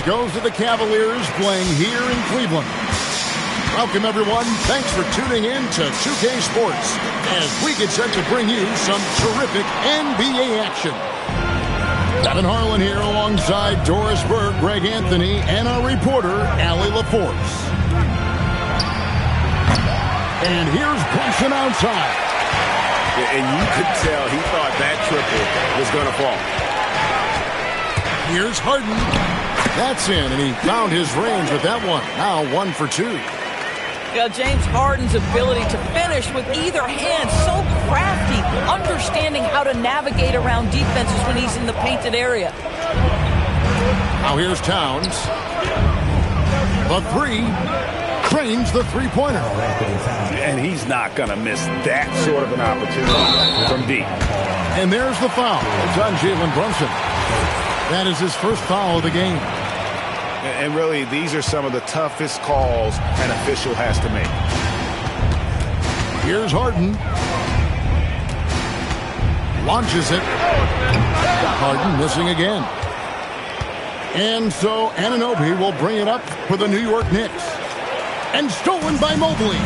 goes to the Cavaliers playing here in Cleveland. Welcome, everyone. Thanks for tuning in to 2K Sports as we get set to bring you some terrific NBA action. Kevin Harlan here alongside Doris Berg, Greg Anthony, and our reporter, Allie LaForce. And here's Brunson outside. And you could tell he thought that triple was going to fall. Here's Harden. That's in, and he found his range with that one. Now 1 for 2. Yeah, James Harden's ability to finish with either hand, so crafty, understanding how to navigate around defenses when he's in the painted area. Now here's Towns. The three. Trains the three-pointer. And he's not going to miss that sort of an opportunity from deep. And there's the foul. It's on Jalen Brunson. That is his first foul of the game. And really, these are some of the toughest calls an official has to make. Here's Harden. Launches it. Harden missing again. And so Anunoby will bring it up for the New York Knicks. And stolen by Mobley.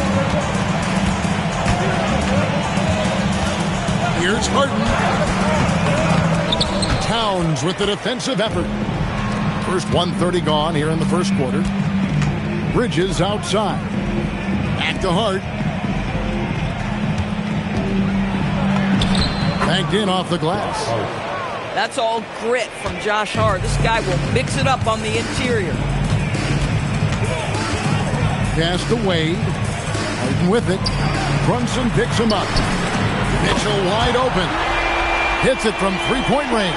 Here's Harden. Towns with the defensive effort. First 1:30 gone here in the first quarter. Bridges outside. Back to Hart. Banked in off the glass. That's all grit from Josh Hart. This guy will mix it up on the interior. Pass to Wade. Harden with it. Brunson picks him up. Mitchell wide open. Hits it from three-point range.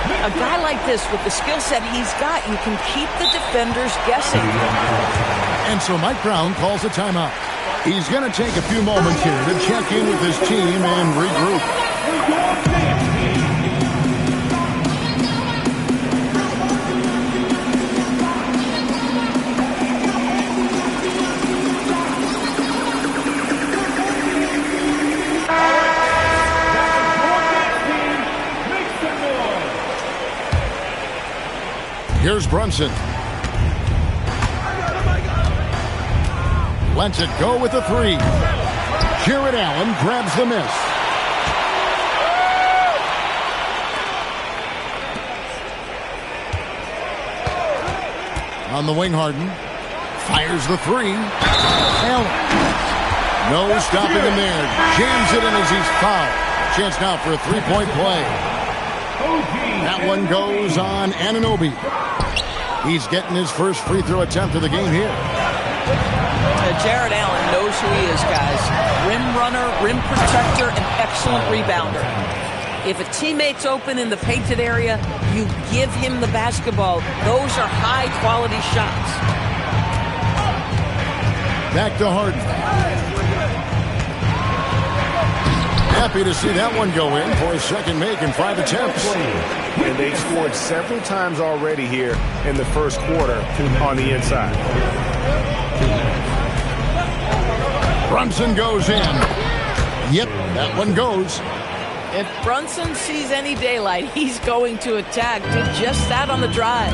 A guy like this, with the skill set he's got, you can keep the defenders guessing. And so Mike Brown calls a timeout. He's going to take a few moments here to check in with his team and regroup. Here's Brunson. Lets it go with the three. Jarrett Allen grabs the miss. On the wing, Harden. Fires the three. Allen. No stopping him there. Jams it in as he's fouled. Chance now for a three-point play. That one goes on Anunoby. He's getting his first free throw attempt of the game here. Jarrett Allen knows who he is, guys. Rim runner, rim protector, and excellent rebounder. If a teammate's open in the painted area, you give him the basketball. Those are high-quality shots. Back to Harden. Happy to see that one go in for his second make in 5 attempts. And they've scored several times already here in the first quarter on the inside. Brunson goes in. Yep, that one goes. If Brunson sees any daylight, he's going to attack. Did just that on the drive.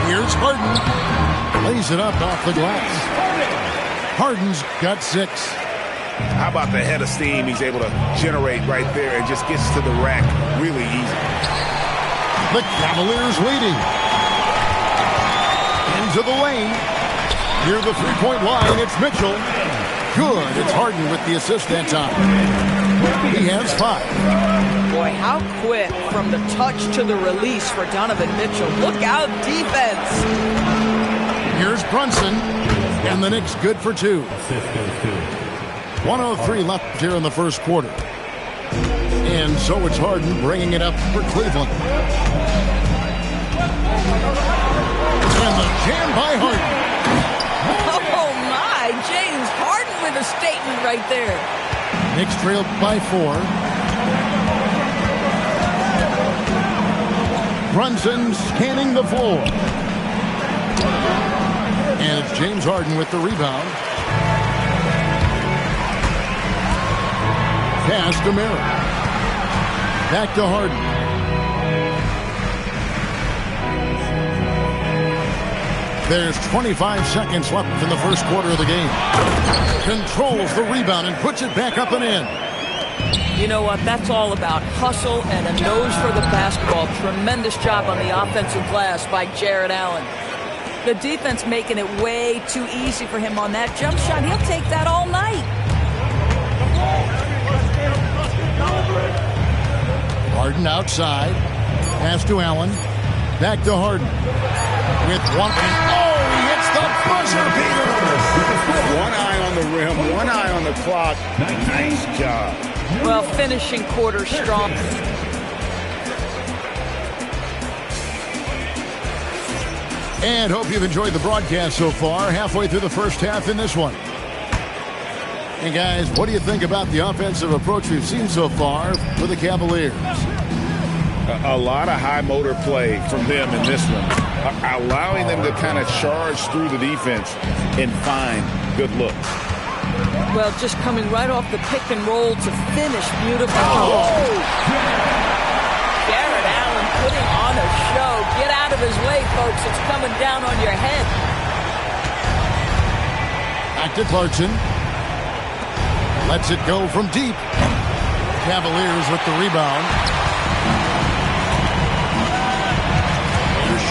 Here's Harden. Lays it up off the glass. Harden's got 6. How about the head of steam he's able to generate right there and just gets to the rack really easy. The Cavaliers leading. Into the lane. Near the three-point line, it's Mitchell. Good. It's Harden with the assist that time. He has 5. Boy, how quick from the touch to the release for Donovan Mitchell. Look out, defense. Here's Brunson. And the Knicks good for 2. 1:03 left here in the first quarter. And so it's Harden bringing it up for Cleveland. And the jam by Harden. Oh, my. James Harden with a statement right there. Knicks trailed by 4. Brunson scanning the floor. And it's James Harden with the rebound. Pass to Merritt. Back to Harden. There's 25 seconds left in the first quarter of the game. Controls the rebound and puts it back up and in. You know what? That's all about hustle and a nose for the basketball. Tremendous job on the offensive glass by Jared Allen. The defense making it way too easy for him on that jump shot. He'll take that all night. Harden outside. Pass to Allen. Back to Harden. With one. Oh, he hits the buzzer beater. One eye on the rim, one eye on the clock. Nice job. Well, finishing quarter strong. And hope you've enjoyed the broadcast so far. Halfway through the first half in this one. And guys, what do you think about the offensive approach we've seen so far for the Cavaliers? A lot of high motor play from them in this one. Allowing them to kind of charge through the defense and find good looks. Well, just coming right off the pick and roll to finish beautifully. Oh! Jared Allen putting on a show. Get out of his way, folks. It's coming down on your head. Back to Clarkson. Lets it go from deep. Cavaliers with the rebound.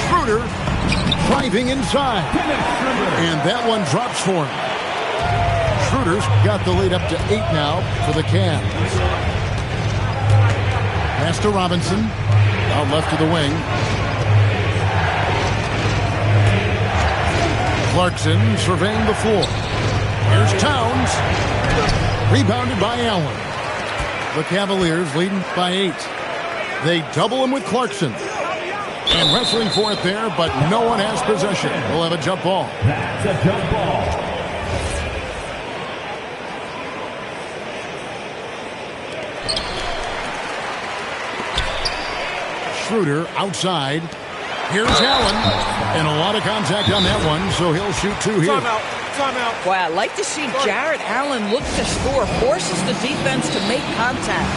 Schroeder driving inside. And that one drops for him. Schroeder's got the lead up to 8 now for the Cavs. Pass to Robinson. Out left to the wing. Clarkson surveying the floor. Here's Towns. Rebounded by Allen. The Cavaliers leading by 8. They double him with Clarkson. And wrestling for it there, but no one has possession. We'll have a jump ball. That's a jump ball. Schroeder outside. Here's Allen. And a lot of contact on that one, so he'll shoot 2 here. Timeout. Boy, I'd like to see Jared Allen look to score. Forces the defense to make contact.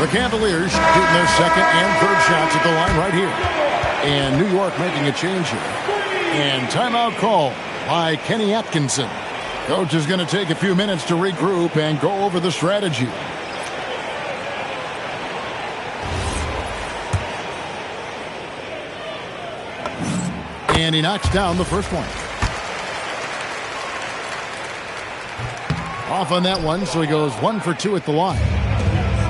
The Cavaliers shooting their second and third shots at the line right here. And New York making a change here. And timeout call by Kenny Atkinson. Coach is going to take a few minutes to regroup and go over the strategy. And he knocks down the first one. Off on that one, so he goes 1 for 2 at the line.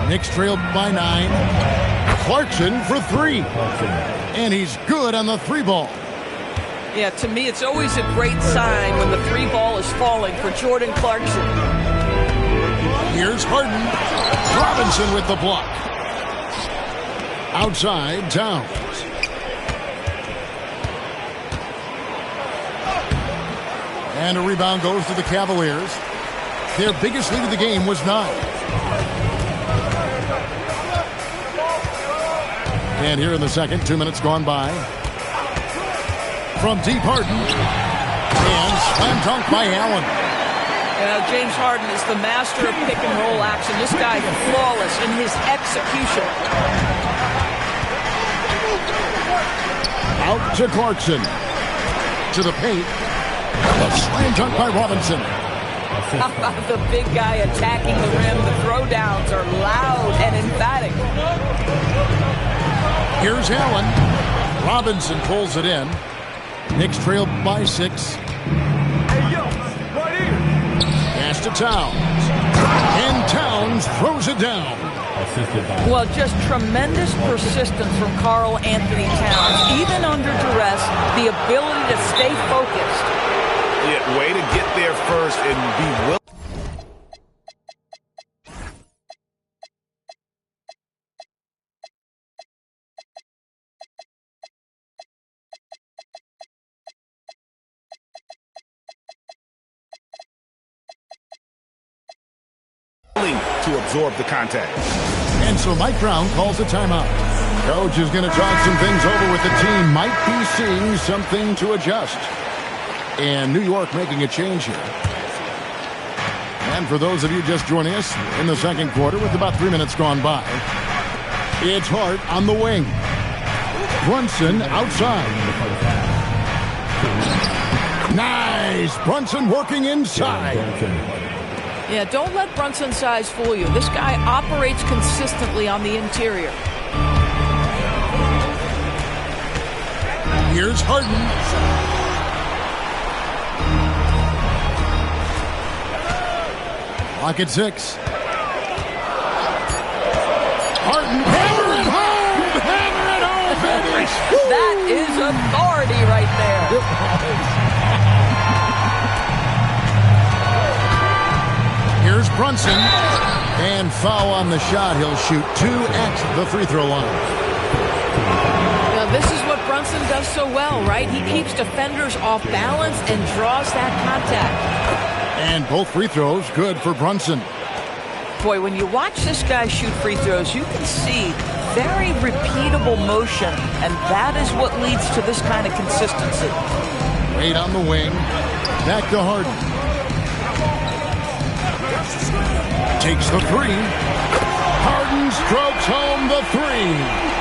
Knicks trailed by 9. Clarkson for 3. And he's good on the 3 ball. Yeah, to me, it's always a great sign when the 3 ball is falling for Jordan Clarkson. Here's Harden. Robinson with the block. Outside, Towns. And a rebound goes to the Cavaliers. Their biggest lead of the game was 9. And here in the second, 2 minutes gone by. From deep, Harden. And slam dunk by Allen. James Harden is the master of pick and roll action. This guy is flawless in his execution. Out to Clarkson. To the paint. A slam dunk by Robinson. How about the big guy attacking the rim? The throwdowns are loud and emphatic. Here's Allen. Robinson pulls it in. Knicks trail by 6. Pass to Towns. And Towns throws it down. Well, just tremendous persistence from Karl Anthony Towns. Even under duress, the ability to stay focused. Yeah, way to get there first and be willing. To absorb the contact. And so Mike Brown calls a timeout. Coach is going to talk some things over with the team. Might be seeing something to adjust. And New York making a change here. And for those of you just joining us in the second quarter with about 3 minutes gone by, it's Hart on the wing. Brunson outside. Nice. Brunson working inside. Yeah, don't let Brunson's size fool you. This guy operates consistently on the interior. Here's Harden. Lock at 6. Harden, hammer it home! Hammer it home, baby! That is authority right there. Here's Brunson. And foul on the shot. He'll shoot 2 at the free throw line. Now, this is what Brunson does so well, right? He keeps defenders off balance and draws that contact. And both free throws good for Brunson. Boy, when you watch this guy shoot free throws, you can see very repeatable motion, and that is what leads to this kind of consistency. Wade on the wing. Back to Harden. Takes the 3. Harden strokes home the 3.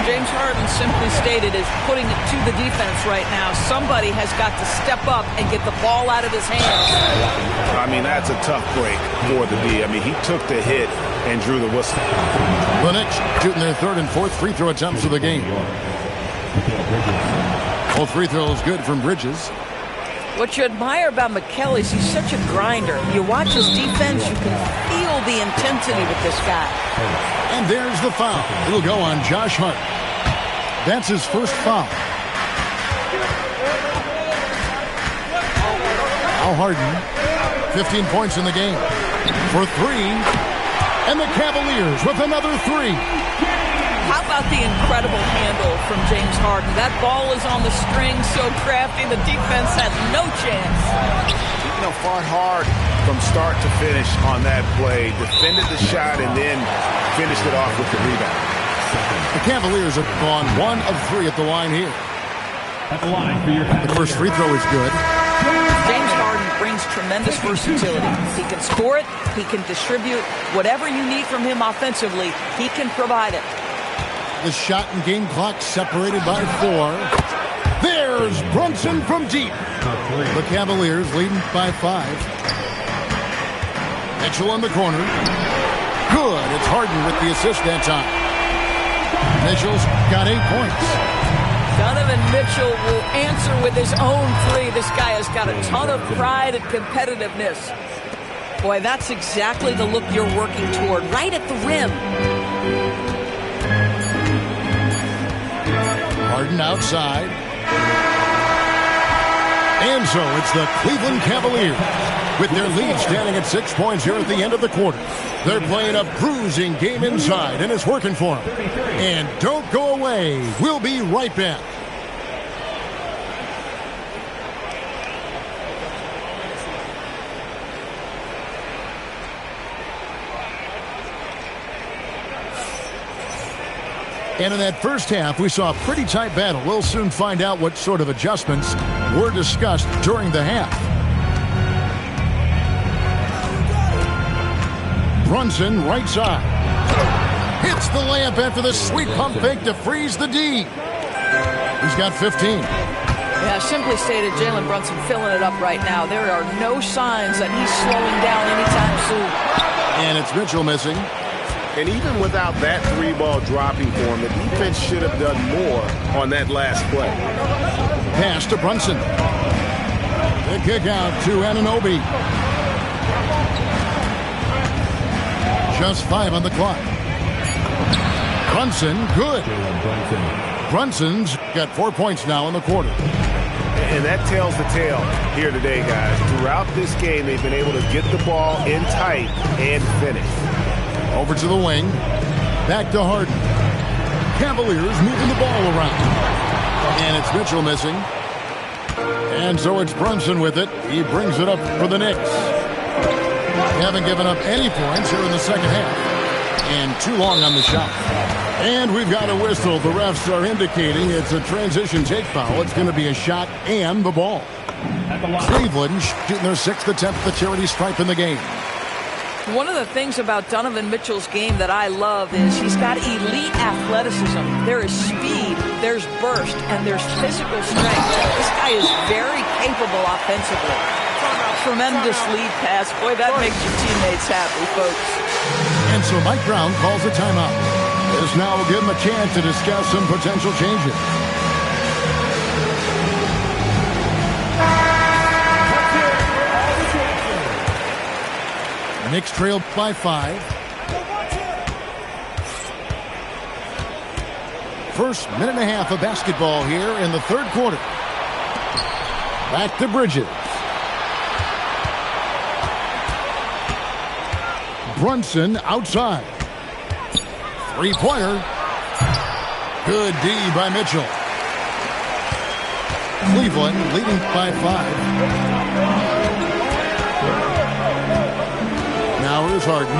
James Harden, simply stated, is putting it to the defense right now. Somebody has got to step up and get the ball out of his hands. I mean, that's a tough break for the D. I mean, he took the hit and drew the whistle. The Knicks shooting their 3rd and 4th free throw attempts of the game. Both free throws good from Bridges. What you admire about McKell is he's such a grinder. You watch his defense, you can feel the intensity with this guy. And there's the foul. It'll go on Josh Hart. That's his first foul. Now Harden, 15 points in the game. For 3. And the Cavaliers with another 3. How about the incredible handle from James Harden? That ball is on the string, so crafty, the defense has no chance. You know, fought hard from start to finish on that play. Defended the shot and then finished it off with the rebound. The Cavaliers have gone 1 of 3 at the line here. At the line for your The first free throw is good. James Harden brings tremendous versatility. He can score it, he can distribute. Whatever you need from him offensively, he can provide it. The shot and game clock separated by 4. There's Brunson from deep. The Cavaliers leading by 5. Mitchell on the corner. Good. It's Harden with the assist that time. Mitchell's got 8 points. Donovan Mitchell will answer with his own 3. This guy has got a ton of pride and competitiveness. Boy, that's exactly the look you're working toward, right at the rim. Harden outside. And so it's the Cleveland Cavaliers with their lead standing at 6 points here at the end of the quarter. They're playing a bruising game inside, and it's working for them. And don't go away. We'll be right back. And in that first half, we saw a pretty tight battle. We'll soon find out what sort of adjustments were discussed during the half. Brunson, right side. Hits the layup after the sweet pump fake to freeze the D. He's got 15. Yeah, simply stated, Jalen Brunson filling it up right now. There are no signs that he's slowing down anytime soon. And it's Mitchell missing. And even without that 3-ball dropping for him, the defense should have done more on that last play. Pass to Brunson. The kick out to Anunoby. Just 5 on the clock. Brunson, good. Brunson's got 4 points now in the quarter. And that tells the tale here today, guys. Throughout this game, they've been able to get the ball in tight and finish. Over to the wing. Back to Harden. Cavaliers moving the ball around. And it's Mitchell missing. And so it's Brunson with it. He brings it up for the Knicks. They haven't given up any points here in the second half. And too long on the shot. And we've got a whistle. The refs are indicating it's a transition take foul. It's going to be a shot and the ball. Cleveland shooting their 6th attempt at the charity stripe in the game. One of the things about Donovan Mitchell's game that I love is he's got elite athleticism. There is speed, there's burst, and there's physical strength. This guy is very capable offensively. Tremendous lead pass. Boy, that makes your teammates happy, folks. And so Mike Brown calls a timeout. This now will give him a chance to discuss some potential changes. Knicks trail by 5. First minute and a half of basketball here in the third quarter. Back to Bridges. Brunson outside. Three-pointer. Good D by Mitchell. Cleveland leading by 5. Now here's Harden.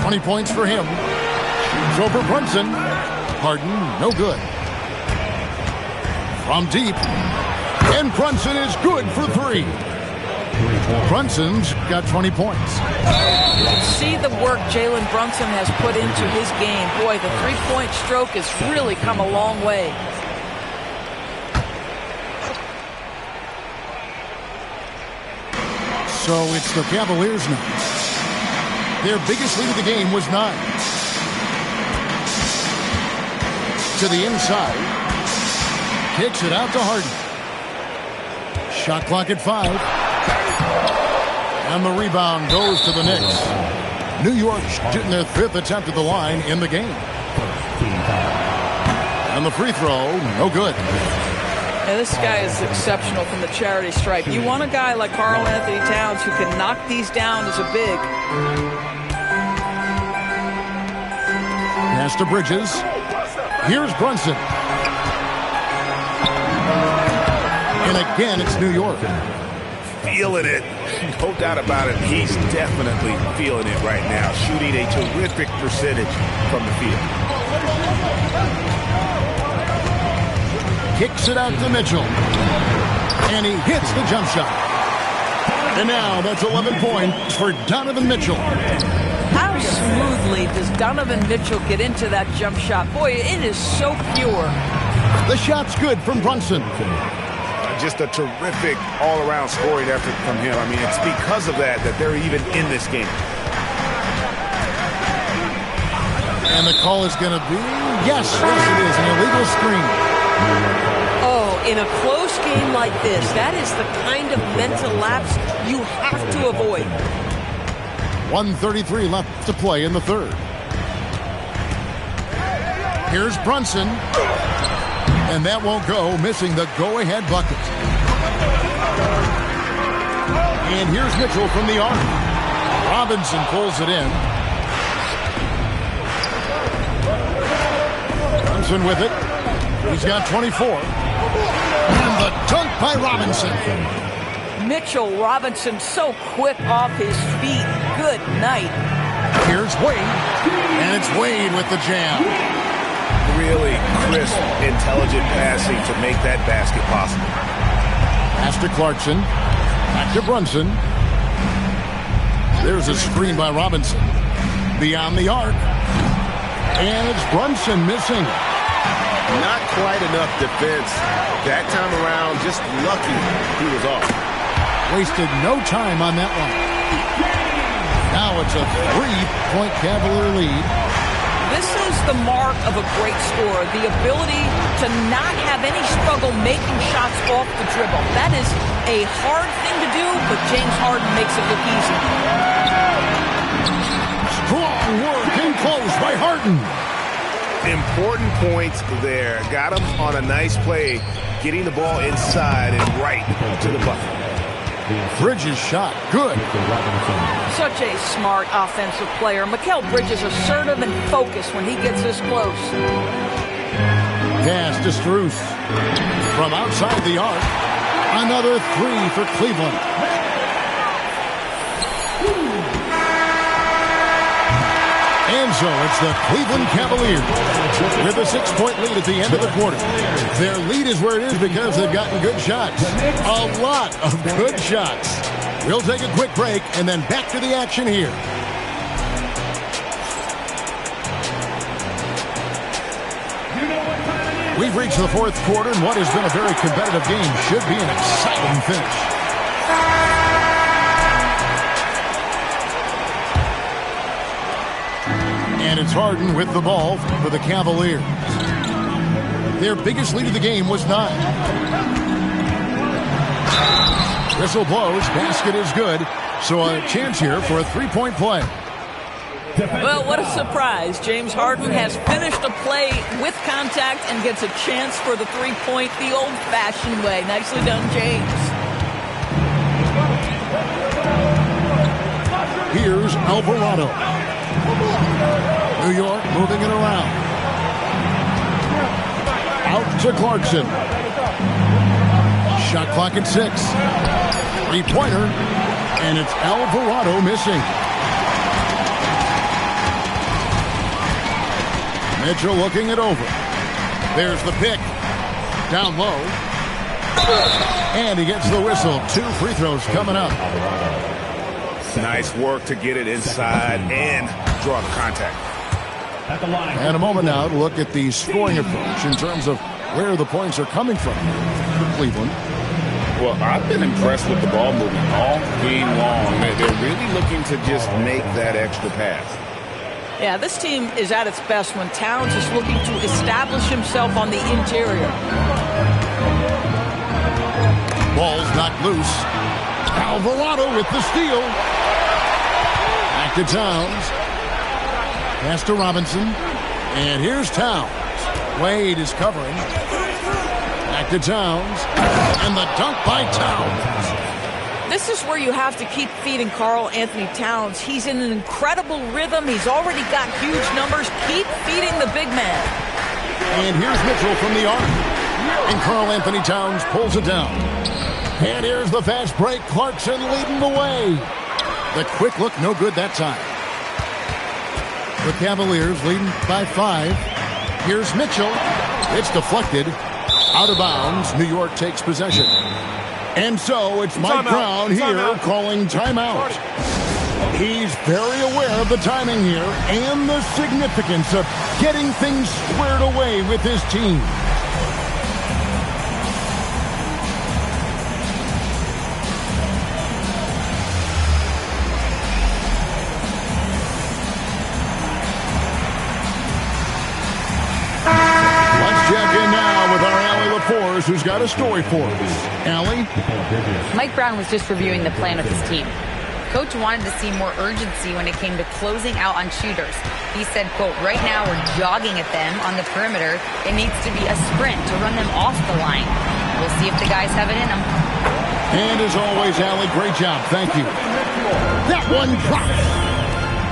20 points for him. Shoots over Brunson. Harden, no good. From deep. And Brunson is good for 3. Brunson's got 20 points. You can see the work Jalen Brunson has put into his game. Boy, the three-point stroke has really come a long way. So it's the Cavaliers now. Their biggest lead of the game was 9. To the inside. Kicks it out to Harden. Shot clock at 5. And the rebound goes to the Knicks. New York shooting their 5th attempt at the line in the game. And the free throw, no good. Yeah, this guy is exceptional from the charity stripe. You want a guy like Karl Anthony Towns who can knock these down as a big. Pass to Bridges. Here's Brunson. And again, it's New York. Feeling it. No doubt about it. He's definitely feeling it right now. Shooting a terrific percentage from the field. Kicks it out to Mitchell. And he hits the jump shot. And now that's 11 points for Donovan Mitchell. How smoothly does Donovan Mitchell get into that jump shot? Boy, it is so pure. The shot's good from Brunson. Just a terrific all-around scoring effort from him. I mean, it's because of that they're even in this game. And the call is going to be, yes, it is, an illegal screen. Oh, in a close game like this, that is the kind of mental lapse you have to avoid. 1:33 left to play in the third. Here's Brunson. And that won't go, missing the go-ahead bucket. And here's Mitchell from the arc. Robinson pulls it in. Brunson with it. He's got 24. And the dunk by Robinson. Mitchell Robinson so quick off his feet. Good night. Here's Wade. And it's Wade with the jam. Really crisp, intelligent passing to make that basket possible. Pass to Clarkson. Back to Brunson. There's a screen by Robinson. Beyond the arc. And it's Brunson missing. Not quite enough defense. That time around, just lucky he was off. Wasted no time on that one. Now it's a 3-point Cavalier lead. This is the mark of a great scorer, the ability to not have any struggle making shots off the dribble. That is a hard thing to do, but James Harden makes it look easy. Strong work in close by Harden. Important points there. Got him on a nice play, getting the ball inside and right to the bucket. Bridges shot. Good. Such a smart offensive player. Mikal Bridges assertive and focused when he gets this close. Pass to Struce. From outside the arc. Another 3 for Cleveland. And so it's the Cleveland Cavaliers with a 6-point lead at the end of the quarter. Their lead is where it is because they've gotten good shots. A lot of good shots. We'll take a quick break and then back to the action here We've reached the fourth quarter, and what has been a very competitive game should be an exciting finish. And it's Harden with the ball for the Cavaliers. Their biggest lead of the game was 9. Whistle blows, basket is good, so a chance here for a three-point play. Well, what a surprise. James Harden has finished a play with contact and gets a chance for the three-point the old-fashioned way. Nicely done, James. Here's Alvarado. New York moving it around. Out to Clarkson. Shot clock at 6. Three-pointer, and it's Alvarado missing. Mitchell looking it over. There's the pick. Down low. And he gets the whistle. 2 free throws coming up. Nice work to get it inside and draw the contact. And a moment now to look at the scoring approach in terms of where the points are coming from for Cleveland. Well, I've been impressed with the ball movement all game long. They're really looking to just make that extra pass. Yeah, this team is at its best when Towns is looking to establish himself on the interior. Ball's knocked loose. Alvarado with the steal. Back to Towns. Pass to Robinson. And here's Towns. Wade is covering. Back to Towns. And the dunk by Towns. This is where you have to keep feeding Karl Anthony Towns. He's in an incredible rhythm. He's already got huge numbers. Keep feeding the big man. And here's Mitchell from the arc. And Karl Anthony Towns pulls it down. And here's the fast break. Clarkson leading the way. The quick look, no good that time. The Cavaliers leading by 5. Here's Mitchell. It's deflected. Out of bounds. New York takes possession. And so it's Mike Brown here calling timeout. He's very aware of the timing here and the significance of getting things squared away with his team. Who's got a story for us? Allie? Mike Brown was just reviewing the plan with his team. Coach wanted to see more urgency when it came to closing out on shooters. He said, quote, right now we're jogging at them on the perimeter. It needs to be a sprint to run them off the line. We'll see if the guys have it in them. And as always, Allie, great job. Thank you. That one drops.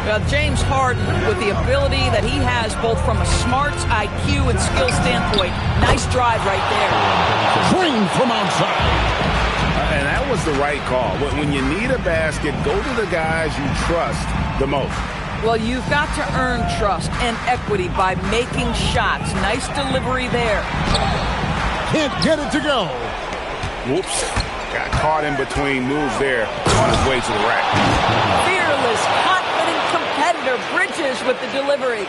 Well, James Harden, with the ability that he has both from a smarts, IQ, and skill standpoint, nice drive right there. Swing from outside. And that was the right call. When you need a basket, go to the guys you trust the most. Well, you've got to earn trust and equity by making shots. Nice delivery there. Can't get it to go. Whoops. Got caught in between moves there on his way to the rack. Fearless, confident competitor. Bridges with the delivery.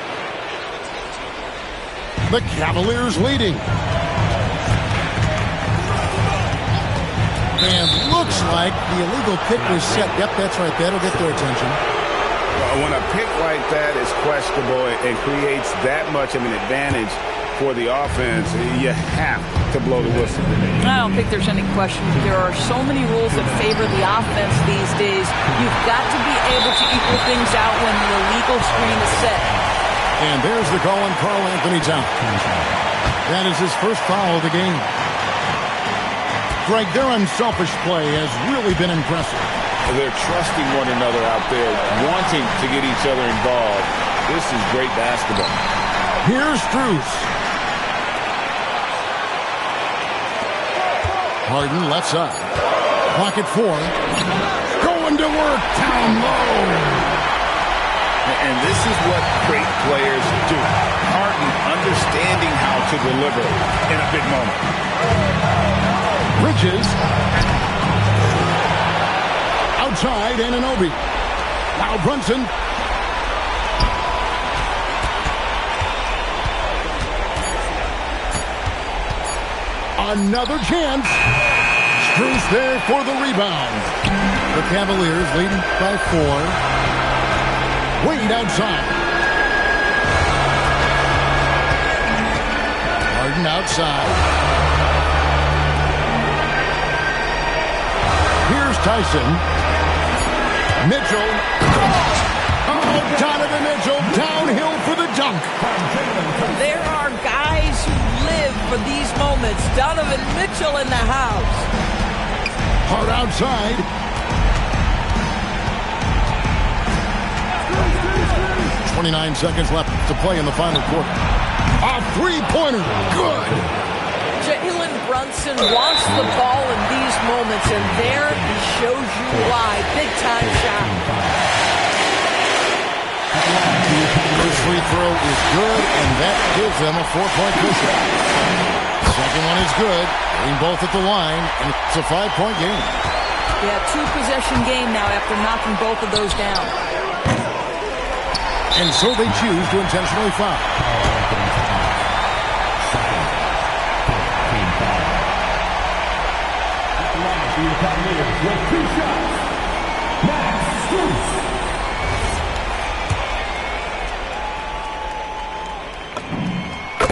The Cavaliers leading. And looks like the illegal pick was set. Yep, that's right. That'll get their attention. When a pick like that is questionable and creates that much of an advantage for the offense, you have to blow the whistle. I don't think there's any question. There are so many rules that favor the offense these days. You've got to be able to equal things out when the illegal screen is set. And there's the call on Karl Anthony Towns. That is his first foul of the game. Greg, their unselfish play has really been impressive. They're trusting one another out there, wanting to get each other involved. This is great basketball. Here's Strus. Harden left side. Clock at 4. Going to work down low. And this is what great players do. Harden understanding how to deliver in a big moment. Bridges. Outside, Anunoby. Now Brunson. Another chance. Strus there for the rebound. The Cavaliers leading by 4. Wade outside. Harden outside. Here's Tyson. Mitchell. Oh, Donovan Mitchell downhill for the dunk. There are guys who live for these moments. Donovan Mitchell in the house. Hard outside. .29 seconds left to play in the final quarter. A three-pointer. Good. Jalen Brunson wants the ball in these moments, and there he shows you why. Big-time shot. First free throw is good, and that gives them a 4-point cushion. Second one is good. Getting both at the line, and it's a 5-point game. Yeah, 2-possession game now after knocking both of those down. And so they choose to intentionally foul.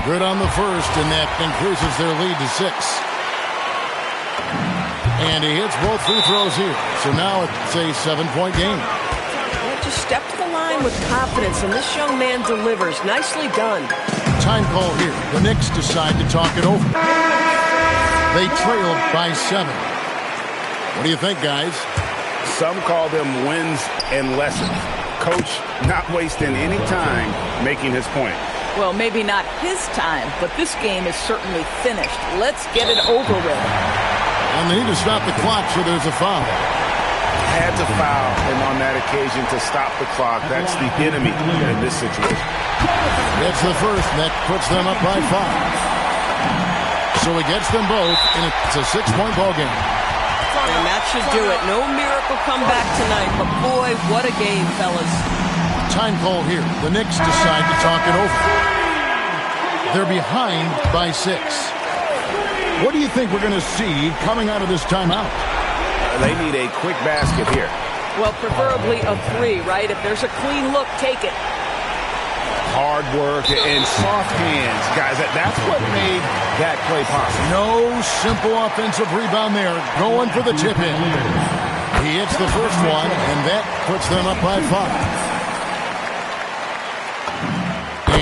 Good on the first, and that increases their lead to 6. And he hits both free throws here. So now it's a 7-point game. Yeah, just step to the line with confidence, and this young man delivers. Nicely done. Time call here. The Knicks decide to talk it over. They trail by 7. What do you think, guys? Some call them wins and lessons. Coach not wasting any time making his point. Well, maybe not his time, but this game is certainly finished. Let's get it over with. And they need to stop the clock, so there's a foul. Had to foul him on that occasion to stop the clock. That's the enemy in this situation. That's the first, and that puts them up by 5. So he gets them both, and it's a 6-point ball game. And that should do it. No miracle comeback tonight, but boy, what a game, fellas. Time call here. The Knicks decide to talk it over. They're behind by 6. What do you think we're going to see coming out of this timeout? They need a quick basket here. Well, preferably a 3, right? If there's a clean look, take it. Hard work and soft hands, guys. That's what made that play possible. No simple offensive rebound there. Going for the tip-in. He hits the first one, and that puts them up by 5.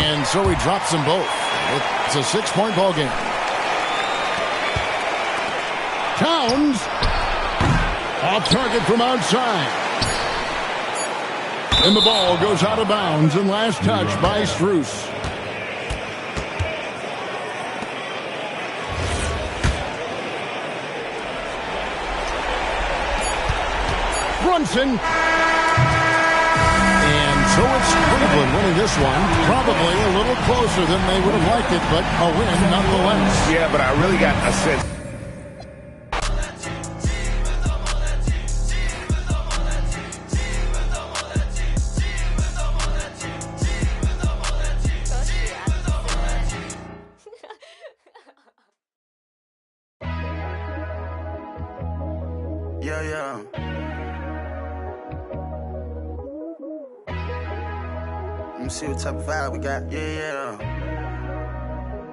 And so he drops them both. It's a 6-point ball game. Towns. Off target from outside. And the ball goes out of bounds, and last touch by Strus. Brunson. And so it's Cleveland winning this one. Probably a little closer than they would have liked it, but a win nonetheless. Yeah, but I really got a sense. Yeah. Let me see what type of vibe we got. Yeah.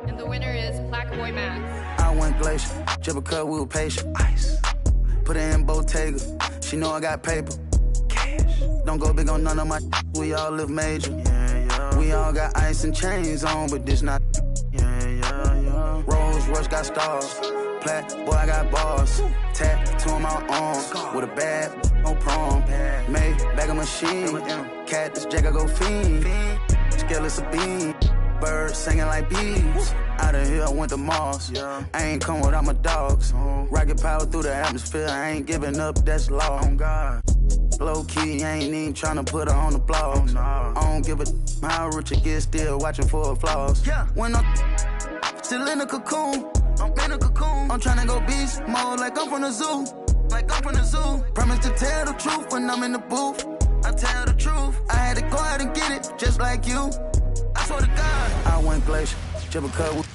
And the winner is Black Boy Max. I went glacier, just because we were patient. Ice. Put it in Bottega. She know I got paper. Cash. Don't go big on none of my. We all live major. Yeah. We all got ice and chains on, but this not. Yeah. Rolls Royce got stars. Plat, boy, I got bars. Tattoo on my arm. With a bad, no prom. Made bag of machine. Cat, this jack, I go fiend. Scaleless a bean. Birds singing like bees. Out of here, I went to Mars. I ain't come without my dogs. Rocket power through the atmosphere. I ain't giving up, that's law. On God. Low key, I ain't even tryna put her on the blogs. I don't give a how rich it gets, still watching for flaws. When I'm still in a cocoon. I'm in a cocoon. I'm tryna go beast mode like I'm from the zoo. Promise to tell the truth when I'm in the booth. I tell the truth. I had to go out and get it, just like you. I swear to God. I went glacier, just because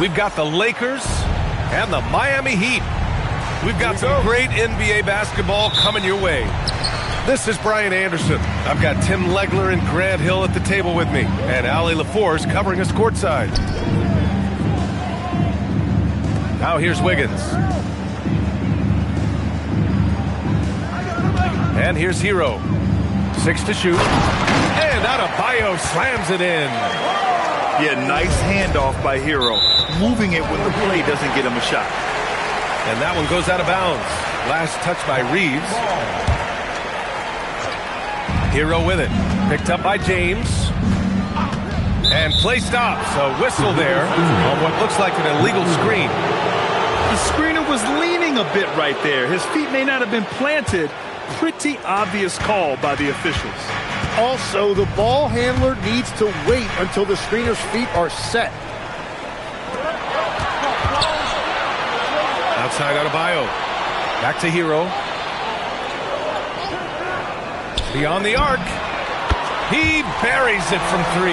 We've got the Lakers and the Miami Heat. We've got some great NBA basketball coming your way. This is Brian Anderson. I've got Tim Legler and Grant Hill at the table with me, and Allie LaForce covering us courtside. Now here's Wiggins. And here's Hero. 6 to shoot. And Adebayo slams it in. Yeah, nice handoff by Hero. Moving it when the play doesn't get him a shot. And that one goes out of bounds. Last touch by Reeves. Hero with it. Picked up by James. And play stops. A whistle there on what looks like an illegal screen. The screener was leaning a bit right there. His feet may not have been planted. Pretty obvious call by the officials. Also, the ball handler needs to wait until the screener's feet are set. Outside Adebayo. Back to Hero. Beyond the arc. He buries it from 3.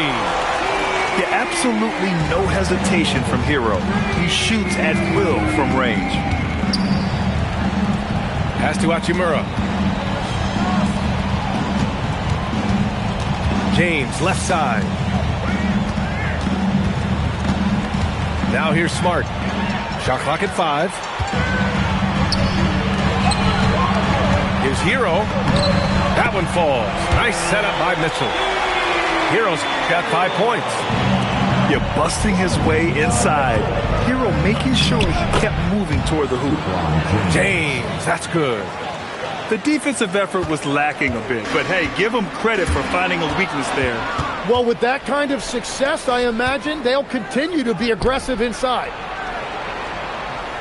Yeah, absolutely no hesitation from Hero. He shoots at will from range. Pass to Hachimura. James, left side. Now here's Smart. Shot clock at 5. Here's Hero. That one falls. Nice setup by Mitchell. Hero's got 5 points. Yeah, busting his way inside. Hero making sure he kept moving toward the hoop. James, that's good. The defensive effort was lacking a bit, but hey, give them credit for finding a weakness there. Well, with that kind of success, I imagine they'll continue to be aggressive inside.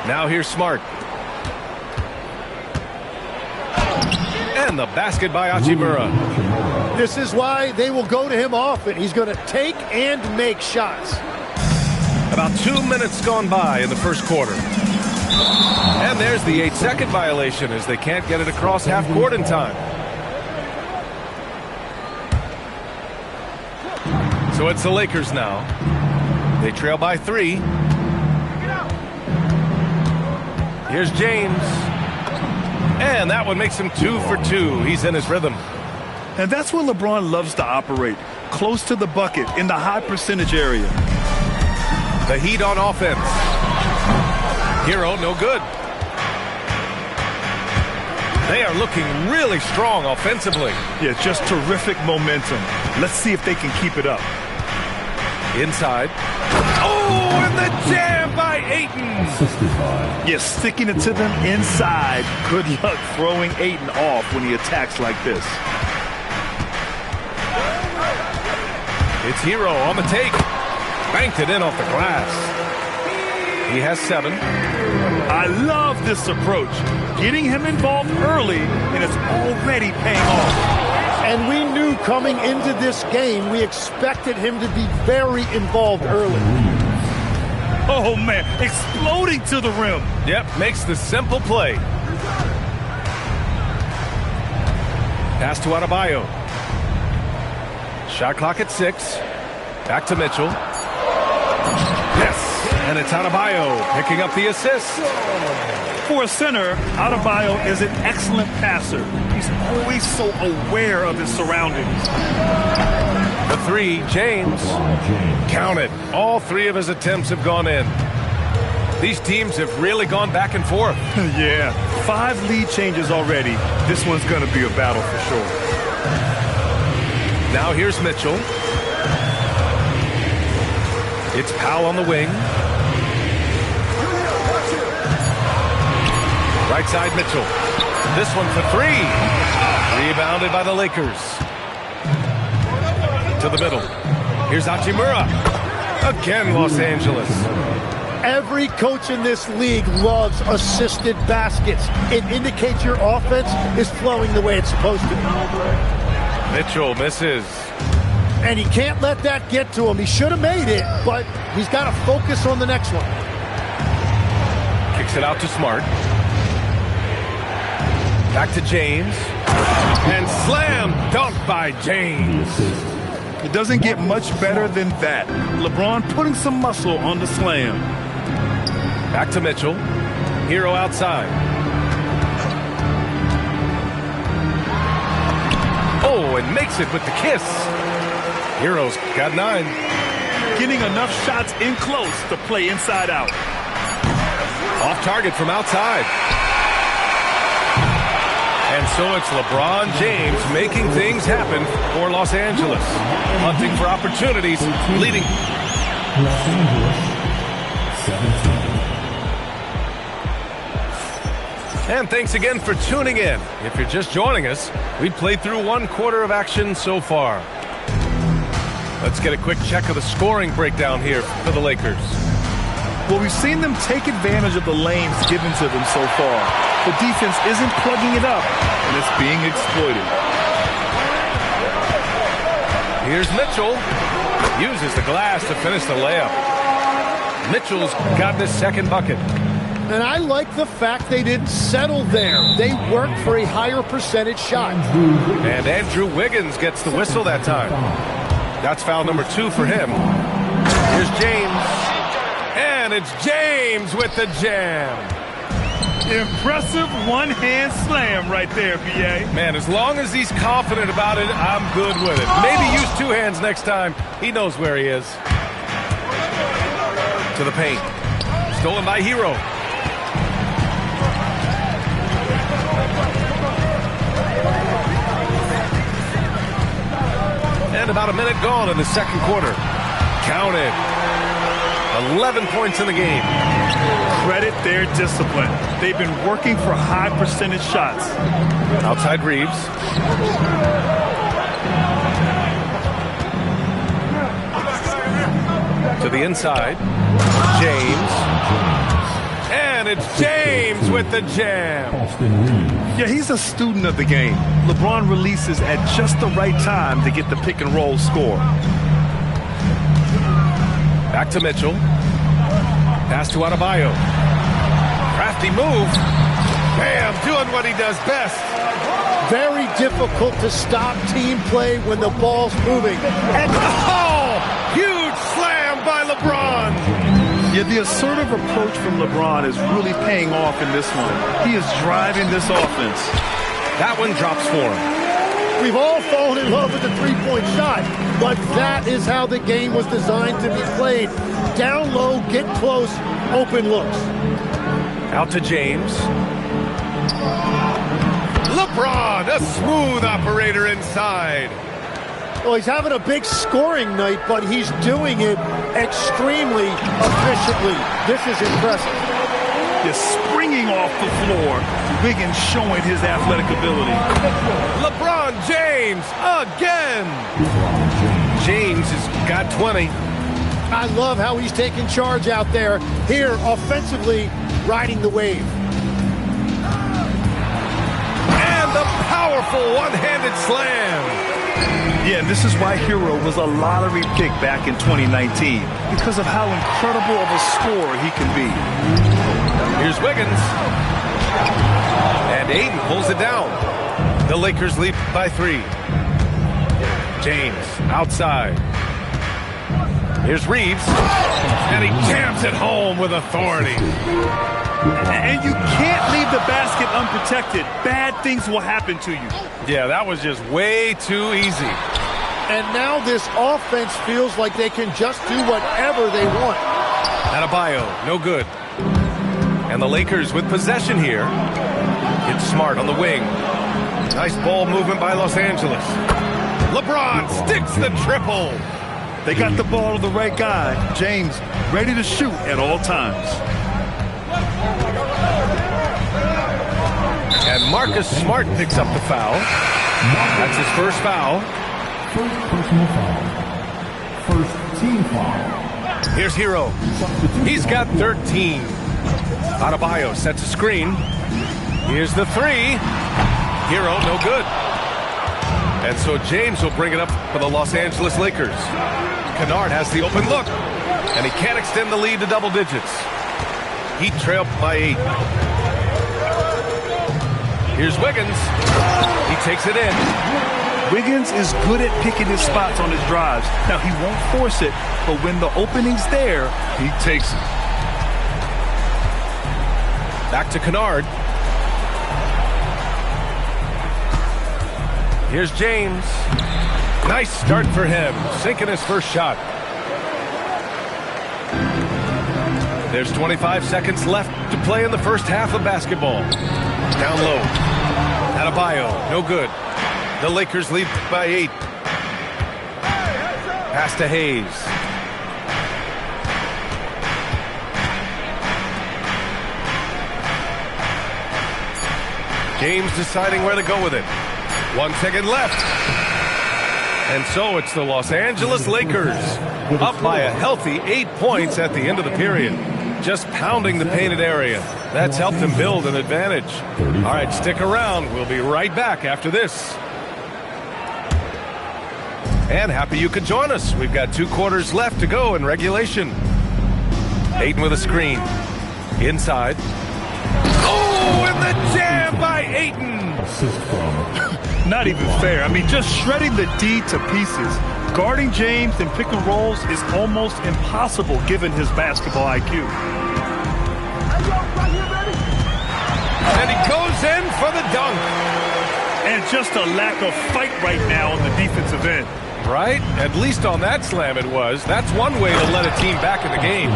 Now here's Smart. And the basket by Hachimura. This is why they will go to him often. He's going to take and make shots. About 2 minutes gone by in the first quarter. And there's the 8-second violation as they can't get it across half court in time. So it's the Lakers now. They trail by 3. Here's James. And that one makes him 2 for 2. He's in his rhythm. And that's where LeBron loves to operate. Close to the bucket in the high percentage area. The Heat on offense. Hero, no good. They are looking really strong offensively. Yeah, just terrific momentum. Let's see if they can keep it up. Inside. Oh, and the jam by Ayton. Yeah, sticking it to them inside. Good luck throwing Ayton off when he attacks like this. It's Hero on the take. Banked it in off the glass. He has 7. I love this approach. Getting him involved early, and it's already paying off. And we knew coming into this game, we expected him to be very involved early. Oh, man, exploding to the rim. Yep, makes the simple play. Pass to Adebayo. Shot clock at 6. Back to Mitchell. Yes, and it's Adebayo picking up the assist. For a center, Adebayo is an excellent passer. He's always so aware of his surroundings. The 3, James. Count it. All 3 of his attempts have gone in. These teams have really gone back and forth. Yeah, 5 lead changes already. This one's going to be a battle for sure. Now here's Mitchell. It's Powell on the wing. Right side Mitchell. This one for 3. Rebounded by the Lakers. To the middle. Here's Hachimura. Again, Los Angeles. Every coach in this league loves assisted baskets. It indicates your offense is flowing the way it's supposed to. Mitchell misses. And he can't let that get to him. He should have made it, but he's got to focus on the next one. Kicks it out to Smart. Back to James. And slam dunk by James. It doesn't get much better than that. LeBron putting some muscle on the slam. Back to Mitchell. Hero outside. Oh, and makes it with the kiss. Hero's got 9. Getting enough shots in close to play inside out. Off target from outside. And so it's LeBron James making things happen for Los Angeles. Hunting for opportunities, leading. Los Angeles, 17. And thanks again for tuning in. If you're just joining us, we've played through 1/4 of action so far. Let's get a quick check of the scoring breakdown here for the Lakers. Well, we've seen them take advantage of the lanes given to them so far. The defense isn't plugging it up, and it's being exploited. Here's Mitchell. Uses the glass to finish the layup. Mitchell's got his second bucket. And I like the fact they didn't settle there. They worked for a higher percentage shot. And Andrew Wiggins gets the whistle that time. That's foul number 2 for him. Here's James. And it's James with the jam. Impressive one-hand slam right there, B.A. Man, as long as he's confident about it, I'm good with it. Maybe use 2 hands next time. He knows where he is. To the paint. Stolen by Hero. And about a minute gone in the second quarter. Counted. 11 points in the game. Credit their discipline. They've been working for high percentage shots. Outside Reeves. To the inside. James. And it's James with the jam. Yeah, he's a student of the game. LeBron releases at just the right time to get the pick and roll score. Back to Mitchell. Pass to Adebayo. Crafty move. Bam, doing what he does best. Very difficult to stop team play when the ball's moving. And huge slam by LeBron. Yeah, the assertive approach from LeBron is really paying off in this one. He is driving this offense. That one drops for him. We've all fallen in love with the three-point shot, but that is how the game was designed to be played. Down low, get close, open looks. Out to James. LeBron, a smooth operator inside. Well, he's having a big scoring night, but he's doing it extremely efficiently. This is impressive. Just springing off the floor. Wiggins showing his athletic ability. LeBron James again. James has got 20. I love how he's taking charge out there. Here, offensively, riding the wave. And the powerful one-handed slam. Yeah, and this is why Hero was a lottery pick back in 2019, because of how incredible of a scorer he can be. Here's Wiggins. And Aiden pulls it down. The Lakers lead by 3. James outside. Here's Reeves. And he jams it home with authority. And you can't leave the basket unprotected. Bad things will happen to you. Yeah, that was just way too easy. And now this offense feels like they can just do whatever they want. Adebayo, no good. And the Lakers with possession here. It's Smart on the wing. Nice ball movement by Los Angeles. LeBron sticks the triple. They got the ball to the right guy. James ready to shoot at all times. And Marcus Smart picks up the foul. That's his first foul. First personal foul. First team foul. Here's Hero. He's got 13. Adebayo sets a screen. Here's the 3. Hero, no good. And so James will bring it up for the Los Angeles Lakers. Kennard has the open look. And he can't extend the lead to double digits. Heat trailed by 8. Here's Wiggins. He takes it in. Wiggins is good at picking his spots on his drives. Now, he won't force it, but when the opening's there, he takes it. Back to Kennard. Here's James. Nice start for him, sinking his first shot. There's 25 seconds left to play in the first half of basketball. Down low. Adebayo, no good. The Lakers lead by 8. Pass to Hayes. James deciding where to go with it. 1 second left. And so it's the Los Angeles Lakers up by a healthy 8 points at the end of the period. Just pounding the painted area. That's helped them build an advantage. All right, stick around. We'll be right back after this. And happy you could join us. We've got 2 quarters left to go in regulation. Ayton with a screen. Inside. Oh, and the jam by Ayton. Not even fair. I mean, just shredding the D to pieces. Guarding James in pick and rolls is almost impossible given his basketball IQ. And he goes in for the dunk. And just a lack of fight right now on the defensive end. Right? At least on that slam it was. That's one way to let a team back in the game.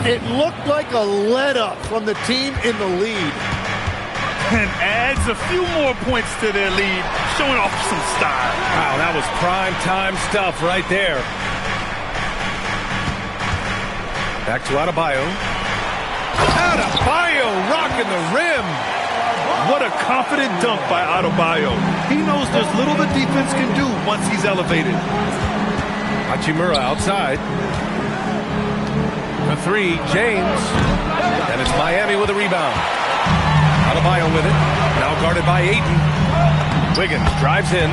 It looked like a let-up from the team in the lead. And adds a few more points to their lead, showing off some style. Wow, that was prime time stuff right there. Back to Adebayo. Adebayo rocking the rim. What a confident dunk by Adebayo. He knows there's little the defense can do once he's elevated. Hachimura outside. The 3, James. And it's Miami with a rebound. Adebayo with it. Now guarded by Ayton. Wiggins drives in.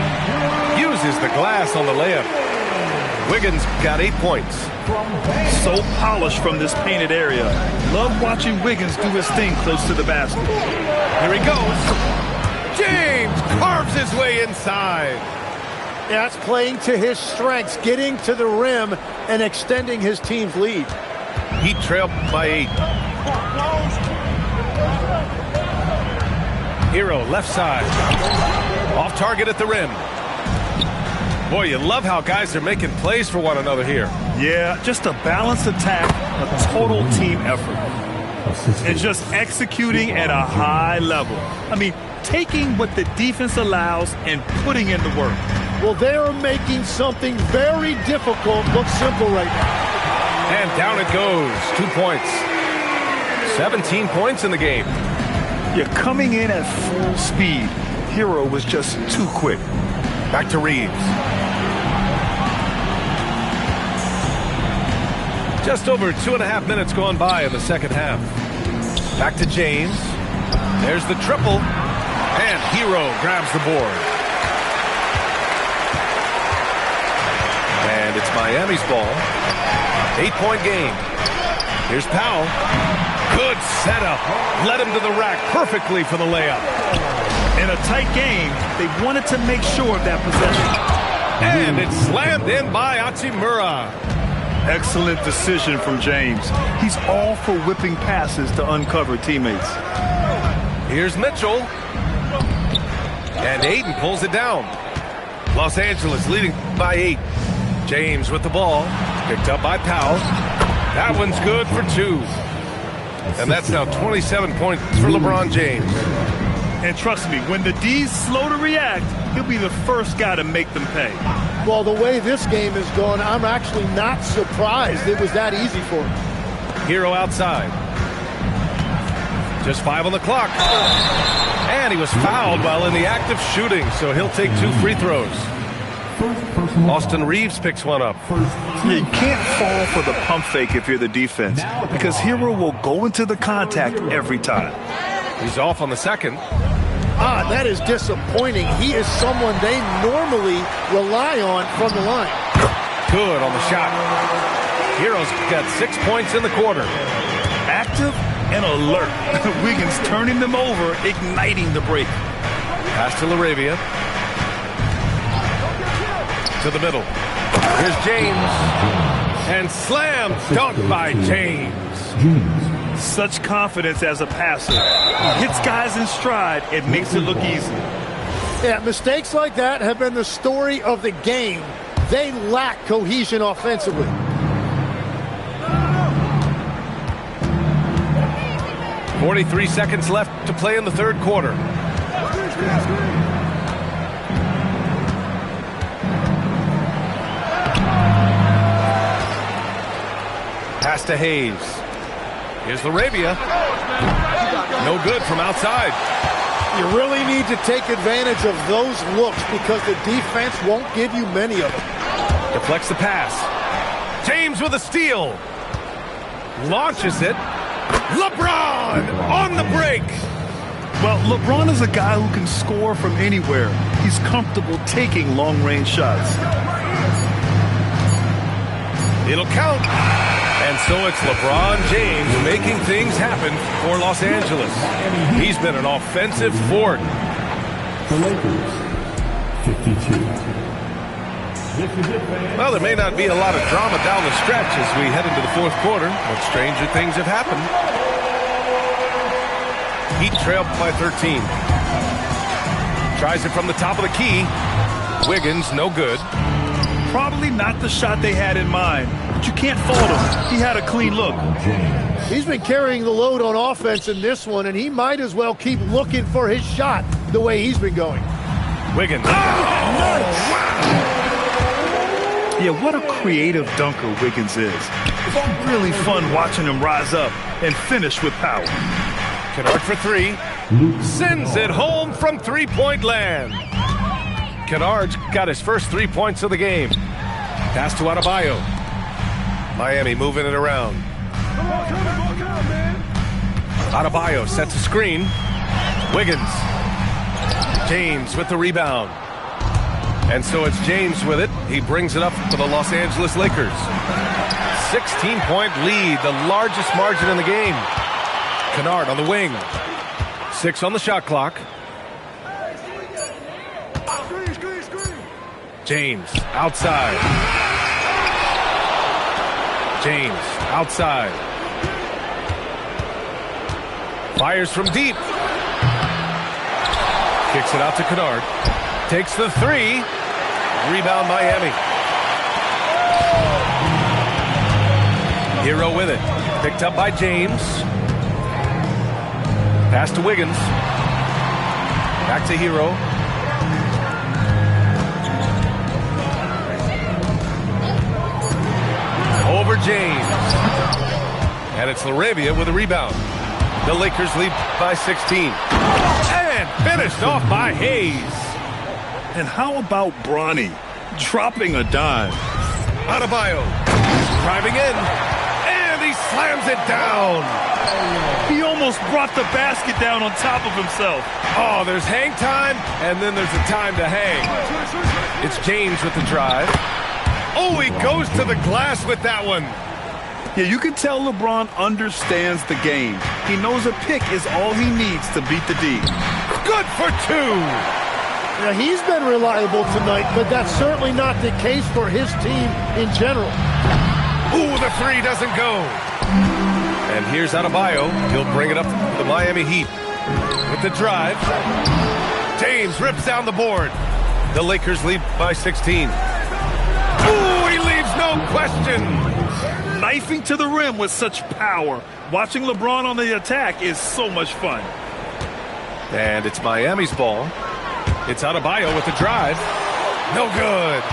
Uses the glass on the layup. Wiggins got 8 points. So polished from this painted area. Love watching Wiggins do his thing close to the basket. Here he goes. James carves his way inside. That's playing to his strengths, getting to the rim and extending his team's lead. Heat trailed by 8. Hero left side. Off target at the rim. Boy, you love how guys are making plays for one another here. Yeah, just a balanced attack, a total team effort. And just executing at a high level. I mean, taking what the defense allows and putting in the work. Well, they are making something very difficult look simple right now. And down it goes. 2 points. 17 points in the game. You're coming in at full speed. Hero was just too quick. Back to Reeves. Just over 2.5 minutes gone by in the second half. Back to James. There's the triple. And Hero grabs the board. And it's Miami's ball. 8-point game. Here's Powell. Good setup. Led him to the rack perfectly for the layup. In a tight game, they wanted to make sure of that possession. And it's slammed in by Hachimura. Excellent decision from James. He's all for whipping passes to uncover teammates. Here's Mitchell. And Ayton pulls it down. Los Angeles leading by 8. James with the ball. Picked up by Powell. That one's good for 2. And that's now 27 points for LeBron James. And trust me, when the D's slow to react, he'll be the first guy to make them pay. Well, the way this game is going, I'm actually not surprised it was that easy for him. Hero outside. Just 5 on the clock. And he was fouled while in the act of shooting, so he'll take 2 free throws. Austin Reeves picks one up. You can't fall for the pump fake if you're the defense, because Hero will go into the contact every time. He's off on the second. That is disappointing. He is someone they normally rely on from the line. Good on the shot. Hero's got 6 points in the quarter. Active and alert. Wiggins turning them over, igniting the break. Pass to LaRavia. to the middle. Here's James. And slam dunk by James. Such confidence as a passer. He hits guys in stride. It makes it look easy. Yeah, mistakes like that have been the story of the game. They lack cohesion offensively. .43 seconds left to play in the third quarter. Pass to Hayes. Here's Laravia. No good from outside. You really need to take advantage of those looks because the defense won't give you many of them. Deflects the pass. James with a steal. Launches it. LeBron on the break. Well, LeBron is a guy who can score from anywhere. He's comfortable taking long-range shots. It'll count. And so it's LeBron James making things happen for Los Angeles. He's been an offensive force. The Lakers, 52. Well, there may not be a lot of drama down the stretch as we head into the fourth quarter, but stranger things have happened. Heat trail by 13. Tries it from the top of the key. Wiggins, no good. Probably not the shot they had in mind, but you can't fault him. He had a clean look. He's been carrying the load on offense in this one, and he might as well keep looking for his shot the way he's been going. Wiggins. Oh, nice. Yeah, what a creative dunker Wiggins is. It's really fun watching him rise up and finish with power. Kennard for three. Sends it home from three-point land. Kennard's got his first 3 points of the game. Pass to Adebayo. Miami moving it around. Adebayo sets a screen. Wiggins. James with the rebound. And so it's James with it. He brings it up for the Los Angeles Lakers. 16-point lead, the largest margin in the game. Kennard on the wing. 6 on the shot clock. James outside. James outside. Fires from deep. Kicks it out to Kennard. Takes the three. Rebound Miami. Hero with it. Picked up by James. Pass to Wiggins. Back to Hero. Over James. And it's Laravia with a rebound. The Lakers lead by 16. And finished off by Hayes. And how about Bronny dropping a dime? Adebayo driving in. And he slams it down. He almost brought the basket down on top of himself. Oh, there's hang time, and then there's a time to hang. It's James with the drive. Oh, he goes to the glass with that one. Yeah, you can tell LeBron understands the game. He knows a pick is all he needs to beat the D. Good for two. Now, he's been reliable tonight, but that's certainly not the case for his team in general. Ooh, the three doesn't go. And here's Adebayo. He'll bring it up to the Miami Heat with the drive. James rips down the board. The Lakers lead by 16. Ooh, he leaves no question. Knifing to the rim with such power. Watching LeBron on the attack is so much fun. And it's Miami's ball. It's Adebayo with the drive. No good.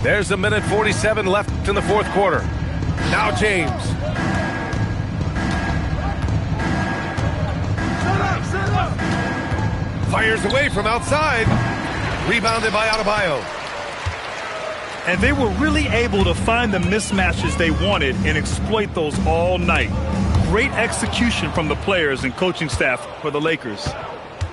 There's a minute 47 left in the fourth quarter. Now James. Fires away from outside. Rebounded by Adebayo. And they were really able to find the mismatches they wanted and exploit those all night. Great execution from the players and coaching staff for the Lakers.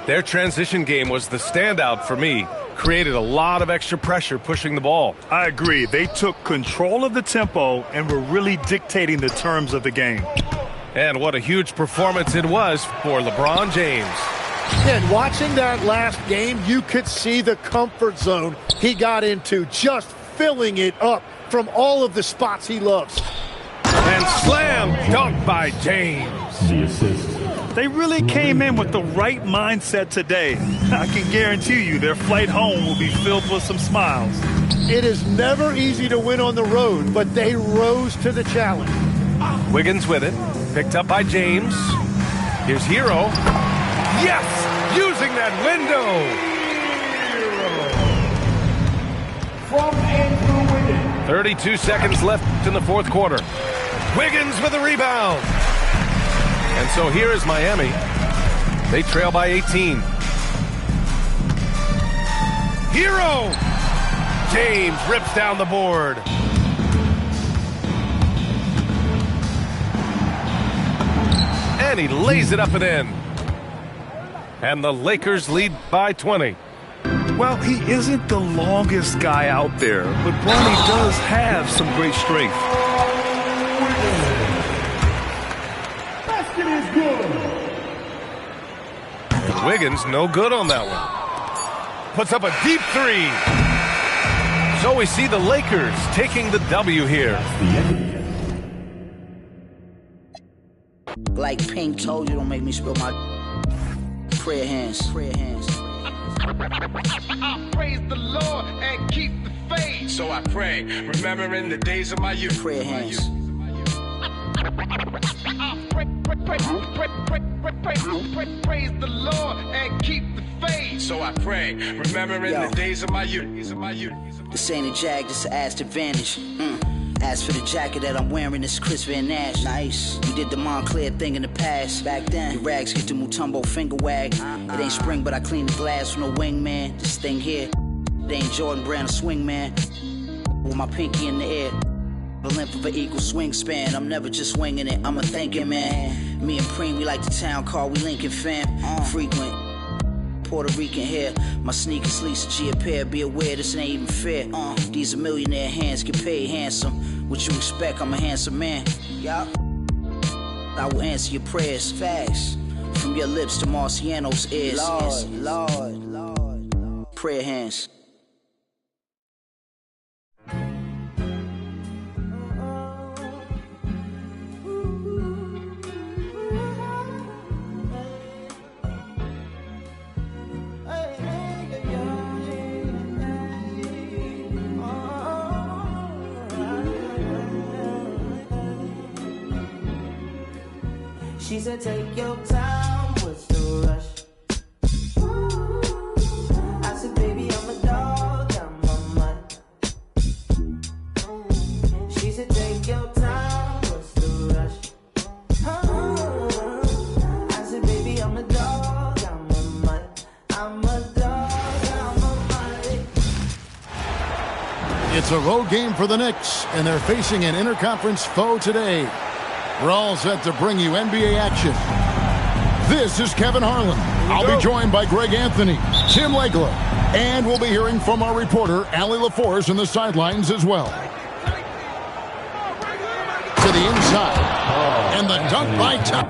Their transition game was the standout for me. Created a lot of extra pressure pushing the ball. I agree. They took control of the tempo and were really dictating the terms of the game. And what a huge performance it was for LeBron James. And watching that last game, you could see the comfort zone he got into, just filling it up from all of the spots he loves. And slam dunk by James. The assist. They really came in with the right mindset today. I can guarantee you their flight home will be filled with some smiles. It is never easy to win on the road, but they rose to the challenge. Wiggins with it. Picked up by James. Here's Hero. Yes! Using that window! From Andrew Wiggins. 32 seconds left in the fourth quarter. Wiggins with a rebound. And so here is Miami. They trail by 18. Hero! James rips down the board. And he lays it up and in. And the Lakers lead by 20. Well, he isn't the longest guy out there, but Bronny does have some great strength. Basket is good. Wiggins no good on that one. Puts up a deep three. So we see the Lakers taking the W here. Like Pink told you, don't make me spill my prayer hands. Prayer hands. I praise the Lord and keep the faith. So I pray, remembering the days of my youth. Prayer hands. Praise the Lord and keep the faith. So I pray, remembering the days of my youth. This ain't a Jag, this an Aston Advantage. As for the jacket that I'm wearing, it's Chris Van Nash. Nice. You did the Montclair thing in the past. Back then, your rags get the Mutombo finger wag. It ain't spring, but I clean the glass with no wingman. This thing here, it ain't Jordan Brand, a swing man. With my pinky in the air. The length of an equal swing span. I'm never just winging it, I'm a thinking man. Me and Preem, we like the town car, we Lincoln fam. Frequent. Puerto Rican hair, my sneakers Lisa G a pair. Be aware, this ain't even fair. These are millionaire hands, get paid handsome. What you expect? I'm a handsome man. Yup. I will answer your prayers fast. From your lips to Marciano's ears. Lord. Prayer hands. She said, take your time, what's the rush? I said, baby, I'm a dog, I'm a mutt. She said, take your time, what's the rush? I said, baby, I'm a dog, I'm a mutt. I'm a dog, I'm a mutt. It's a road game for the Knicks, and they're facing an interconference foe today. We're all set to bring you NBA action. This is Kevin Harlan. I'll be joined by Greg Anthony, Tim Legler, and we'll be hearing from our reporter, Allie LaForce, in the sidelines as well. To the inside, and the dunk by Top.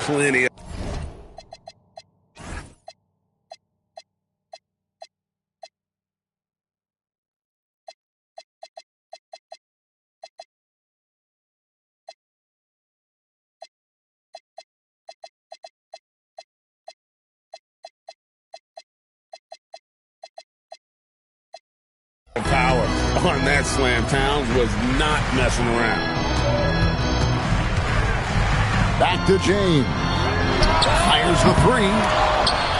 Plenty of. Power on that slam. Towns was not messing around. Back to James. Fires the three.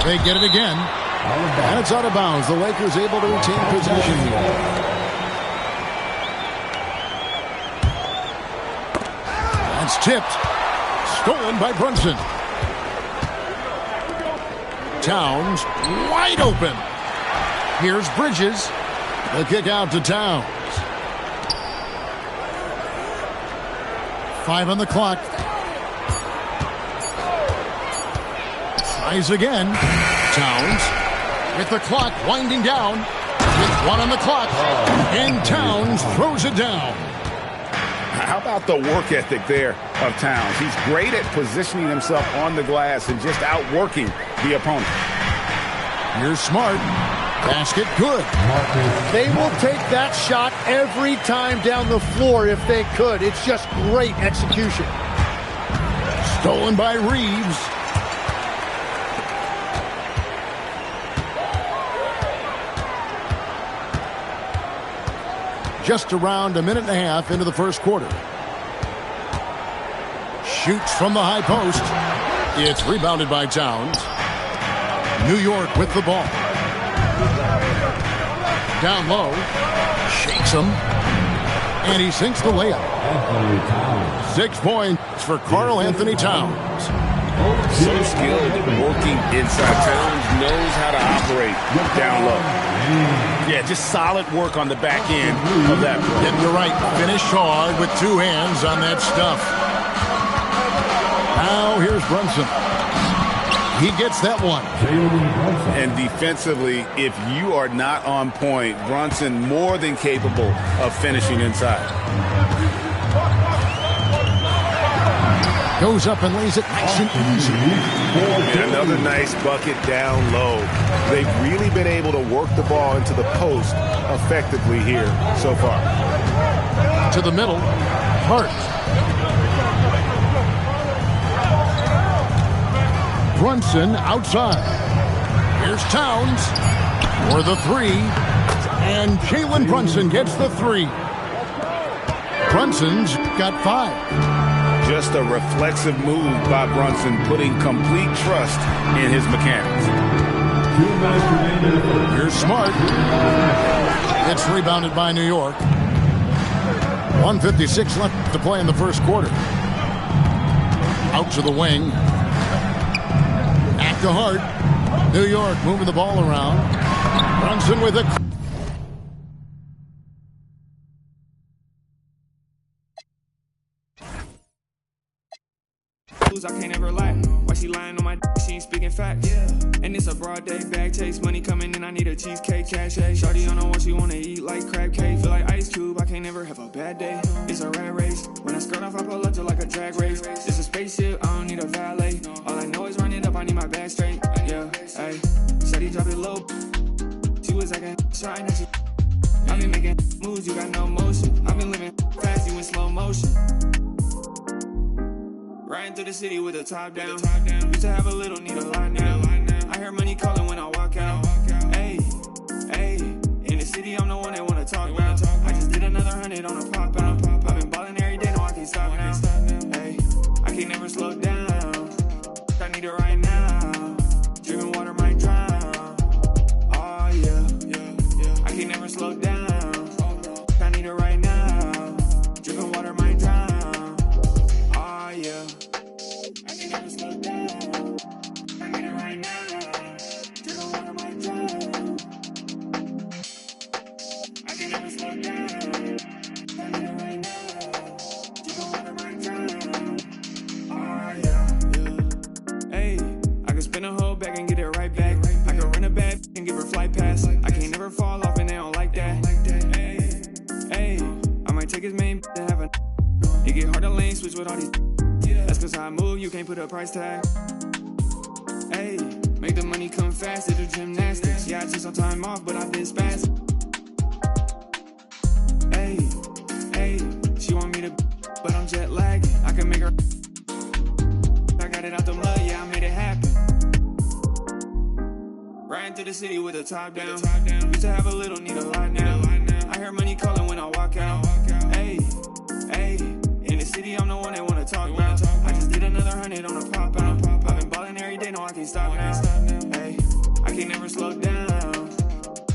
They get it again. And it's out of bounds. The Lakers able to retain possession here. That's tipped. Stolen by Brunson. Towns wide open. Here's Bridges. The kick out to Towns. 5 on the clock. Tries again. Towns with the clock winding down. With 1 on the clock. And Towns throws it down. How about the work ethic there of Towns? He's great at positioning himself on the glass and just outworking the opponent. Here's Smart. Basket good. They will take that shot every time down the floor if they could. It's just great execution. Stolen by Reeves. Just around a minute and a half into the first quarter. Shoots from the high post. It's rebounded by Towns. New York with the ball. Down low. Shakes him. And he sinks the layup. 6 points for Karl Anthony Towns. So skilled working inside. Towns knows how to operate down low. Yeah, just solid work on the back end of that play. Getting the right finish hard with 2 hands on that stuff. Now here's Brunson. He gets that one. And defensively, if you are not on point, Brunson more than capable of finishing inside. Goes up and lays it nice and easy. And another nice bucket down low. They've really been able to work the ball into the post effectively here so far. To the middle. Hart. Brunson outside. Here's Towns for the 3. And Jalen Brunson gets the 3. Brunson's got 5. Just a reflexive move by Brunson, putting complete trust in his mechanics. Here's Smart. It's rebounded by New York. 1:56 left to play in the first quarter. Out to the wing. Back to Hart. New York moving the ball around. Brunson with it. I can't ever lie. Why she lying on my dick? She ain't speaking facts. Yeah. And it's a broad day, bag chase, money coming in. I need a cheesecake, cash. Shorty on the wall, she wanna eat like crab cake. Feel like Ice Cube, I can't never have a bad day. It's a rat race. When I skirt off, I pull up to like a drag race. It's a spaceship, I don't need a valet. All I know is run it up, I need my bag straight. Yeah, ayy. Said he drop it low. She was acting trying that shit. I been making moves, you got no motion. I been living fast, you in slow motion. Riding through the city with the top down. Used to have a little, need a lot now. I hear money calling when I walk out. Hey, hey. In the city, I'm the one they wanna talk about. I just did another 100 on a pop out. I've been balling every day, no, I can't stop now. Hey, I can never slow down. I need it right now. Drinking water might drown. Oh yeah. I can never slow down. I need it right now. Drinking water might drown. Oh yeah. I can never slow down. I need it right now. Drinking water might drown. I can never slow down. I need it right now. Drinking water might drown. Oh yeah. Hey, I can spin a whole bag and get it right back. I can run a bad and give her flight pass. I can't never fall off and they don't like that. Hey, I might take his main to have a. It get hard to lane switch with all these. That's cause how I move, you can't put a price tag. Hey, make the money come fast, do gymnastics. Yeah, I took some time off, but I've been spastic. Hey, she want me to, but I'm jet lagging. I can make her. I got it out the mud, yeah, I made it happen. Riding through the city with the top down. Used to have a little, need a lot now. I hear money calling when I walk out. Hey, in the city, I'm the one they wanna talk about. I just did another 100 on a pop out. I've been balling every day, no, I can't stop now. Hey, I can never slow down.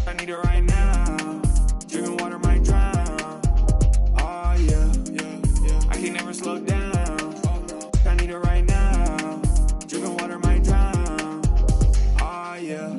I need it right now. Drinking water might drown. Oh yeah. I can never slow down. I need it right now. Drinking water might drown. Oh yeah.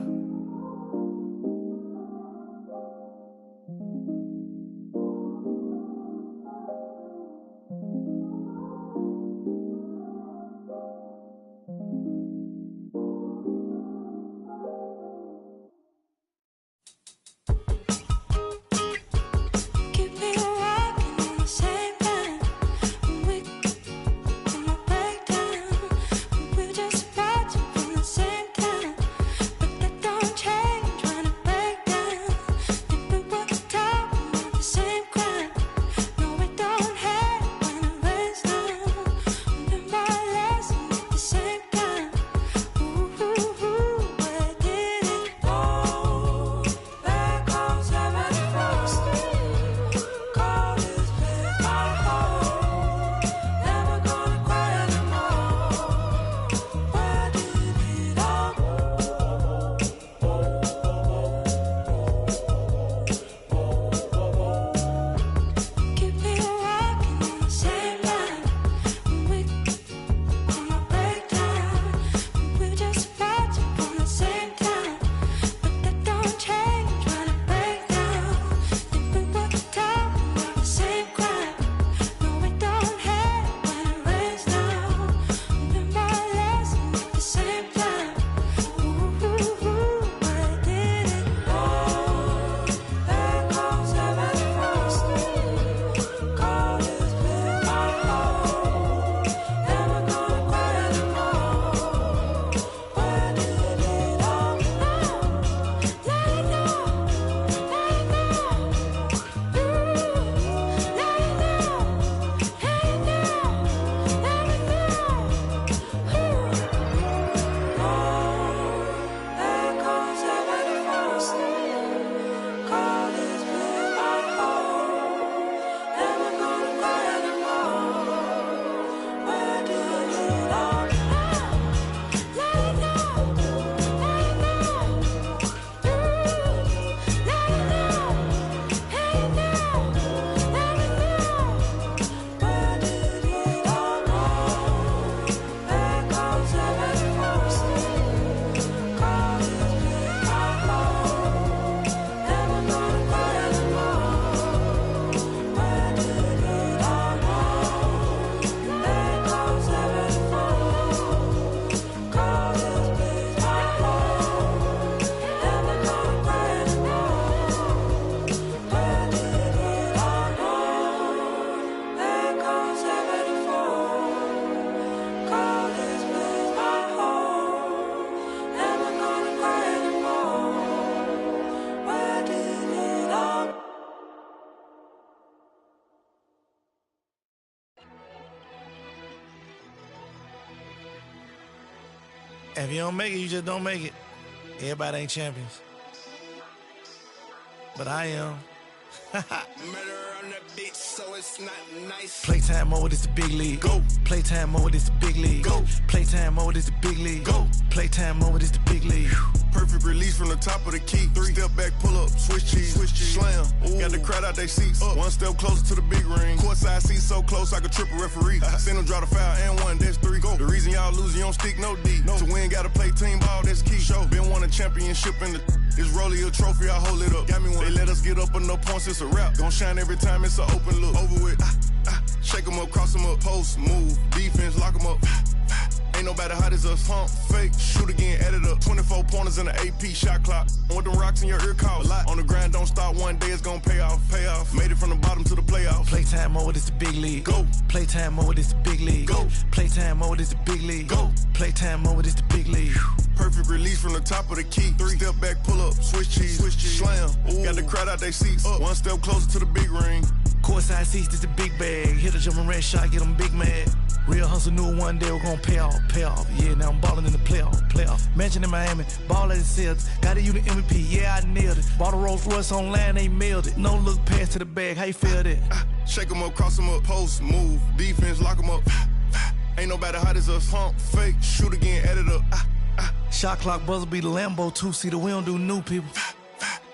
If you don't make it, you just don't make it. Everybody ain't champions. But I am. So it's not nice. Playtime mode is the big league. Go. Playtime mode is the big league. Go. Playtime mode is the big league. Go. Playtime mode is the big league. Perfect release from the top of the key. 3 step back, pull up, switch cheese, slam. Ooh. Got the crowd out their seats. Up. 1 step closer to the big ring. Courtside seats so close I could trip a referee. Send them draw the foul and 1, that's 3. Go. The reason y'all lose, you don't stick no D. No. To win, gotta play team ball, that's key. Show. Been won a championship in the. It's Rollie a trophy, I hold it up. Got me one. They let us get up enough points, it's a wrap. Gon' shine every time, it's an open look. Over with. Shake them up, cross them up, post, move, defense, lock them up. Ain't nobody hot as us. Pump, fake, shoot again, edit up. 24 pointers in the AP shot clock. With them rocks in your ear cost. On the grind, don't stop. One day it's gonna pay off. Pay off. Made it from the bottom to the playoffs. Playtime mode is the big league. Go. Playtime mode is the big league. Go. Playtime mode is the big league. Go. Playtime mode is the big league. Perfect release from the top of the key. 3 step back, pull up, switch cheese, slam. Ooh. Got the crowd out their seats. Up. 1 step closer to the big ring. Courtside seats is the big bag. Hit a jumping red shot, get them big mad. Real hustle knew one day we're gonna pay off. Yeah, now I'm balling in the playoff. Mansion in Miami, ball at the Celtics. Got a unit MVP, yeah, I nailed it. Bought a Rolls Royce online, they mailed it. No look pass to the bag, how you feel that? Shake them up, cross them up, post, move. Defense, lock them up. Ain't nobody hot as us. Pump, fake, shoot again, edit up. Shot clock buzzer be the Lambo 2-seater, we don't do new people.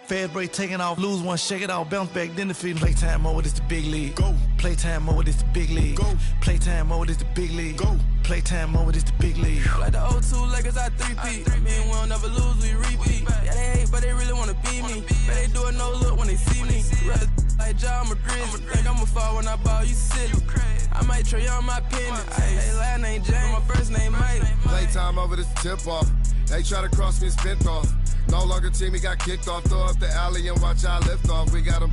Fast break taking off, lose one, shake it off, bounce back, then defeat. Playtime mode is the big league. Go. Playtime mode is the big league. Go. Playtime mode is the big league. Go. Playtime mode is the big league. Like the 02 Lakers, I 3-peat. I mean, we don't never lose, we repeat. Yeah, they hate, but they really wanna beat me. But they do a no look when they see me. Rather like Ja, I'm a grizzly. Think I'ma fall when I ball, you silly. I might try on my pendant. Hey, last name James, my first name Mike. Playtime over, this tip off. They try to cross me and spent off. No longer team, he got kicked off. Throw up the alley and watch our lift off. We got him,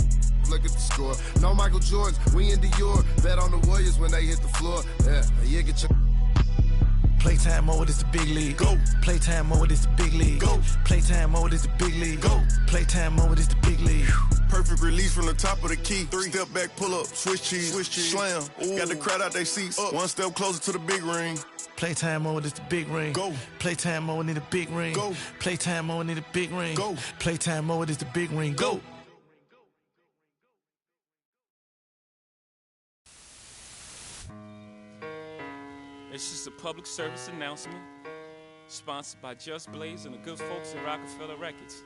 look at the score. No Michael Jordan, we in Dior. Bet on the Warriors when they hit the floor. Yeah, get your... Playtime mode is the big league. Go. Playtime mode is the big league. Go. Playtime mode is the big league. Go. Playtime mode is the big league. Perfect release from the top of the key. 3 step back, pull up, switch cheese, slam. Ooh. Got the crowd out their seats. Up. 1 step closer to the big ring. Playtime mode is the big ring. Go. Playtime mode need a big ring. Go. Playtime mode need a big ring. Go. Playtime mode is the big ring. Go. It's just a public service announcement, sponsored by Just Blaze and the good folks at Rockefeller Records.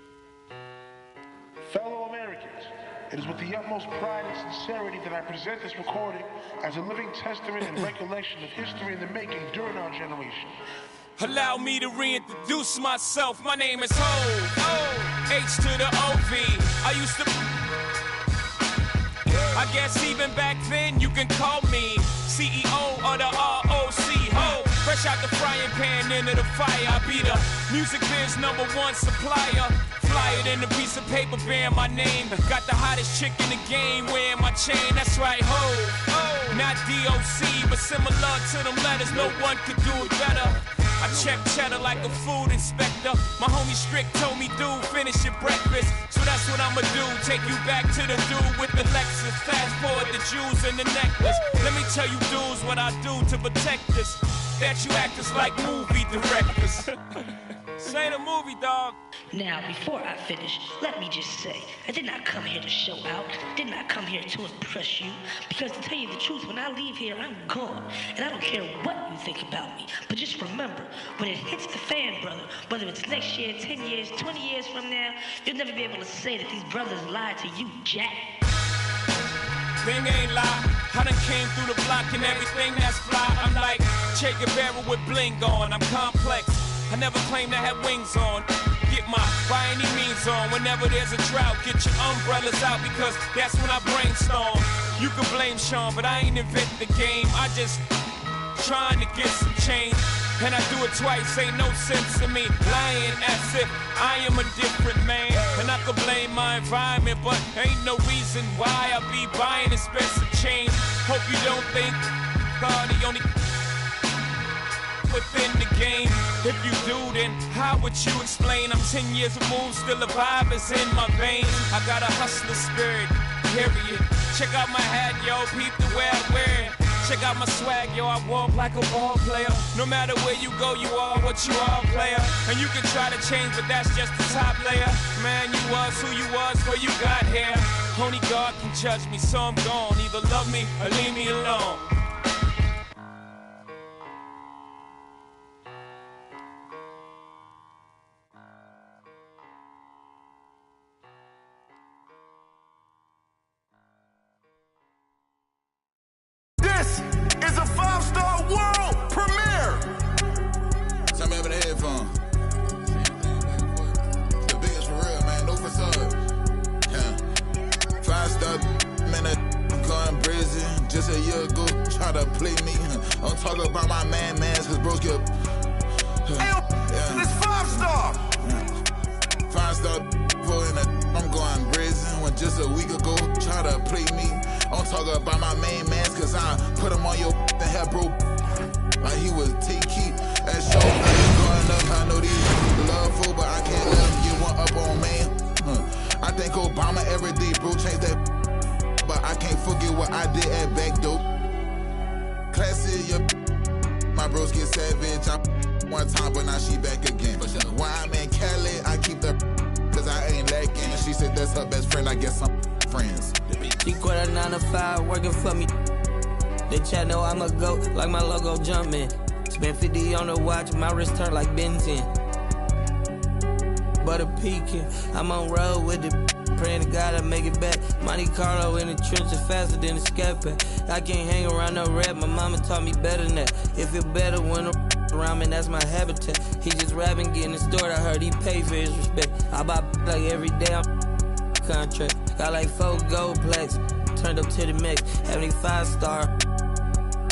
Fellow Americans, it is with the utmost pride and sincerity that I present this recording as a living testament and recollection of history in the making during our generation. Allow me to reintroduce myself. My name is Ho, H to the O-V. I used to... I guess even back then you can call me CEO of the ROC. Ho, fresh out the frying pan into the fire. I be the music biz #1 supplier. Flyer than a piece of paper bearing my name. Got the hottest chick in the game wearing my chain. That's right, ho. Not DOC, but similar to them letters. No one could do it better. I check cheddar like a food inspector. My homie Strick told me, dude, finish your breakfast. So that's what I'ma do. Take you back to the dude with the Lexus. Fast forward the jewels and the necklace. Let me tell you dudes what I do to protect us. That you actors like movie directors. Say the movie, dog. Now, before I finish, let me just say, I did not come here to show out, did not come here to impress you, because to tell you the truth, when I leave here, I'm gone, and I don't care what you think about me, but just remember, when it hits the fan, brother, whether it's next year, 10 years, 20 years from now, you'll never be able to say that these brothers lied to you, Jack. Thing ain't lie, I done came through the block and everything that's fly. I'm like Che Guevara with bling on, I'm complex. I never claim to have wings on. Get my by any means on. Whenever there's a drought, get your umbrellas out because that's when I brainstorm. You can blame Sean, but I ain't invent the game. I just trying to get some change. And I do it twice, ain't no sense in me lying as if I am a different man. And I could blame my environment, but ain't no reason why I be buying expensive chains. Hope you don't think God, the only within the game. If you do, then how would you explain? I'm 10 years removed, still the vibe is in my veins. I got a hustler spirit, period. Check out my hat, yo, peep the way I wear it. Check out my swag, yo, I walk like a ball player. No matter where you go, you are what you are, player. And you can try to change, but that's just the top layer. Man, you was who you was before you got here. Only God can judge me, so I'm gone. Either love me or leave me alone. This is a 5-star world premiere. Turn me up in the headphone. The biggest for real, man. No facade. Yeah. 5-star, man, I'm going crazy. Just a year ago, try to play me. Don't talk about my mans, cause bros get. This 5-star. 5-star in a. I'm going prison when just a week ago try to play me. Don't talk about my mans, cause I put him on your and have bro. Like he was T-Key. That show going up. I know these love fool, but I can't let him get one up on man. I think Obama every day, bro, changed that. But I can't forget what I did at back dope. Classy, your my bros get savage. I one time, but now she back again. When I'm in Cali, I keep the cause I ain't lacking. She said that's her best friend. I guess I'm friends. She quit her 9 to 5, working for me. They chat know I'm a goat, like my logo jumping. Spent 50 on the watch, my wrist turned like Ben 10. But a peeking, I'm on road with it. Praying to God I make it back. Monte Carlo in the trenches faster than a scat pack. I can't hang around no rap, my mama taught me better than that. It feel better when around me, that's my habitat. He just rapping, getting stored, I heard he pay for his respect. I buy like every day, I'm contract. Got like 4 gold plaques, turned up to the max. Have any 5-star,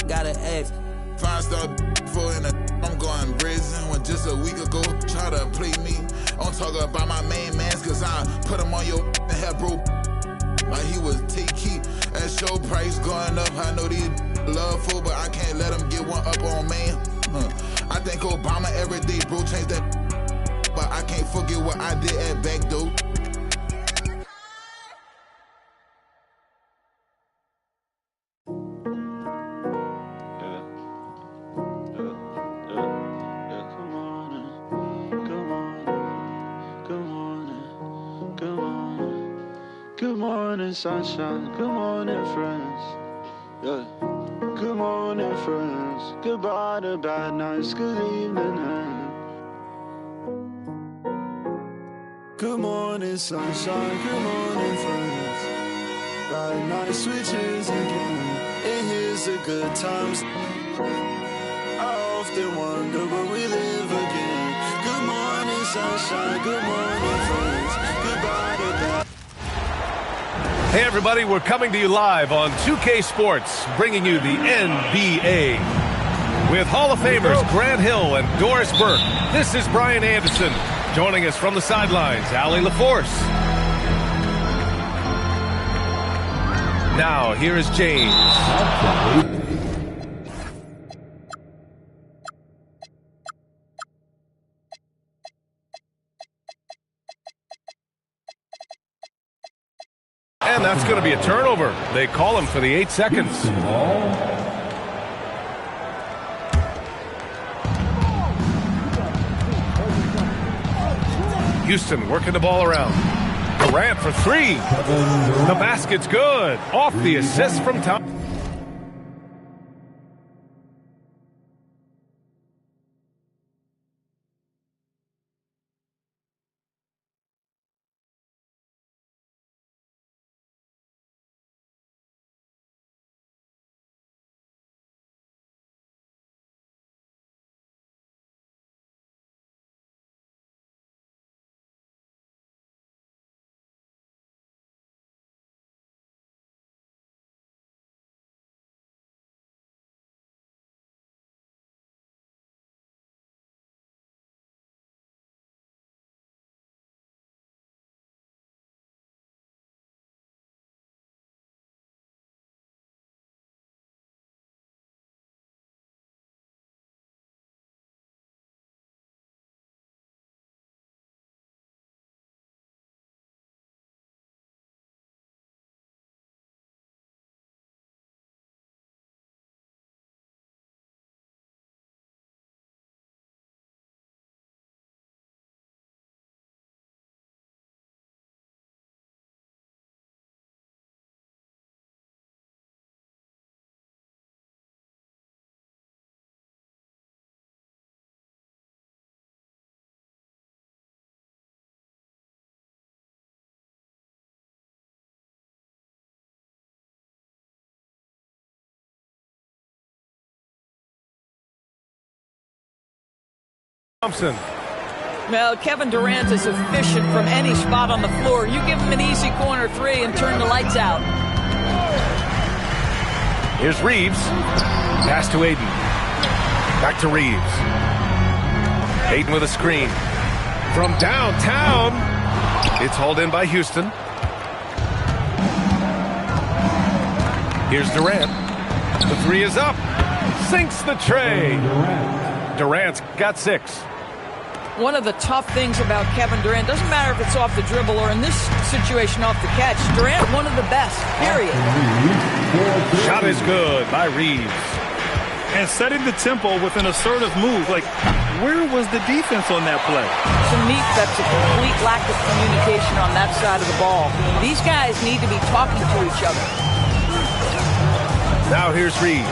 gotta ask. 5-star in a. I'm going prison when just a week ago try to play me. Don't talk about my mans, cause I put him on your and have bro. Like he was T-Key. That show price going up. I know these love fool, but I can't let him get one up on man. I think Obama every day, bro, changed that. But I can't forget what I did at back dope. Good morning, sunshine. Good morning, friends. Yeah. Good morning, friends. Goodbye to bad nights. Good evening, and good morning, sunshine. Good morning, friends. Bad night switches again. And here's the good times. I often wonder will we live again. Good morning, sunshine. Good morning, friends. Goodbye to bad. Hey everybody, we're coming to you live on 2K Sports, bringing you the NBA. With Hall of Famers Grant Hill and Doris Burke, this is Brian Anderson. Joining us from the sidelines, Allie LaForce. Now, here is James. And that's going to be a turnover. They call him for the 8 seconds. Houston working the ball around. Durant for 3. The basket's good. Off the assist from Tom. Thompson. Well, Kevin Durant is efficient from any spot on the floor. You give him an easy corner 3 and turn the lights out. Here's Reeves. Pass to Aiden. Back to Reeves. Aiden with a screen. From downtown, it's hauled in by Houston. Here's Durant. The three is up. Sinks the tray. Durant's got 6. One of the tough things about Kevin Durant, doesn't matter if it's off the dribble or in this situation off the catch, Durant, one of the best, period. Shot is good by Reeves. And setting the tempo with an assertive move. Like, where was the defense on that play? To me, that's a complete lack of communication on that side of the ball. These guys need to be talking to each other. Now here's Reeves.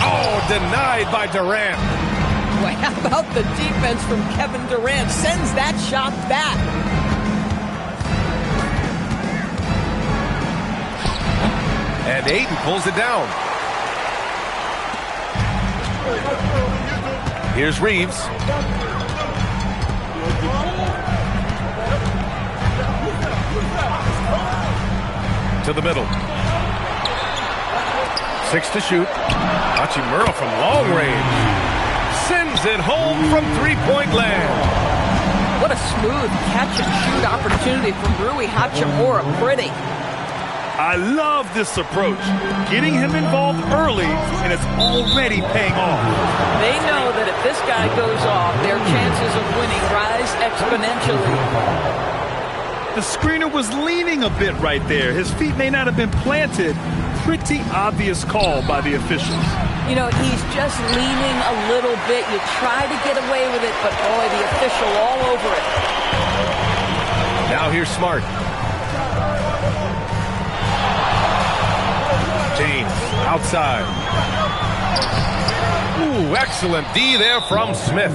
Oh, denied by Durant. Boy, how about the defense from Kevin Durant? Sends that shot back. And Aiden pulls it down. Here's Reeves. To the middle. 6 to shoot. Hachimura from long range. Sends it home from three-point land. What a smooth catch-and-shoot opportunity from Rui Hachimura. Pretty. I love this approach. Getting him involved early, and it's already paying off. They know that if this guy goes off, their chances of winning rise exponentially. The screener was leaning a bit right there. His feet may not have been planted. Pretty obvious call by the officials. You know, he's just leaning a little bit. You try to get away with it, but boy, the official all over it. Now here's Smart. James outside. Ooh, excellent D there from Smith.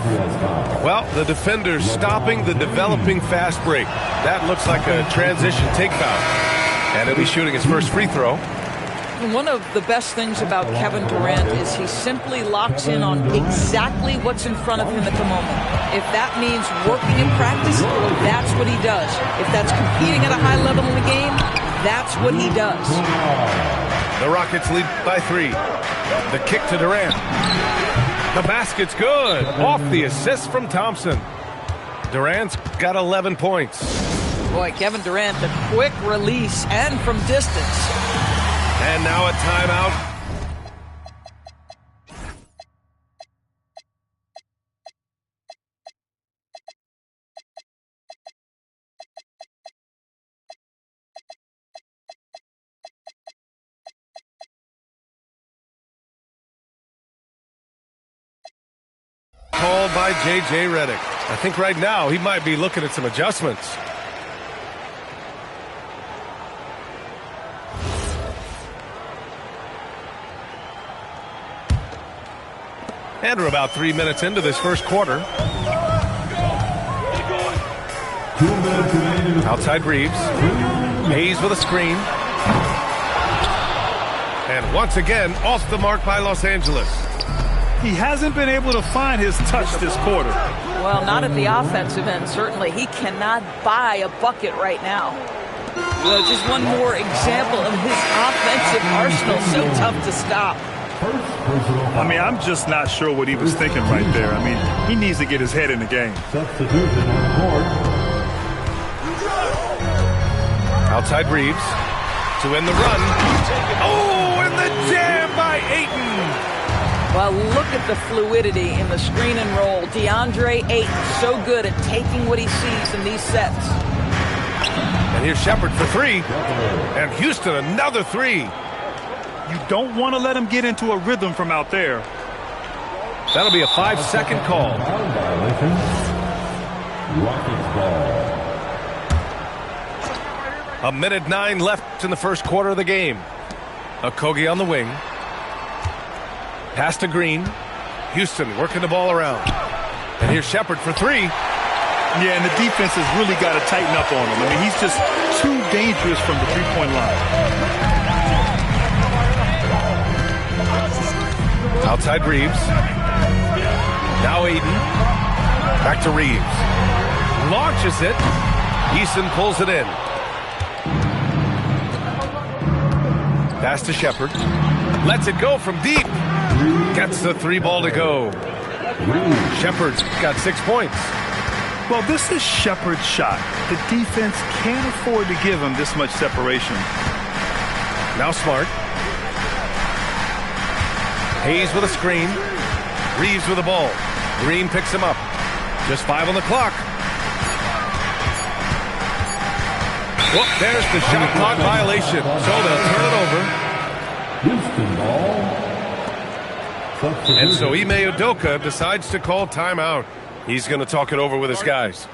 Well, the defender's stopping the developing fast break. That looks like a transition take foul. And he'll be shooting his first free throw. One of the best things about Kevin Durant is he simply locks in on exactly what's in front of him at the moment. If that means working in practice, that's what he does. If that's competing at a high level in the game, that's what he does. The Rockets lead by 3. The kick to Durant. The basket's good. Off the assist from Thompson. Durant's got 11 points. Boy, Kevin Durant, the quick release and from distance. And now a timeout. Called by J.J. Redick. I think right now he might be looking at some adjustments. And we're about 3 minutes into this first quarter. Outside Reeves. Hayes with a screen. And once again, off the mark by Los Angeles. He hasn't been able to find his touch this quarter. Well, not at the offensive end, certainly. He cannot buy a bucket right now. Well, just one more example of his offensive arsenal. So tough to stop. I mean, I'm just not sure what he was thinking right there. I mean, he needs to get his head in the game. Outside Reeves to end the run. Oh, and the jam by Ayton. Well, look at the fluidity in the screen and roll. DeAndre Ayton, so good at taking what he sees in these sets. And here's Shepard for 3. And Houston, another 3. You don't want to let him get into a rhythm from out there. That'll be a 5-second call. A minute 9 left in the first quarter of the game. Okogie on the wing. Pass to Green. Houston working the ball around. And here's Shepard for 3. Yeah, and the defense has really got to tighten up on him. I mean, he's just too dangerous from the three-point line. Outside Reeves. Now Aiden. Back to Reeves. Launches it. Eason pulls it in. Pass to Shepard. Lets it go from deep. Gets the 3 ball to go. Shepard's got 6 points. Well, this is Shepard's shot. The defense can't afford to give him this much separation. Now Smart. Hayes with a screen. Reeves with the ball. Green picks him up. Just 5 on the clock. Whoop, there's the shot clock violation. So they'll turn it over. Houston ball. And so Ime Udoka decides to call timeout. He's going to talk it over with his guys.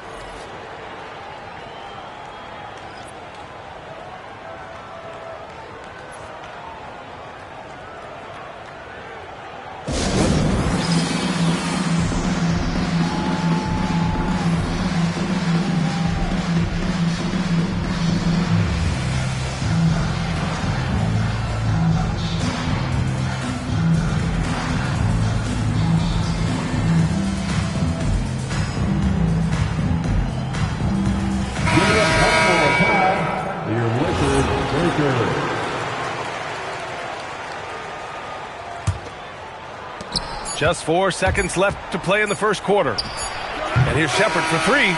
Just 4 seconds left to play in the first quarter. And here's Shepard for 3.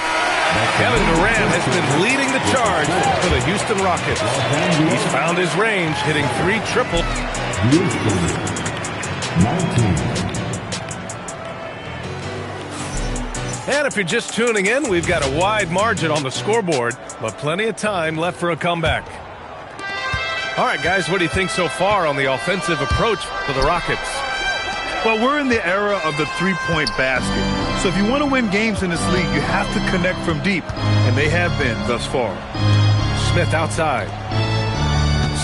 Kevin Durant has been leading the charge for the Houston Rockets. He's found his range, hitting 3 triple. Houston, 19. And if you're just tuning in, we've got a wide margin on the scoreboard, but plenty of time left for a comeback. All right, guys, what do you think so far on the offensive approach for the Rockets? Well, we're in the era of the three-point basket. So if you want to win games in this league, you have to connect from deep, and they have been thus far. Smith outside.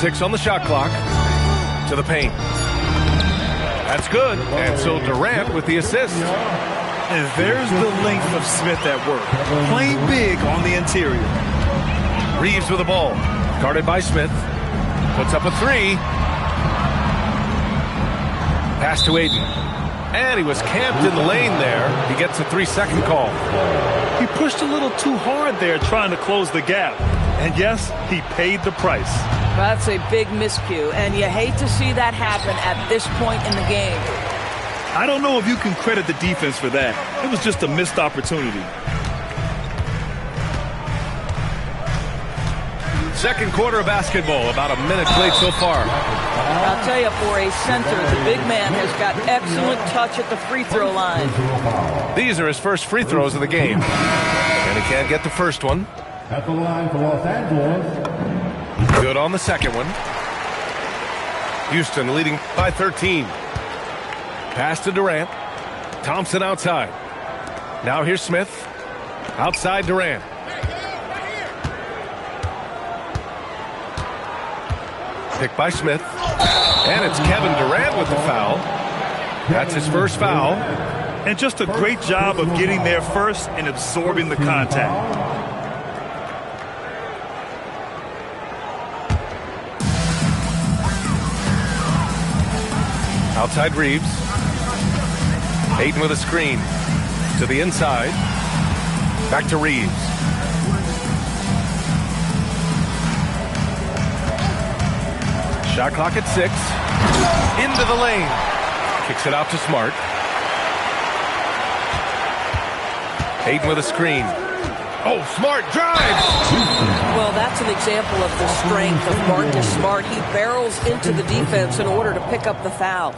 6 on the shot clock. To the paint. That's good. And so Durant with the assist. And there's the length of Smith at work. Playing big on the interior. Reeves with the ball. Guarded by Smith. Puts up a 3. Pass to Aiden. And he was camped in the lane there. He gets a 3-second call. He pushed a little too hard there trying to close the gap. And yes, he paid the price. That's a big miscue, and you hate to see that happen at this point in the game. I don't know if you can credit the defense for that. It was just a missed opportunity. Second quarter of basketball, about a minute played so far. I'll tell you, for a center, the big man has got excellent touch at the free throw line. These are his first free throws of the game. And he can't get the first one. At the line for Los Angeles. Good on the second one. Houston leading by 13. Pass to Durant. Thompson outside. Now here's Smith. Outside Durant. Picked by Smith. And it's Kevin Durant with the foul. That's his first foul. And just a great job of getting there first and absorbing the contact. Outside Reeves. Aiden with a screen. To the inside. Back to Reeves. Shot clock at 6. Into the lane. Kicks it out to Smart. Aiden with a screen. Oh, Smart drives! Well, that's an example of the strength of Marcus Smart. He barrels into the defense in order to pick up the foul.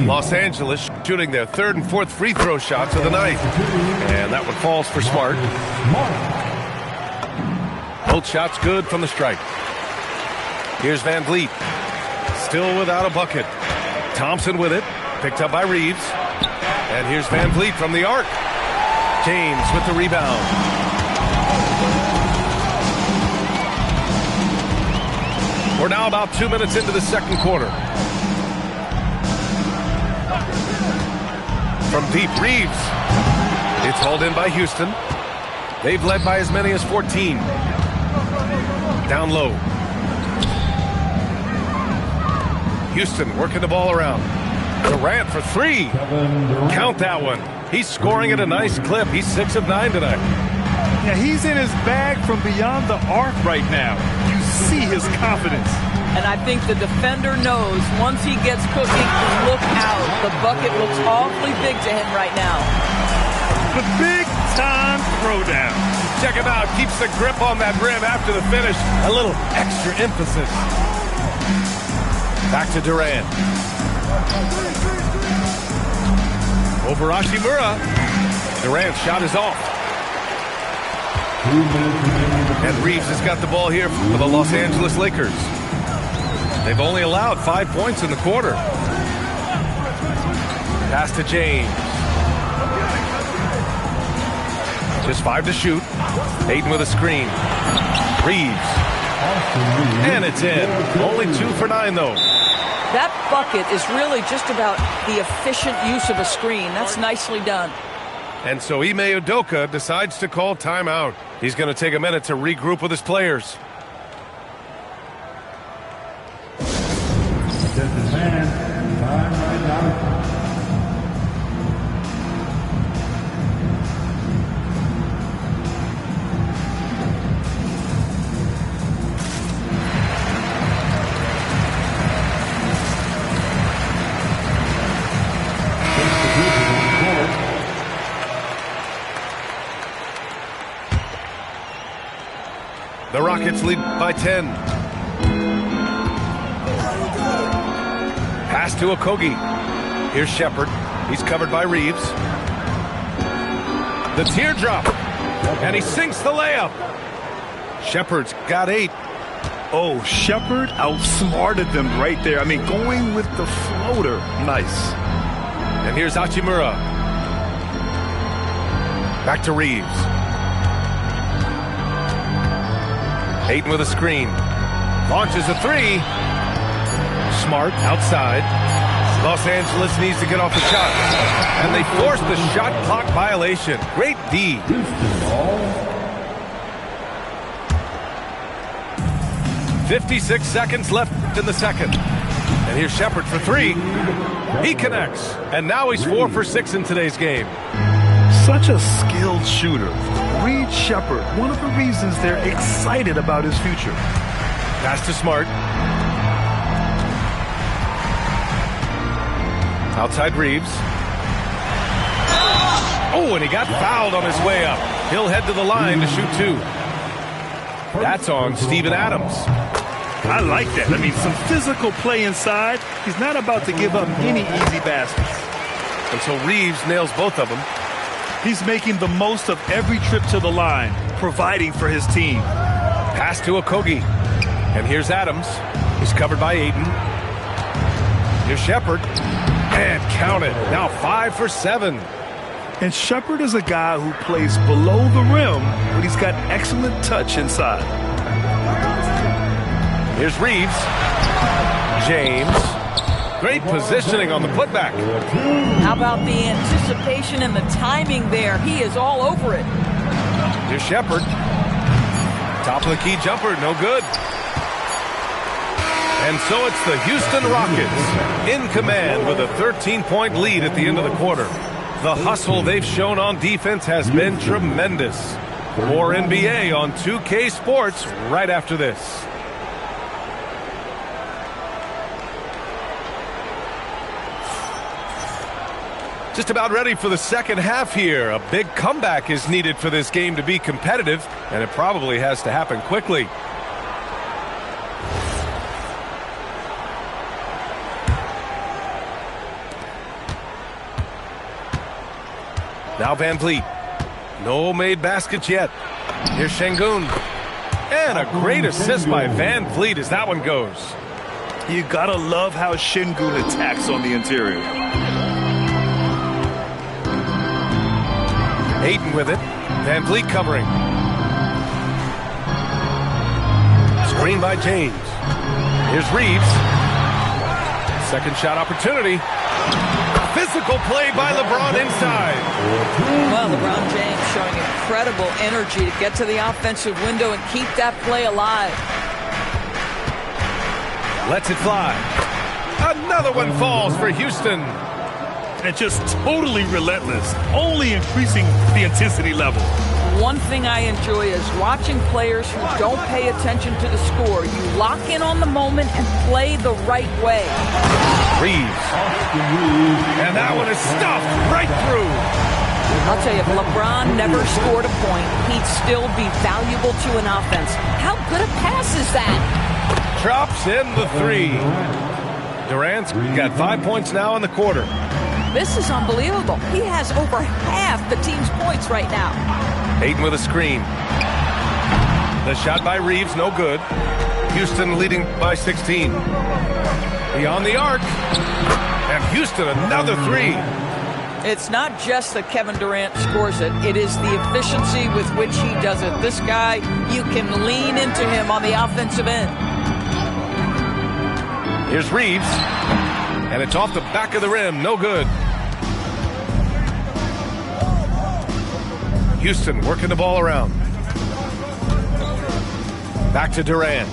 Los Angeles shooting their 3rd and 4th free throw shots of the night. And that one falls for Smart. Both shots good from the strike. Here's Van Vliet. Still without a bucket. Thompson with it. Picked up by Reeves. And here's Van Vliet from the arc. James with the rebound. We're now about 2 minutes into the second quarter. From deep, Reeves. It's hauled in by Houston. They've led by as many as 14. Down low. Houston working the ball around. Durant for 3. Count that one. He's scoring at a nice clip. He's 6 of 9 tonight. Yeah, he's in his bag from beyond the arc right now. You see his confidence. And I think the defender knows once he gets cooking, look out. The bucket looks awfully big to him right now. The big-time throwdown. Check him out. Keeps the grip on that rim after the finish. A little extra emphasis. Back to Durant. Over Hachimura. Durant's shot is off. And Reeves has got the ball here for the Los Angeles Lakers. They've only allowed 5 points in the quarter. Pass to James. Just 5 to shoot. Ayton with a screen. Reeves. And it's in. Only 2 for 9, though. That bucket is really just about the efficient use of a screen. That's nicely done. And so Ime Udoka decides to call timeout. He's going to take a minute to regroup with his players. The Rockets lead by 10. Pass to Okogie. Here's Shepherd. He's covered by Reeves. The teardrop. And he sinks the layup. Shepherd's got 8. Oh, Shepherd outsmarted them right there. I mean, going with the floater. Nice. And here's Hachimura. Back to Reeves. Ayton with a screen. Launches a 3. Smart outside. Los Angeles needs to get off the shot. And they force the shot clock violation. Great D. 56 seconds left in the second. And here's Shepherd for 3. He connects. And now he's 4 for 6 in today's game. Such a skilled shooter. Reed Shepherd, one of the reasons they're excited about his future. Pass to Smart. Outside Reeves. Oh, and he got fouled on his way up. He'll head to the line to shoot 2. That's on Steven Adams. I like that. I mean, some physical play inside. He's not about to give up any easy baskets. And so Reeves nails both of them. He's making the most of every trip to the line, providing for his team. Pass to Okogie. And here's Adams. He's covered by Ayton. Here's Shepherd. And count it. Now 5 for 7. And Shepherd is a guy who plays below the rim, but he's got excellent touch inside. Here's Reeves. James. Great positioning on the putback. How about the anticipation and the timing there? He is all over it. Here's Shepherd. Top of the key jumper, no good. And so it's the Houston Rockets in command with a 13-point lead at the end of the quarter. The hustle they've shown on defense has been tremendous. More NBA on 2K Sports right after this. Just about ready for the second half here. A big comeback is needed for this game to be competitive, and it probably has to happen quickly. Now Van Vliet. No made baskets yet. Here's Şengün. And a great assist by Van Vliet as that one goes. You gotta love how Şengün attacks on the interior. Ayton with it. Van Vliet covering. Screen by James. Here's Reeves. Second shot opportunity. Physical play by LeBron inside. Well, LeBron James showing incredible energy to get to the offensive window and keep that play alive. Lets it fly. Another one falls for Houston. And just totally relentless, only increasing the intensity level. one thing I enjoy is watching players who don't pay attention to the score. You lock in on the moment and play the right way. Reeves. And that one is stuffed right through. I'll tell you, if LeBron never scored a point, he'd still be valuable to an offense. How good a pass is that? Drops in the 3. Durant's got 5 points now in the quarter. This is unbelievable. He has over half the team's points right now. Ayton with a screen. The shot by Reeves, no good. Houston leading by 16. Beyond the arc. And Houston, another 3. It's not just that Kevin Durant scores it. It is the efficiency with which he does it. This guy, you can lean into him on the offensive end. Here's Reeves. And it's off the back of the rim. No good. Houston working the ball around. Back to Durant.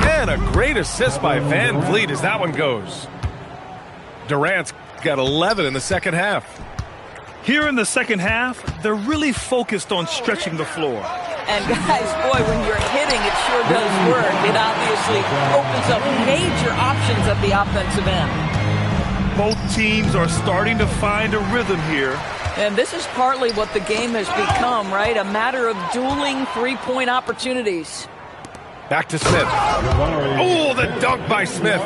And a great assist by Van Vliet as that one goes. Durant's got 11 in the second half. Here in the second half, they're really focused on stretching the floor. And guys, boy, when you're hitting, it sure does work. It obviously opens up major options at the offensive end. Both teams are starting to find a rhythm here. And this is partly what the game has become, right? A matter of dueling three-point opportunities. Back to Smith. Oh, the dunk by Smith.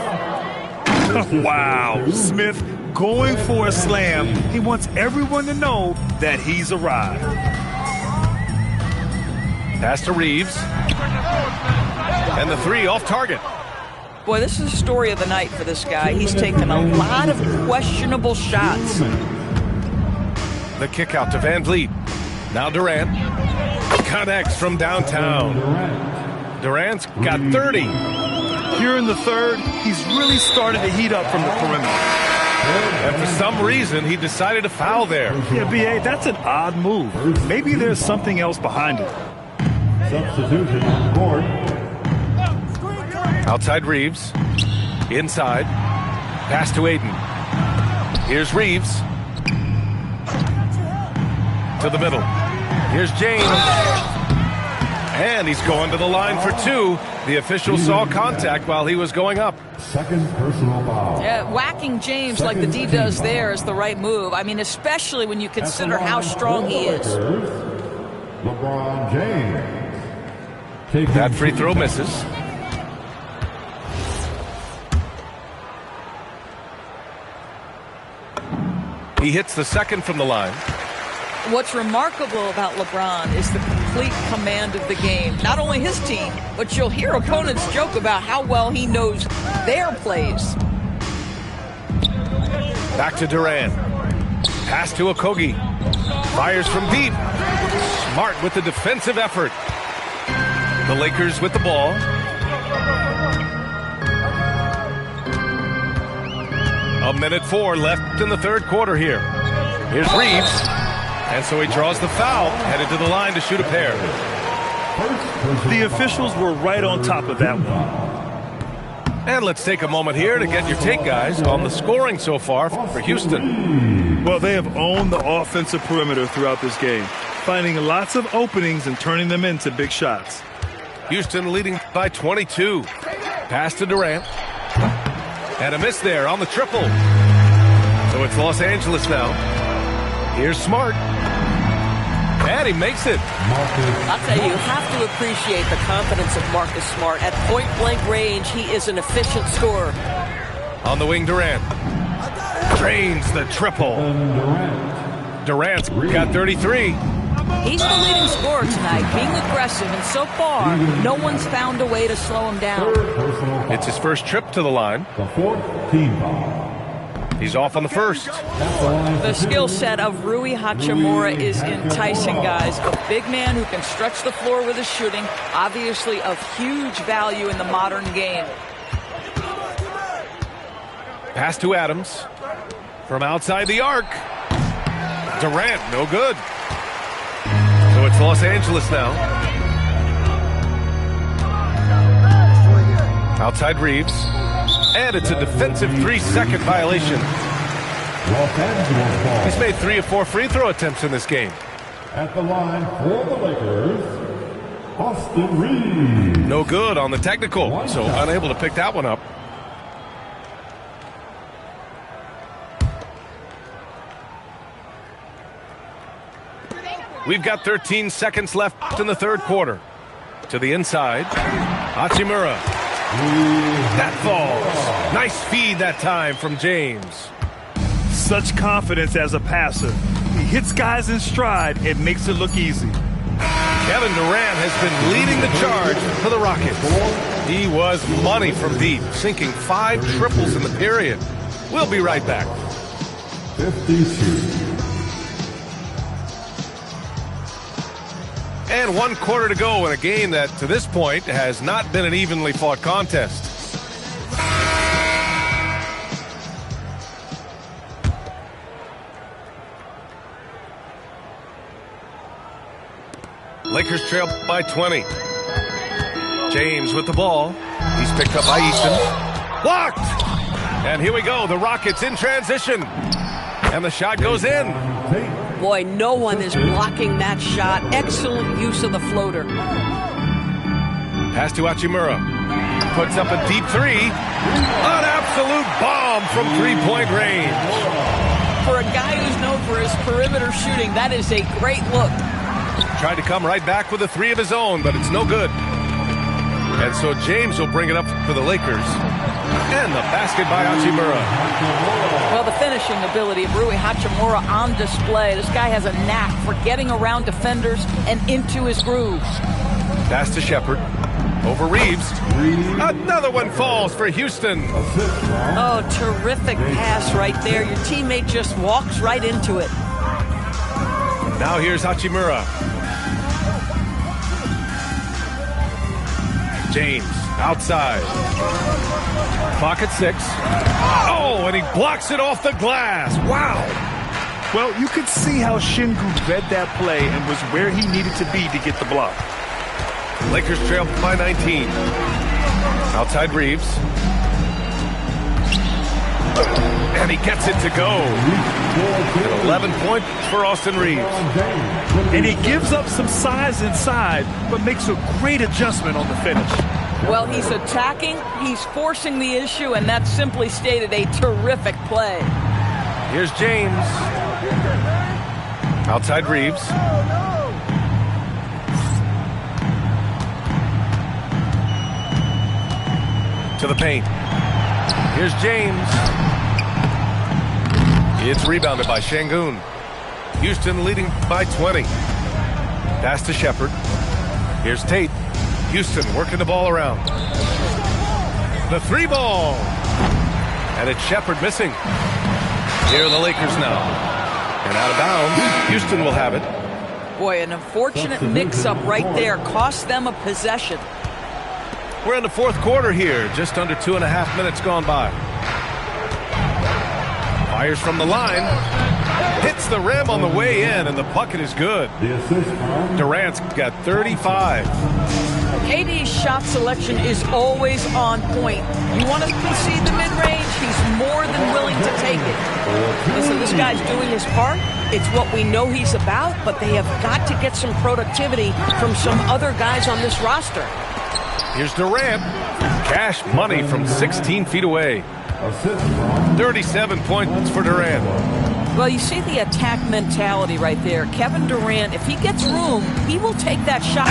Wow, Smith going for a slam. He wants everyone to know that he's arrived. Pass to Reeves. And the 3 off target. Boy, this is the story of the night for this guy. He's taken a lot of questionable shots. The kick out to Van Vliet. Now Durant. Connects from downtown. Durant's got 30. Here in the third, he's really started to heat up from the perimeter. And for some reason, he decided to foul there. Yeah, B.A., that's an odd move. Maybe there's something else behind it. Substitution on court. Outside Reeves. Inside. Pass to Ayton. Here's Reeves. To the middle. Here's James. And he's going to the line for 2. The official saw contact while he was going up. Second personal foul. Yeah, whacking James like the D does there is the right move. I mean, especially when you consider how strong he is. LeBron James. That free throw misses. He hits the second from the line. What's remarkable about LeBron is the complete command of the game. Not only his team, but you'll hear opponents joke about how well he knows their plays. Back to Durant. Pass to Okogie. Fires from deep. Smart with the defensive effort. The Lakers with the ball. A minute 4 left in the third quarter here. Here's Reeves. And so he draws the foul, headed to the line to shoot a pair. The officials were right on top of that one. And let's take a moment here to get your take, guys, on the scoring so far for Houston. Well, they have owned the offensive perimeter throughout this game, finding lots of openings and turning them into big shots. Houston leading by 22. Pass to Durant. And a miss there on the triple. So it's Los Angeles now. Here's Smart. And he makes it. I'll tell you have to appreciate the confidence of Marcus Smart. At point-blank range, he is an efficient scorer. On the wing, Durant. Drains the triple. Durant's got 33. He's the leading scorer tonight, being aggressive, and so far, no one's found a way to slow him down. It's his first trip to the line. The 4th team foul. He's off on the first. The skill set of Rui Hachimura is enticing, guys. A big man who can stretch the floor with his shooting, obviously of huge value in the modern game. Pass to Adams. From outside the arc. Durant, no good. So it's Los Angeles now. Outside Reeves. And it's a defensive 3-second violation. He's made 3 of 4 free throw attempts in this game. At the line for the Lakers, Austin Reeves. No good on the technical, so unable to pick that one up. We've got 13 seconds left in the third quarter. To the inside, Hachimura. That falls. Nice feed that time from James. Such confidence as a passer. He hits guys in stride and makes it look easy. Kevin Durant has been leading the charge for the Rockets. He was money from deep, sinking 5 triples in the period. We'll be right back. 52. And 1 quarter to go in a game that, to this point, has not been an evenly fought contest. Lakers trail by 20. James with the ball. He's picked up by Easton. Blocked! And here we go. The Rockets in transition. And the shot goes in. Boy, no one is blocking that shot. Excellent use of the floater. Pass to Hachimura. Puts up a deep 3. An absolute bomb from three-point range. For a guy who's known for his perimeter shooting, that is a great look. Tried to come right back with a 3 of his own, but it's no good. And so James will bring it up for the Lakers. And the basket by Hachimura. Well, the finishing ability of Rui Hachimura on display. This guy has a knack for getting around defenders and into his grooves. Pass to Shepard. Over Reeves. Another one falls for Houston. Oh, terrific pass right there. Your teammate just walks right into it. Now here's Hachimura. James outside. Clock at 6. Oh, and he blocks it off the glass. Wow. Well, you could see how Shingu read that play and was where he needed to be to get the block. Lakers trail by 19. Outside Reeves. And he gets it to go. And 11 points for Austin Reeves. And he gives up some size inside, but makes a great adjustment on the finish. Well, he's attacking, he's forcing the issue, and that's simply stated a terrific play. Here's James. Outside Reeves. To the paint. Here's James. It's rebounded by Şengün. Houston leading by 20. Pass to Shepard. Here's Tate. Houston working the ball around. The 3 ball. And it's Shepard missing. Here are the Lakers now. And out of bounds, Houston will have it. Boy, an unfortunate mix-up right there. Cost them a possession. We're in the fourth quarter here. Just under 2.5 minutes gone by. Fires from the line. Hits the rim on the way in, and the bucket is good. Durant's got 35. KD's shot selection is always on point. You want to concede the mid-range, he's more than willing to take it. Listen, this guy's doing his part. It's what we know he's about, but they have got to get some productivity from some other guys on this roster. Here's Durant. Cash money from 16 feet away. 37 points for Durant. Well, you see the attack mentality right there. Kevin Durant, if he gets room, he will take that shot.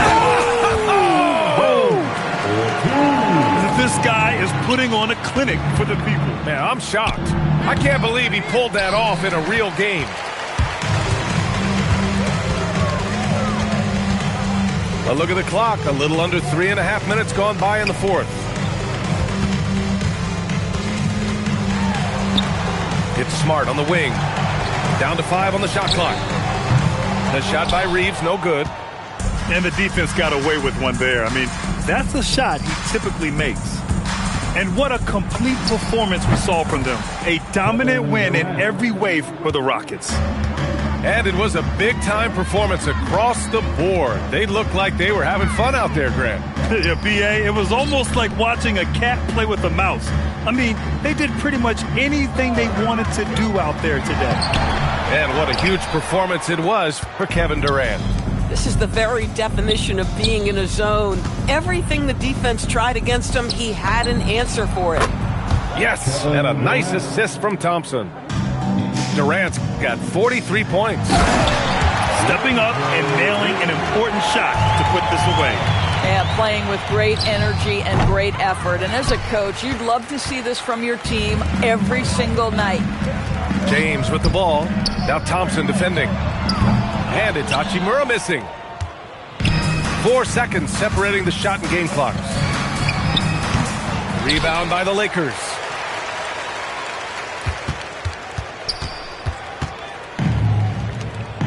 This guy is putting on a clinic for the people. Man, I'm shocked. I can't believe he pulled that off in a real game. A look at the clock. A little under 3.5 minutes gone by in the fourth. It's Smart on the wing. Down to 5 on the shot clock. The shot by Reeves, no good. And the defense got away with one there. I mean, that's the shot he typically makes. And what a complete performance we saw from them. A dominant win in every way for the Rockets. And it was a big-time performance across the board. They looked like they were having fun out there, Grant. Yeah, B.A., it was almost like watching a cat play with a mouse. I mean, they did pretty much anything they wanted to do out there today. And what a huge performance it was for Kevin Durant. This is the very definition of being in a zone. Everything the defense tried against him, he had an answer for it. Yes, and a nice assist from Thompson. Durant's got 43 points. Stepping up and nailing an important shot to put this away. Yeah, playing with great energy and great effort. And as a coach, you'd love to see this from your team every single night. James with the ball. Now Thompson defending. And it's Hachimura missing. 4 seconds separating the shot and game clocks. Rebound by the Lakers.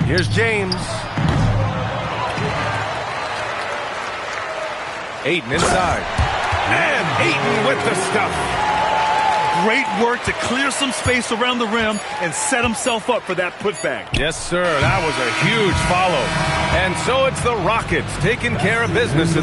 Here's James. Ayton inside. And Ayton with the stuff. Great work to clear some space around the rim and set himself up for that putback. Yes, sir. That was a huge follow. And so it's the Rockets taking care of business.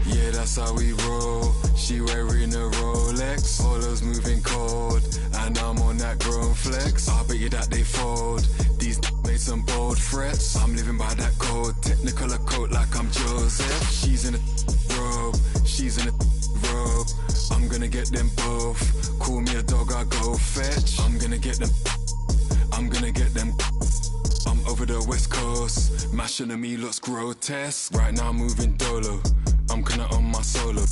Yeah, that's how we roll. She wearing a Rolex. All those moving cold. And I'm on that grown flex. I bet you that they fold. These made some bold threats. I'm living by that code. Technicolor coat like I'm Joseph. She's in a robe. She's in a robe. I'm gonna get them both. Call me a dog, I go fetch. I'm gonna get them. I'm gonna get them. I'm over the West Coast. Mashing at me looks grotesque. Right now I'm moving dolo. I'm kinda on my solo.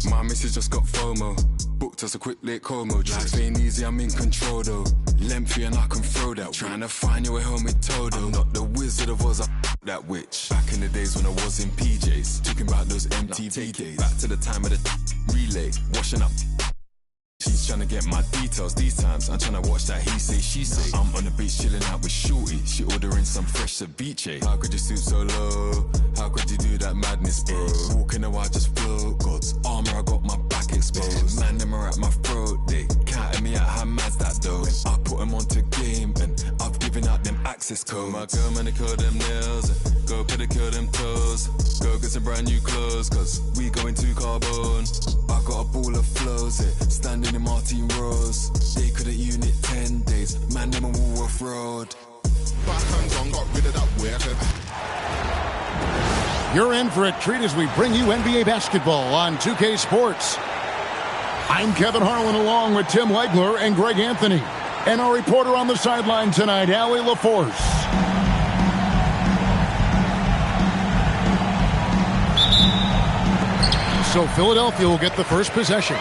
My missus just got FOMO. Booked us a quick late Como. Life ain't easy, I'm in control though. Lengthy and I can throw that. Trying to find your way home with Toto. I'm not the Wizard of Oz, that witch. Back in the days when I was in PJs. Talking about those MTV days. Back to the time of the relay. Washing up. She's trying to get my details these times. I'm trying to watch that he say, she say. I'm on the beach chilling out with Shorty. She ordering some fresh ceviche. How could you stoop so low? How could you do that madness, bro? Walking a while, just float. God's armor, I got my back exposed. Man, them are at my throat. They counting me out, how mad's that though? I put them onto game and I've given out them access codes. My girl, man, they curl them nails. Go pedicure them toes. Go get some brand new clothes, cause we going to carbon. I got a ball of flows, standing in Martin rows. They couldn't unit 10 days. Man, them a Woolworth Road. Back hands on, got rid of that work. You're in for a treat as we bring you NBA basketball on 2K Sports. I'm Kevin Harlan along with Tim Legler and Greg Anthony. And our reporter on the sideline tonight, Allie LaForce. So Philadelphia will get the first possession.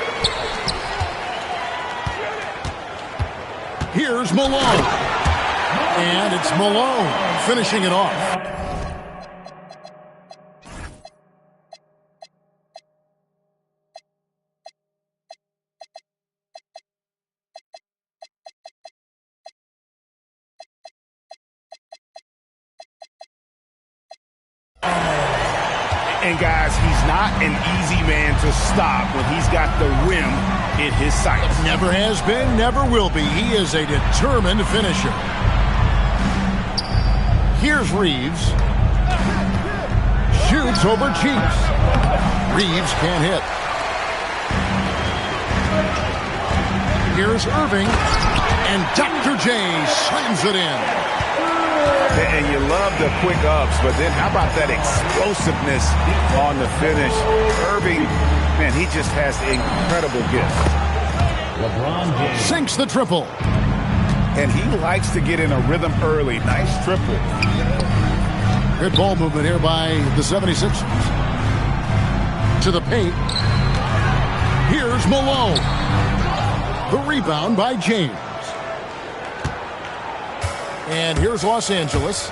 Here's Malone. And it's Malone finishing it off. And guys, he's not an easy man to stop when he's got the rim in his sights. Never has been, never will be. He is a determined finisher. Here's Reeves. Shoots over Chiefs. Reeves can't hit. Here's Irving. And Dr. J slams it in. And you love the quick ups, but then how about that explosiveness on the finish? Irving, man, he just has incredible gifts. LeBron James sinks the triple. And he likes to get in a rhythm early. Nice triple. Good ball movement here by the 76ers. To the paint. Here's Malone. The rebound by James. And here's Los Angeles.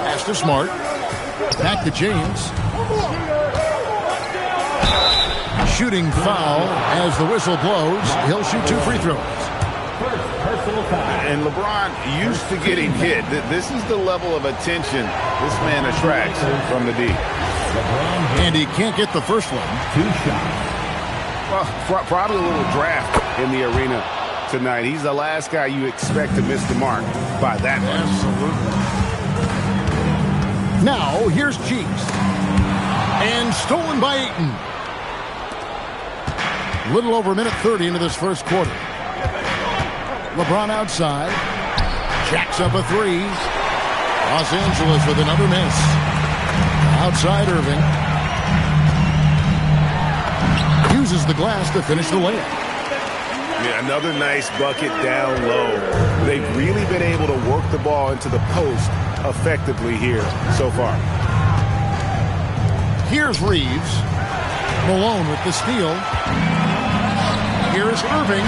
Pass to Smart. Back to James. Shooting foul as the whistle blows. He'll shoot 2 free throws. And LeBron used to getting hit. This is the level of attention this man attracts from the D. And he can't get the first one. 2 shots. Well, probably a little draft in the arena tonight. He's the last guy you expect to miss the mark by that much. Absolutely. Now, here's Cheeks. And stolen by Ayton. Little over a minute 30 into this first quarter. LeBron outside. Jacks up a three. Los Angeles with another miss. Outside Irving. Uses the glass to finish the layup. Yeah, another nice bucket down low. They've really been able to work the ball into the post effectively here so far. Here's Reeves. Malone with the steal. Here is Irving.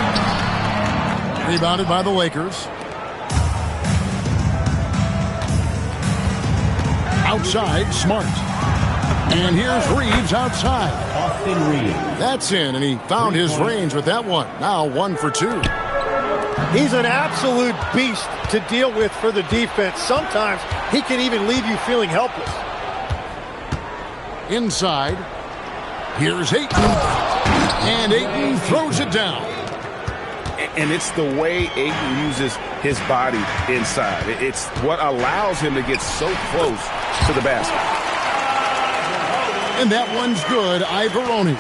Rebounded by the Lakers. Outside, Smart. And here's Reeves outside. Austin Reeves. That's in, and he found his range with that one. Now 1 for 2. He's an absolute beast to deal with for the defense. Sometimes he can even leave you feeling helpless. Inside. Here's Ayton. And Ayton throws it down. And it's the way Ayton uses his body inside. It's what allows him to get so close to the basket. And that one's good. Ivoroni.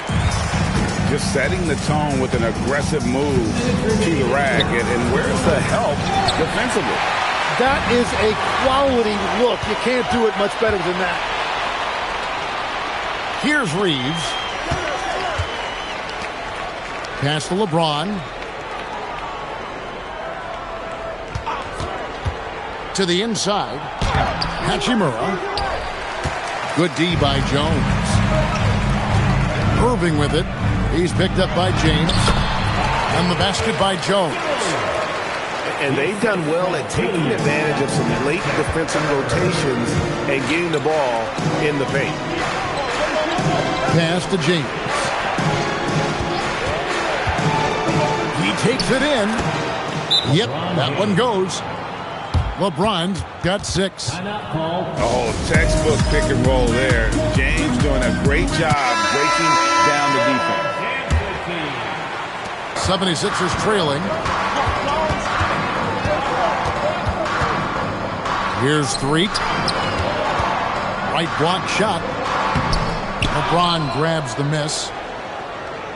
Just setting the tone with an aggressive move to the rack. And where's the help defensively? That is a quality look. You can't do it much better than that. Here's Reeves. Pass to LeBron. To the inside. Hachimura. Good D by Jones. Irving with it. He's picked up by James. And the basket by Jones. And they've done well at taking advantage of some late defensive rotations and getting the ball in the paint. Pass to James. He takes it in. Yep, that one goes. LeBron's got 6. Oh, textbook pick and roll there. James doing a great job breaking down the defense. 76ers trailing. Here's Threet. Right block shot. LeBron grabs the miss.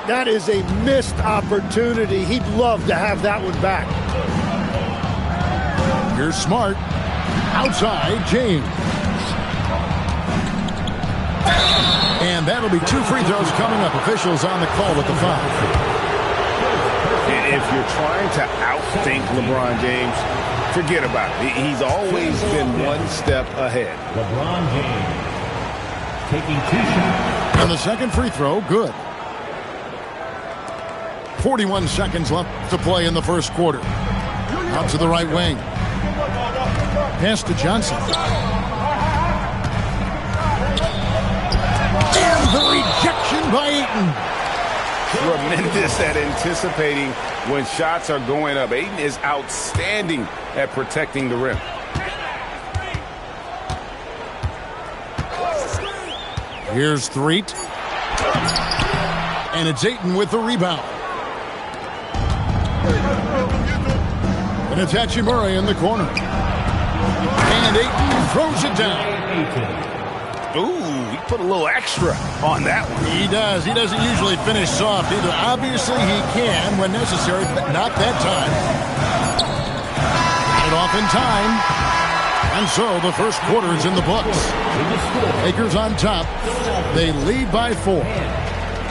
That is a missed opportunity. He'd love to have that one back. Here's Smart. Outside, James. And that'll be 2 free throws coming up. Officials on the call with the foul. If you're trying to outthink LeBron James, forget about it. He's always been one step ahead. LeBron James taking 2 shots. And the second free throw, good. 41 seconds left to play in the first quarter. Out to the right wing. Pass to Johnson. And the rejection by Ayton. Tremendous at anticipating when shots are going up. Ayton is outstanding at protecting the rim. Here's Threet. And it's Ayton with the rebound. And it's Hachimura in the corner. And Ayton throws it down. Ooh, he put a little extra on that one. He does. He doesn't usually finish soft either. Obviously, he can when necessary, but not that time. Got it off in time. And so the first quarter is in the books. Lakers on top. They lead by 4.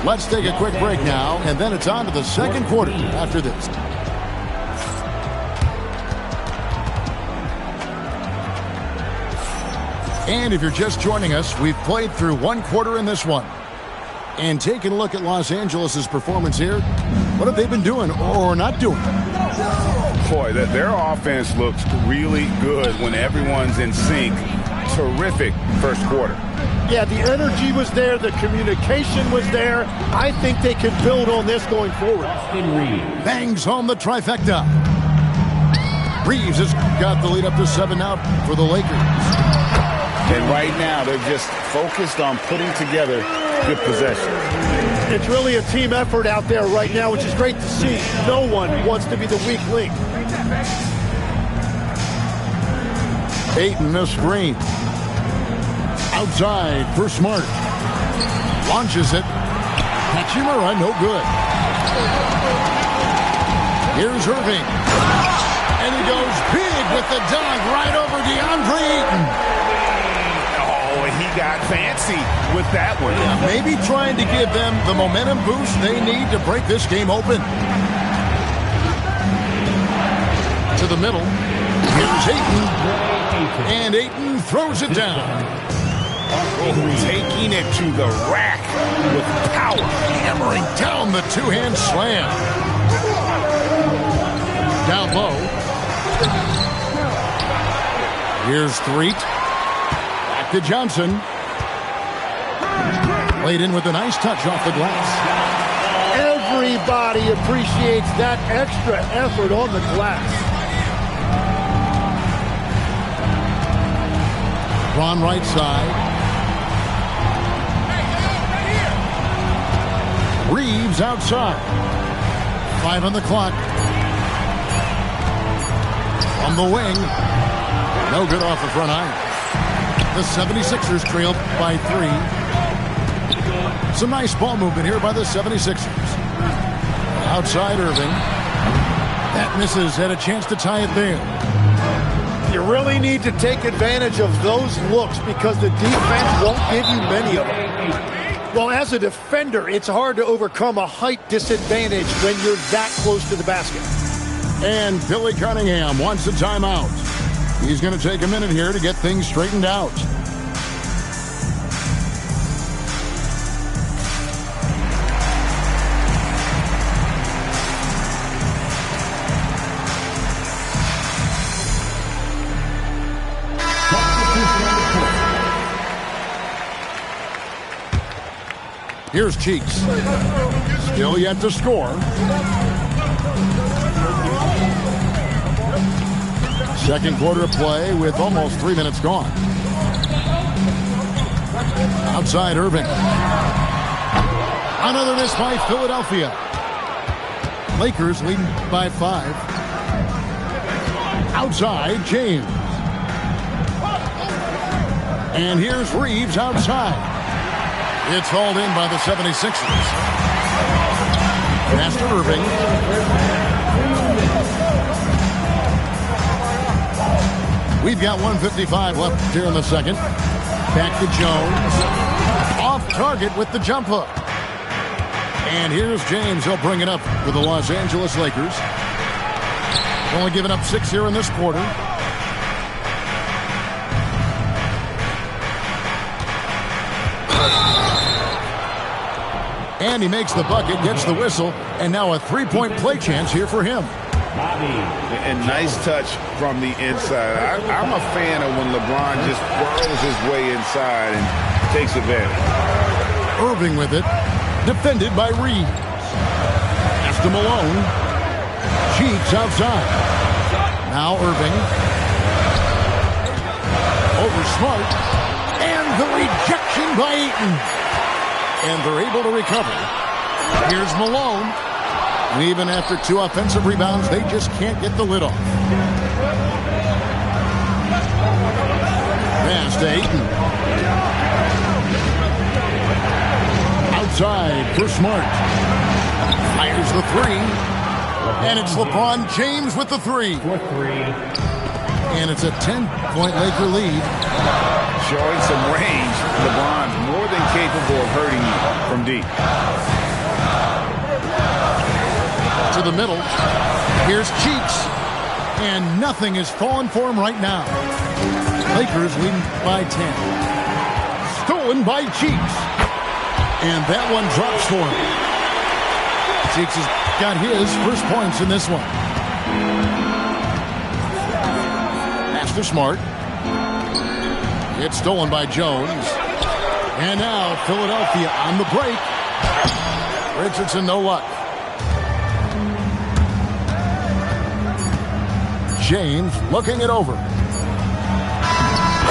Let's take a quick break now, and then it's on to the second quarter after this. And if you're just joining us, we've played through 1 quarter in this one. And taking a look at Los Angeles' performance here, what have they been doing or not doing? Boy, their offense looks really good when everyone's in sync. Terrific first quarter. Yeah, the energy was there. The communication was there. I think they can build on this going forward. Austin Reeves bangs home the trifecta. Reeves has got the lead up to 7 now for the Lakers. And right now, they're just focused on putting together good possession. It's really a team effort out there right now, which is great to see. No one wants to be the weak link. Ayton, the screen. Outside for Smart. Launches it. Hachimura, no good. Here's Irving. And he goes big with the dunk right over DeAndre Ayton. Oh, he got fancy with that one. Yeah, maybe trying to give them the momentum boost they need to break this game open. To the middle. Here's Ayton. And Ayton throws it down. Taking it to the rack with power. Hammering down the two-hand slam. Down low. Here's Threet. Back to Johnson. Laid in with a nice touch off the glass. Everybody appreciates that extra effort on the glass. Ron right side. Reeves outside. 5 on the clock. On the wing. No good off the front iron. The 76ers trailed by 3. Some nice ball movement here by the 76ers. Outside Irving. That misses. Had a chance to tie it there. You really need to take advantage of those looks because the defense won't give you many of them. Well, as a defender, it's hard to overcome a height disadvantage when you're that close to the basket. And Billy Cunningham wants a timeout. He's going to take a minute here to get things straightened out. Here's Cheeks. Still yet to score. Second quarter of play with almost 3 minutes gone. Outside Irving. Another miss by Philadelphia. Lakers leading by 5. Outside James. And here's Reeves outside. It's hauled in by the 76ers. Pass to Irving. We've got 1:55 left here in the second. Back to Jones. Off target with the jump hook. And here's James. He'll bring it up for the Los Angeles Lakers. Only giving up 6 here in this quarter. And he makes the bucket, gets the whistle, and now a three-point play chance here for him. And nice touch from the inside. I'm a fan of when LeBron just whirls his way inside and takes advantage. Irving with it, defended by Reeves. Pass to Malone. Cheeks outside. Now Irving. Over Smart. And the rejection by Ayton. And they're able to recover. Here's Malone. And even after 2 offensive rebounds, they just can't get the lid off. Pass to Ayton. Outside for Smart. Fires the 3. And it's LeBron James with the 3. And it's a 10-point Laker lead. Showing some range. LeBron's more than capable of hurting you from deep. To the middle. Here's Cheeks. And nothing is falling for him right now. Lakers leading by 10. Stolen by Cheeks. And that one drops for him. Cheeks has got his first points in this one. Pass to Smart. It's stolen by Jones. And now Philadelphia on the break. Richardson, no luck. James looking it over.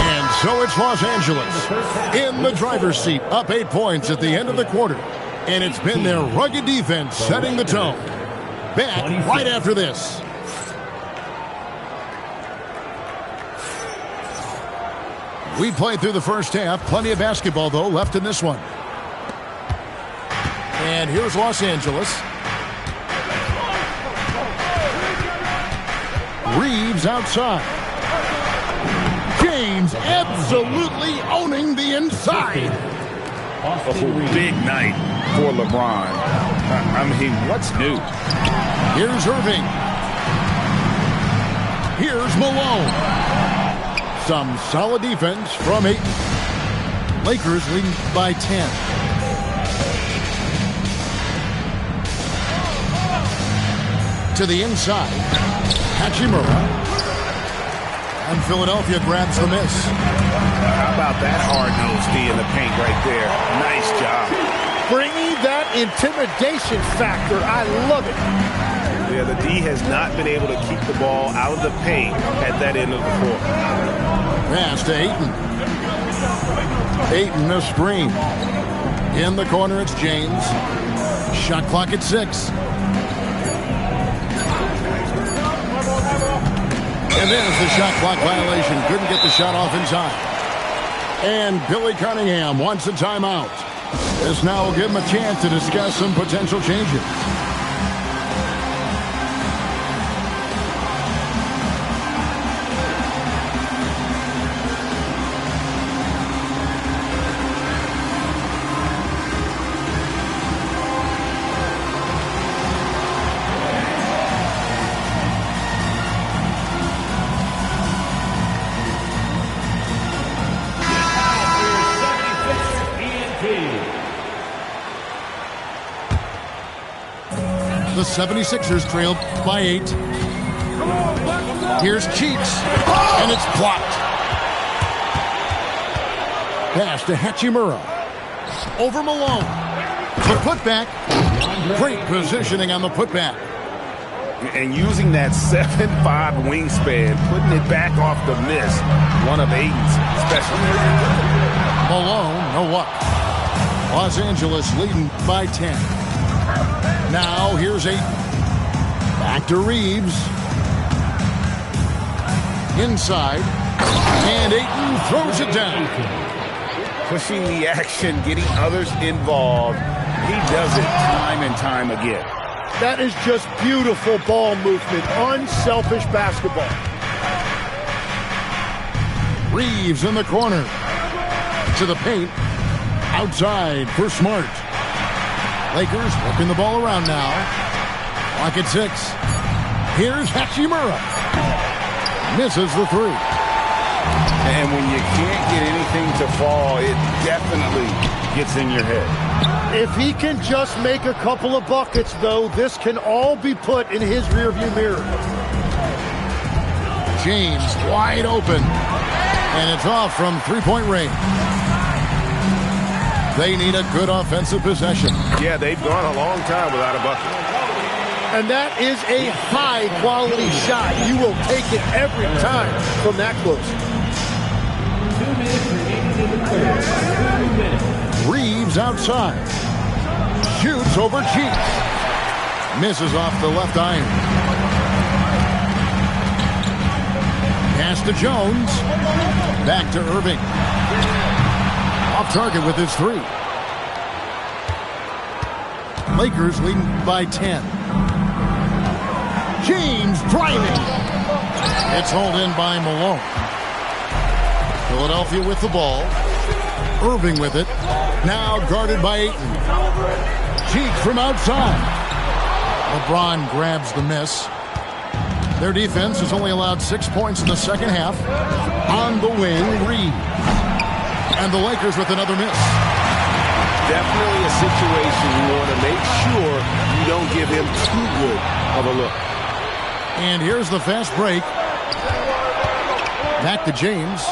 And so it's Los Angeles in the driver's seat, up 8 points at the end of the quarter. And it's been their rugged defense setting the tone. Back right after this. We played through the first half. Plenty of basketball, though, left in this one. And here's Los Angeles. Reeves outside. James absolutely owning the inside. A big night for LeBron. I mean, what's new? Here's Irving. Here's Malone. Some solid defense from Ayton. Lakers leading by 10. To the inside. Hachimura. And Philadelphia grabs the miss. How about that hard-nosed D in the paint right there? Nice job. Bringing that intimidation factor. I love it. Yeah, the D has not been able to keep the ball out of the paint at that end of the court. Pass to Ayton. Ayton a screen. In the corner, it's James. Shot clock at 6. And there's the shot clock violation. Couldn't get the shot off in time. And Billy Cunningham wants a timeout. This now will give him a chance to discuss some potential changes. The 76ers trailed by 8. Here's Cheeks, and it's blocked. Pass to Hachimura. Over Malone. The putback. Great positioning on the putback. And using that 7'5" wingspan, putting it back off the miss, one of Ayton's specialties. Malone, no luck. Los Angeles leading by 10. Now, here's Ayton. Back to Reeves. Inside. And Ayton throws it down. Pushing the action, getting others involved. He does it time and time again. That is just beautiful ball movement. Unselfish basketball. Reeves in the corner. To the paint. Outside for Smart. Lakers working the ball around now. Clock at 6. Here's Hachimura. Misses the 3. And when you can't get anything to fall, it definitely gets in your head. If he can just make a couple of buckets, though, this can all be put in his rearview mirror. James wide open. And it's off from three-point range. They need a good offensive possession. Yeah, they've gone a long time without a bucket. And that is a high-quality shot. You will take it every time from that close. Reeves outside. Shoots over Cheeks. Misses off the left iron. Pass to Jones. Back to Irving. Off target with his 3. Lakers leading by 10. James driving. It's hauled in by Malone. Philadelphia with the ball. Irving with it. Now guarded by Ayton. Cheeks from outside. LeBron grabs the miss. Their defense has only allowed 6 points in the second half. On the wing, Reeves. And the Lakers with another miss. Definitely a situation you want to make sure you don't give him too good of a look. And here's the fast break. Back to James.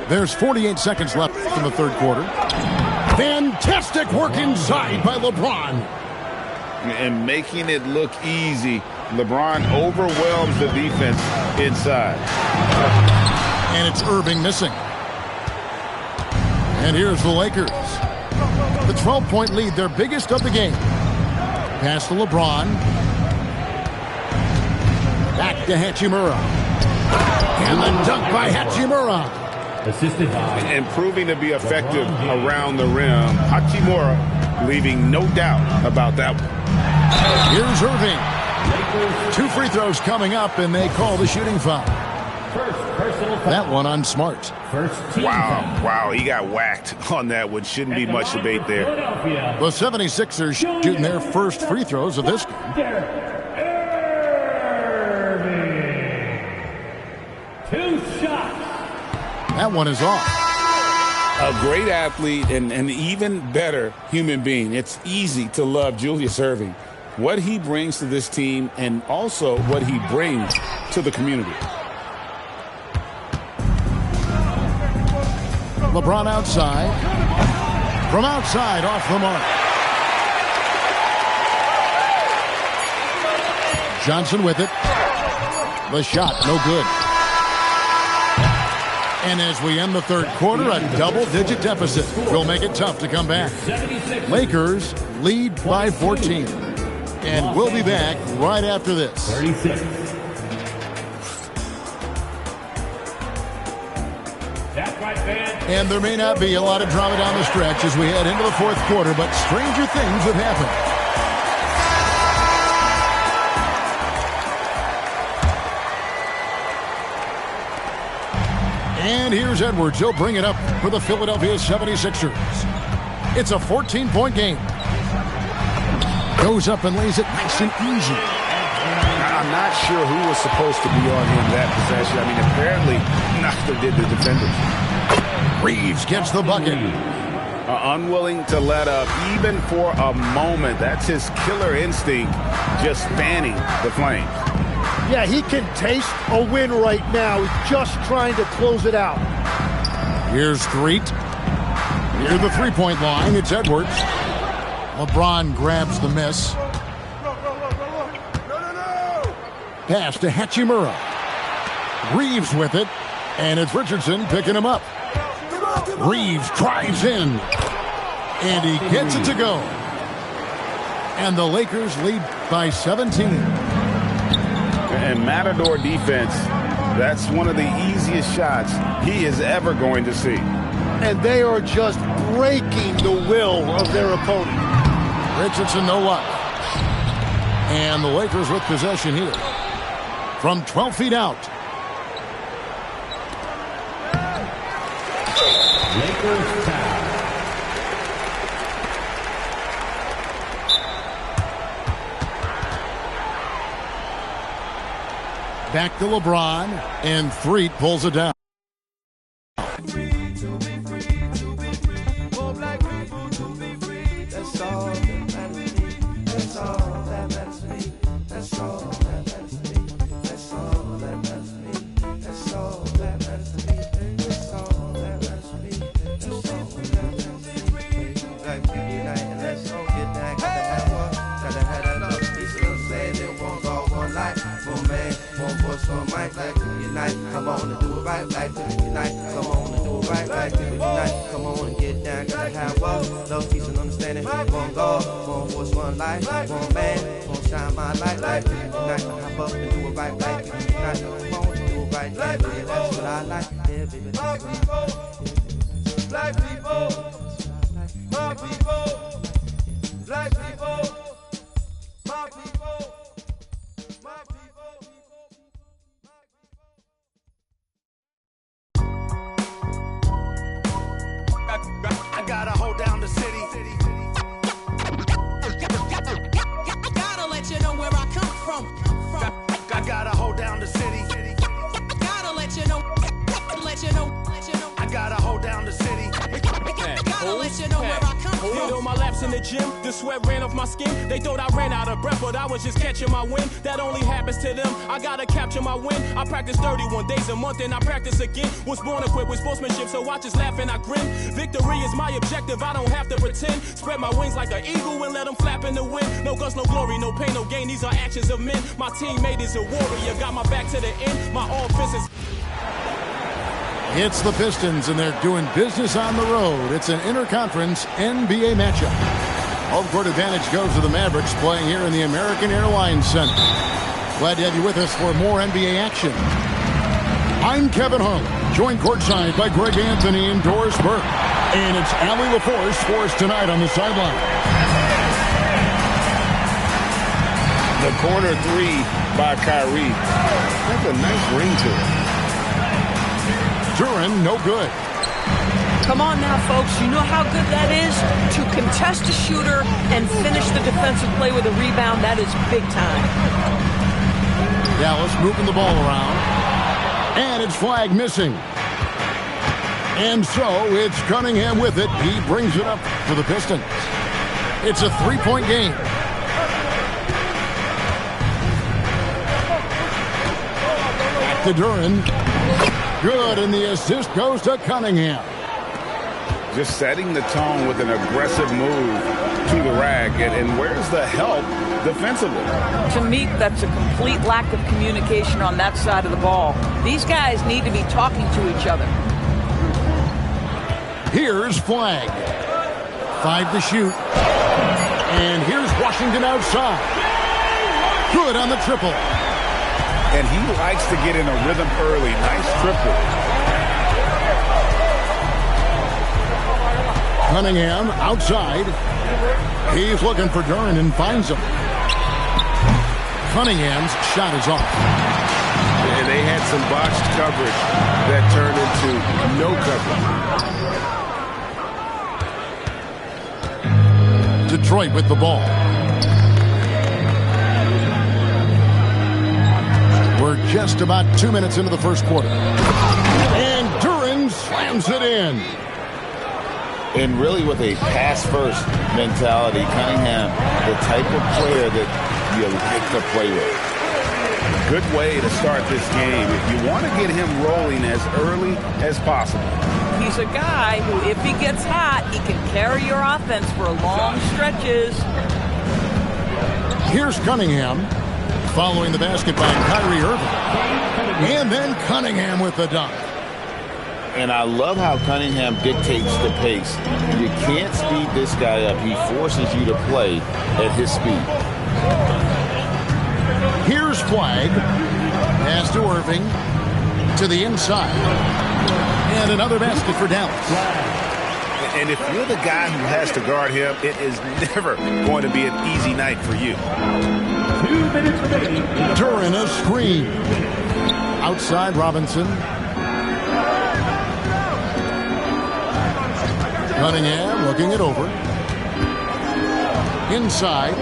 There's 48 seconds left in the third quarter. Fantastic work inside by LeBron. And making it look easy. LeBron overwhelms the defense inside. And it's Irving missing. And here's the Lakers. The 12-point lead, their biggest of the game. Pass to LeBron. Back to Hachimura. And the dunk by Hachimura. And proving to be effective around the rim. Hachimura leaving no doubt about that one. Here's Irving. 2 free throws coming up, and they call the shooting foul. That one on Smart. Wow, he got whacked on that one. Shouldn't be much debate there. The 76ers shooting their first free throws of this game. 2 shots. That one is off. A great athlete and an even better human being. It's easy to love Julius Erving. What he brings to this team and also what he brings to the community. LeBron outside. From outside, off the mark. Johnson with it. The shot, no good. And as we end the third quarter, a double-digit deficit will make it tough to come back. Lakers lead by 14. And we'll be back right after this. 36. And there may not be a lot of drama down the stretch as we head into the fourth quarter, but stranger things have happened. And here's Edwards. He'll bring it up for the Philadelphia 76ers. It's a 14-point game. Goes up and lays it nice and easy. I'm not sure who was supposed to be on him that possession. I mean, apparently neither did the defenders. Reeves gets the bucket. Unwilling to let up even for a moment. That's his killer instinct, just fanning the flames. Yeah, he can taste a win right now. He's just trying to close it out. Here's Threet. Near the three-point line, it's Edwards. LeBron grabs the miss. Pass to Hachimura. Reeves with it, and it's Richardson picking him up. Reeves drives in, and he gets it to go. And the Lakers lead by 17. And Matador defense, that's one of the easiest shots he is ever going to see. And they are just breaking the will of their opponent. Richardson, no luck. And the Lakers with possession here. From 12 feet out. Lakers foul. Back to LeBron, and Threet pulls it down. Come on and do it right, like to be nice. Come on and do it right, like to be nice. Come on and get down, gotta have love, love, peace, and understanding. One God, one force, one life, one man, one shine my light, like to be nice. Hop up and do it right, like to be nice. Come on and do it right, yeah, baby, that's what I like. Yeah, baby, that's what I like. Black people, my people, black people, my people. I gotta hold down the city. Gotta let you know where I come from. I gotta hold down the city. Gotta let you know. I gotta hold down the city. Gotta let you know where I come from. Hit on my laps in the gym, the sweat ran off my skin. They thought I ran out of breath, but I was just catching my wind. That only happens to them. I gotta capture my win. I practice 31 days a month and I practice again. Was born equipped with sportsmanship, so I just laugh and I grin. Victory is my objective, I don't have to pretend. Spread my wings like an eagle and let them flap in the wind. No guts, no glory, no pain, no gain. These are actions of men. My teammate is a warrior, got my back to the end. My offense is... It's the Pistons, and they're doing business on the road. It's an interconference NBA matchup. Home court advantage goes to the Mavericks, playing here in the American Airlines Center. Glad to have you with us for more NBA action. I'm Kevin Harlan, joined courtside by Greg Anthony and Doris Burke. And it's Allie LaForce for us tonight on the sideline. The corner three by Kyrie. That's a nice ring to it. Duren, no good. Come on now, folks. You know how good that is? To contest a shooter and finish the defensive play with a rebound, that is big time. Dallas moving the ball around. And it's flag missing. And so it's Cunningham with it. He brings it up for the Pistons. It's a 3-point game. Back to Duren. Good, and the assist goes to Cunningham. Just setting the tone with an aggressive move to the rack. And where's the help defensively? To me, that's a complete lack of communication on that side of the ball. These guys need to be talking to each other. Here's Flag. 5 to shoot. And here's Washington outside. Good on the triple. And he likes to get in a rhythm early. Nice triple. Cunningham outside. He's looking for Duren and finds him. Cunningham's shot is off. And they had some botched coverage that turned into no coverage. Detroit with the ball. We're just about 2 minutes into the first quarter. And Duren slams it in. And really with a pass-first mentality, Cunningham, the type of player that you like to play with. Good way to start this game. If you want to get him rolling as early as possible. He's a guy who, if he gets hot, he can carry your offense for long stretches. Here's Cunningham following the basket by Kyrie Irving. And then Cunningham with the dunk. And I love how Cunningham dictates the pace. You can't speed this guy up. He forces you to play at his speed. Here's Flag. Pass to Irving. To the inside. And another basket for Dallas. And if you're the guy who has to guard him, it is never going to be an easy night for you. 2 minutes remaining. Duren a screen. Outside Robinson. Cunningham looking it over. Inside.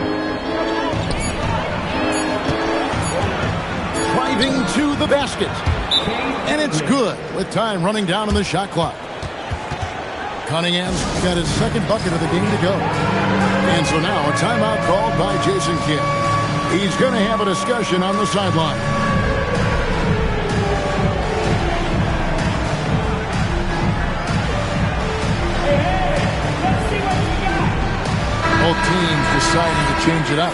Driving to the basket. And it's good with time running down on the shot clock. Cunningham's got his second bucket of the game to go. And so now a timeout called by Jason Kidd. He's going to have a discussion on the sideline. Both teams deciding to change it up.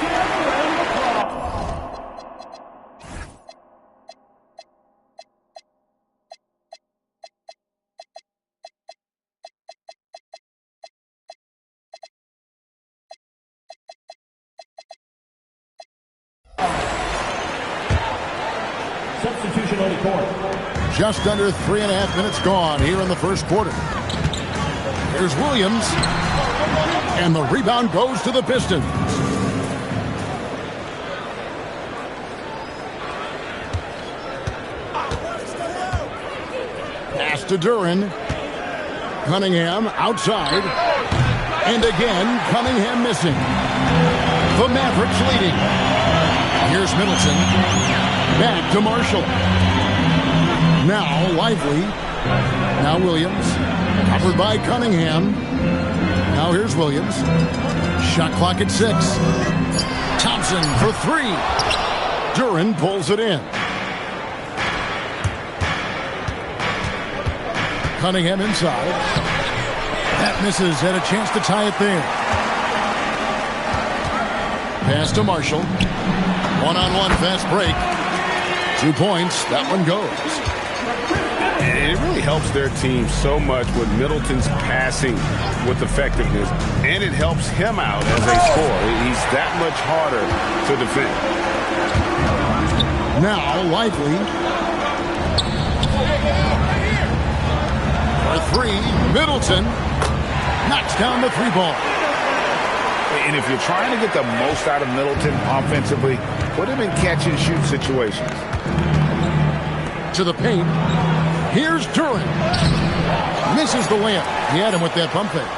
Substitution on the court. Just under 3.5 minutes gone here in the first quarter. Here's Williams. And the rebound goes to the Pistons. Pass to Duren. Cunningham outside. And again, Cunningham missing. The Mavericks leading. Here's Middleton. Back to Marshall. Now Lively. Now Williams. Covered by Cunningham. Now here's Williams. Shot clock at 6. Thompson for 3. Duren pulls it in. Cunningham inside. That misses. Had a chance to tie it there. Pass to Marshall. One-on-one fast break. 2 points. That one goes. And it really helps their team so much with Middleton's passing with effectiveness. And it helps him out as a scorer. He's that much harder to defend. Now Lively. For three, Middleton knocks down the three ball. And if you're trying to get the most out of Middleton offensively, put him in catch-and-shoot situations. To the paint. Here's Duran. Misses the layup. He had him with that pump fake.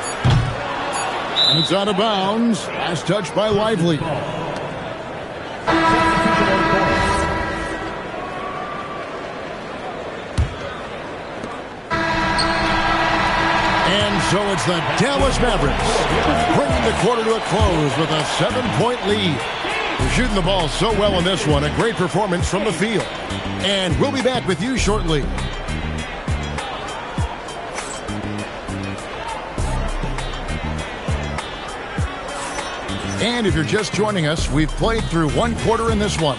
And it's out of bounds. Last touch by Lively. And so it's the Dallas Mavericks bringing the quarter to a close with a 7-point lead. They're shooting the ball so well in this one. A great performance from the field. And we'll be back with you shortly. And if you're just joining us, we've played through one quarter in this one.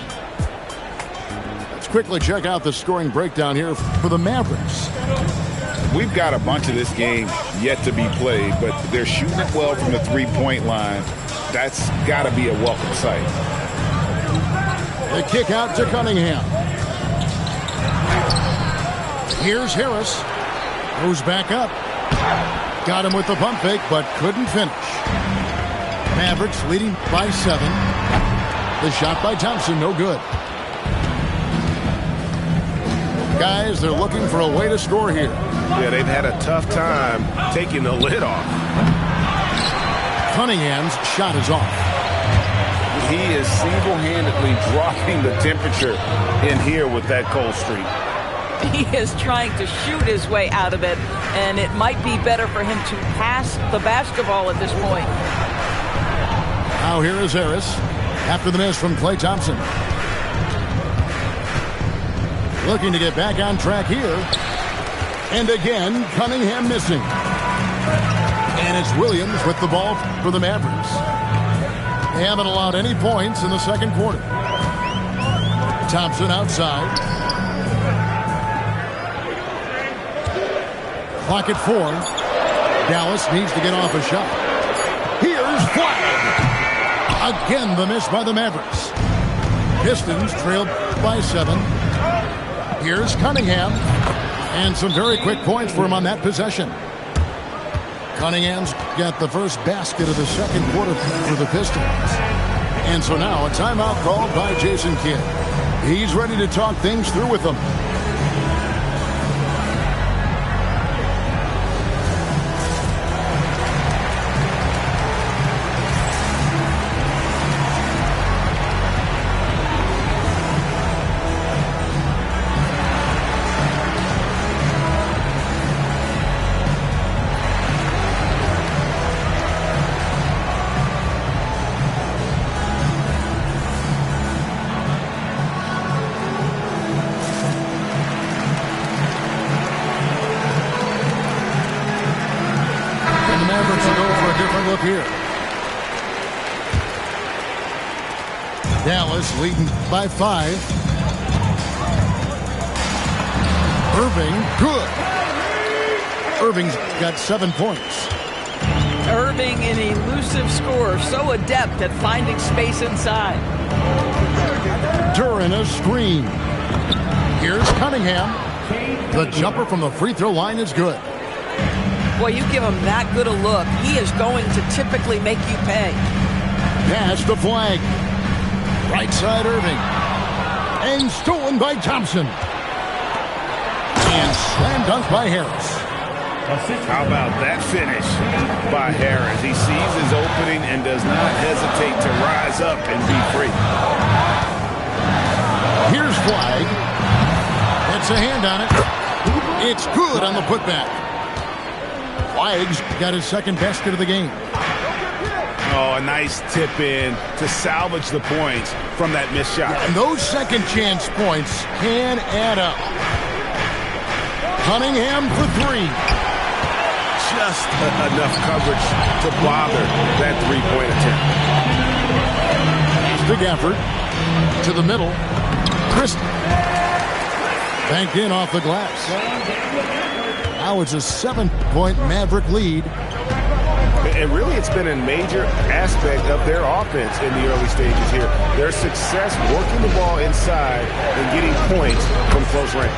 Let's quickly check out the scoring breakdown here for the Mavericks. We've got a bunch of this game yet to be played, but they're shooting it well from the three-point line. That's got to be a welcome sight. The kick out to Cunningham. Here's Harris. Goes back up. Got him with the pump fake, but couldn't finish. Mavericks leading by 7. The shot by Thompson, no good. Guys, they're looking for a way to score here. Yeah, they've had a tough time taking the lid off. Cunningham's shot is off. He is single-handedly dropping the temperature in here with that cold streak. He is trying to shoot his way out of it, and it might be better for him to pass the basketball at this point. Now here is Harris after the miss from Klay Thompson. Looking to get back on track here. And again, Cunningham missing. And it's Williams with the ball for the Mavericks. They haven't allowed any points in the second quarter. Thompson outside. Clock at 4. Dallas needs to get off a shot. Here's Flagg. Again, the miss by the Mavericks. Pistons trailed by 7. Here's Cunningham. And some very quick points for him on that possession. Cunningham's got the first basket of the second quarter for the Pistons. And so now a timeout called by Jason Kidd. He's ready to talk things through with them. Here. Dallas leading by 5. Irving, good. Irving's got 7 points. Irving, an elusive scorer, so adept at finding space inside. Duran a screen. Here's Cunningham. The jumper from the free throw line is good. Boy, you give him that good a look, he is going to typically make you pay. Pass the Flagg. Right side Irving. And stolen by Thompson. And slam dunk by Harris. How about that finish by Harris? He sees his opening and does not hesitate to rise up and be free. Here's Flagg. That's a hand on it. It's good on the putback. Flagg's got his second basket of the game. Oh, a nice tip in to salvage the points from that missed shot. And those second chance points can add up. Cunningham for 3. Just enough coverage to bother that three-point attempt. Big effort to the middle. Christie banked in off the glass. Now it's a 7-point Maverick lead. And really, it's been a major aspect of their offense in the early stages here. Their success working the ball inside and getting points from close range.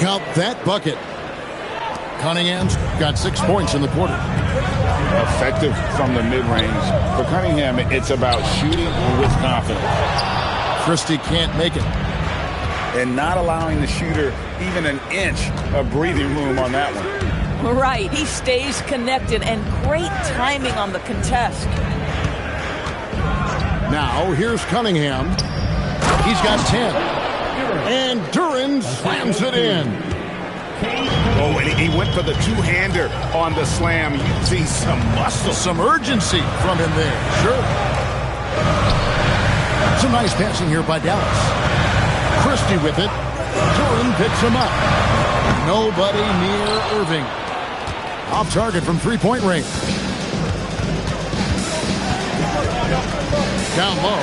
Count that bucket. Cunningham's got 6 points in the quarter. Effective from the mid-range. For Cunningham, it's about shooting with confidence. Christie can't make it. And not allowing the shooter even an inch of breathing room on that one. Right, he stays connected, and great timing on the contest. Now, here's Cunningham. He's got 10. And Duran slams it in. Oh, and he went for the two-hander on the slam, using some muscle. Some urgency from him there, sure. Some nice passing here by Dallas. Christie with it. Duran picks him up. Nobody near Irving. Off target from three-point range. Down low.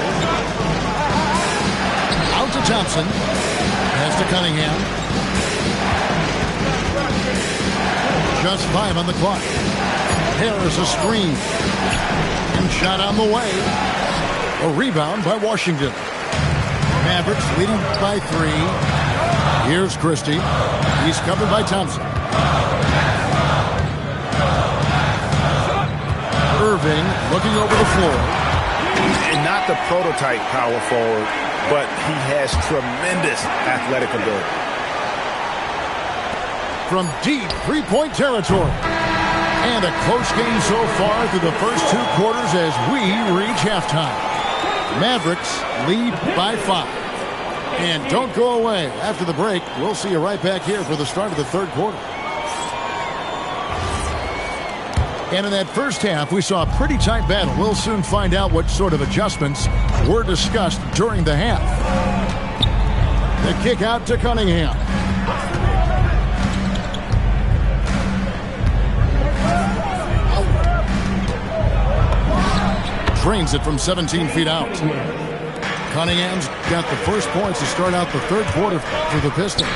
Out to Thompson. Pass to Cunningham. Just 5 on the clock. Harris a screen. And shot on the way. A rebound by Washington. Mavericks leading by 3. Here's Christie. He's covered by Thompson. Irving looking over the floor. And not the prototype power forward, but he has tremendous athletic ability. From deep three-point territory. And a close game so far through the first 2 quarters as we reach halftime. Mavericks lead by 5. And don't go away. After the break, we'll see you right back here for the start of the third quarter. And in that first half, we saw a pretty tight battle. We'll soon find out what sort of adjustments were discussed during the half. The kick out to Cunningham. Drains it from 17 feet out. Cunningham's got the first points to start out the third quarter for the Pistons.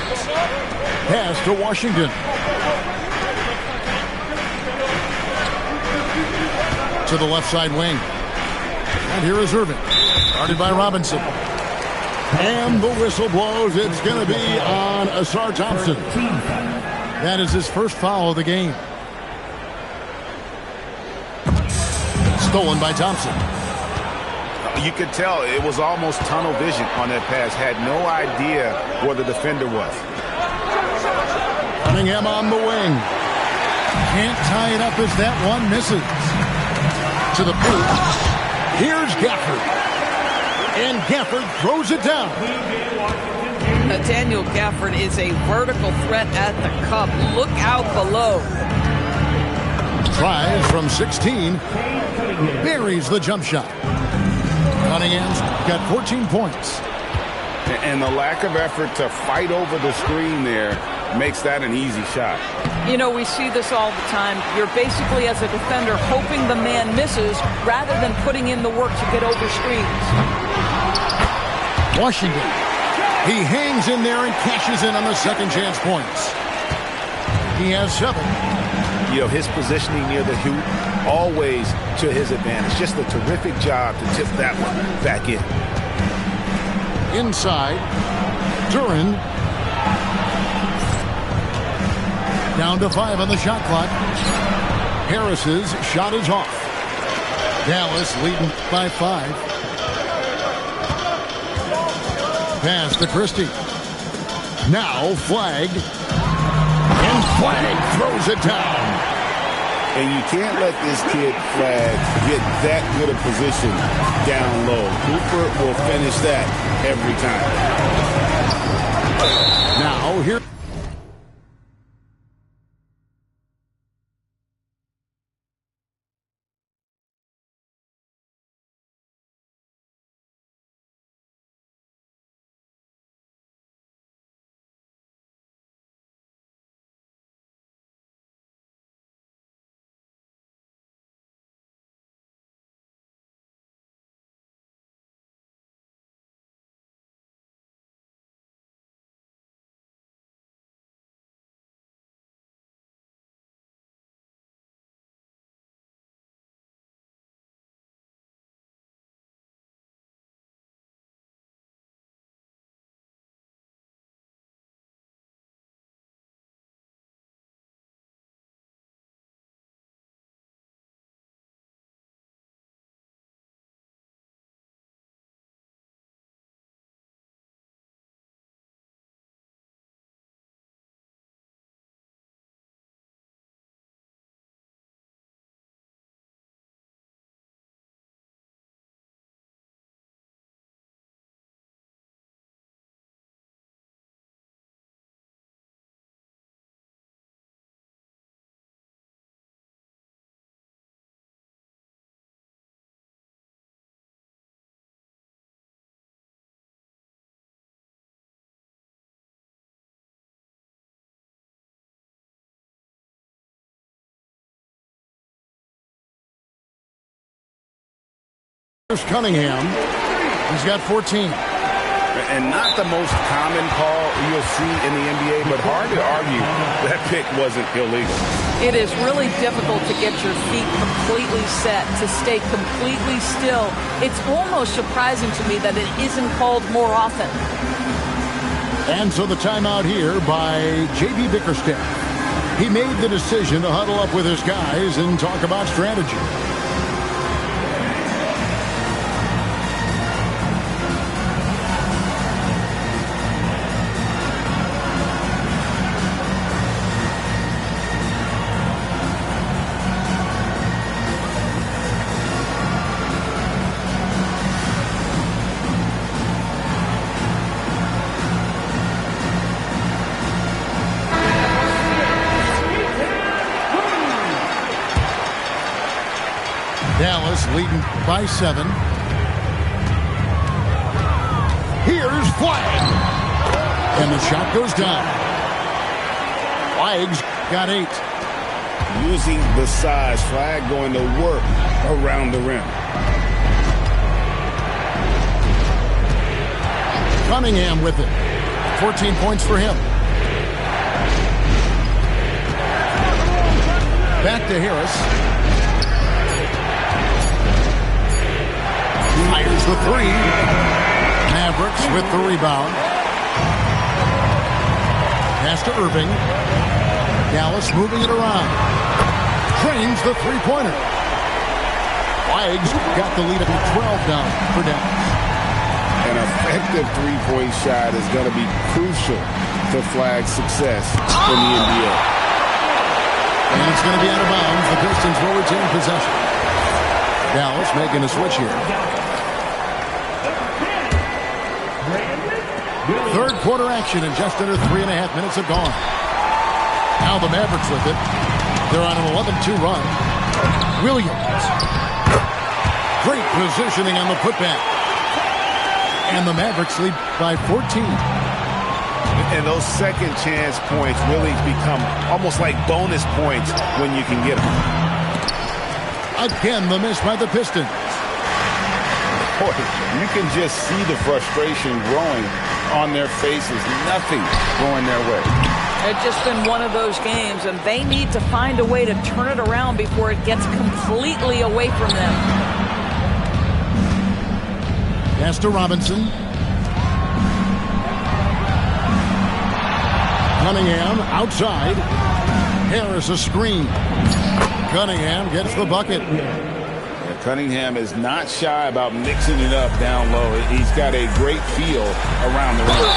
Pass to Washington. To the left side wing. And here is Irving. Guarded by Robinson. And the whistle blows. It's going to be on Asar Thompson. That is his first foul of the game. Stolen by Thompson. You could tell it was almost tunnel vision on that pass. Had no idea where the defender was. Cunningham on the wing. Can't tie it up as that one misses. To the boot. Here's Gafford. And Gafford throws it down. Daniel Gafford is a vertical threat at the cup. Look out below. Tries from 16. Buries the jump shot. Cunningham's got 14 points. And the lack of effort to fight over the screen there makes that an easy shot. You know, we see this all the time. You're basically, as a defender, hoping the man misses rather than putting in the work to get over screens. Washington. He hangs in there and cashes in on the second chance points. He has 7. You know, his positioning near the hoop, always to his advantage. Just a terrific job to tip that one back in. Inside. Duran. Down to 5 on the shot clock. Harris's shot is off. Dallas leading by 5. Pass to Christie. Now Flagg. And Flagg throws it down. And you can't let this kid Flagg get that good a position down low. Cooper will finish that every time. Now here. Here's Cunningham. He's got 14. And not the most common call you'll see in the NBA, but hard to argue that pick wasn't illegal. It is really difficult to get your feet completely set, to stay completely still. It's almost surprising to me that it isn't called more often. And so the timeout here by J.B. Bickerstaff. He made the decision to huddle up with his guys and talk about strategy. Dallas leading by 7. Here's Flag. And the shot goes down. Flag's got 8. Using the size, Flag going to work around the rim. Cunningham with it. 14 points for him. Back to Harris. Fires the 3. Mavericks with the rebound. Pass to Irving. Dallas moving it around. Drains the three-pointer. Flags got the lead at 12 down for Dallas. An effective three-point shot is going to be crucial to Flag's success in the NBA. And it's going to be out of bounds. The Pistons will retain possession. Dallas making a switch here. Third quarter action and just under 3.5 minutes have gone. Now the Mavericks with it. They're on an 11-2 run. Williams. Great positioning on the putback. And the Mavericks lead by 14. And those second chance points really become almost like bonus points when you can get them. Again, the miss by the Pistons. Boy, you can just see the frustration growing on their faces. Nothing going their way. It's just been one of those games, and they need to find a way to turn it around before it gets completely away from them. Pass to Robinson. Cunningham outside. Harris a screen. Cunningham gets the bucket. Yeah, Cunningham is not shy about mixing it up down low. He's got a great feel around the rim.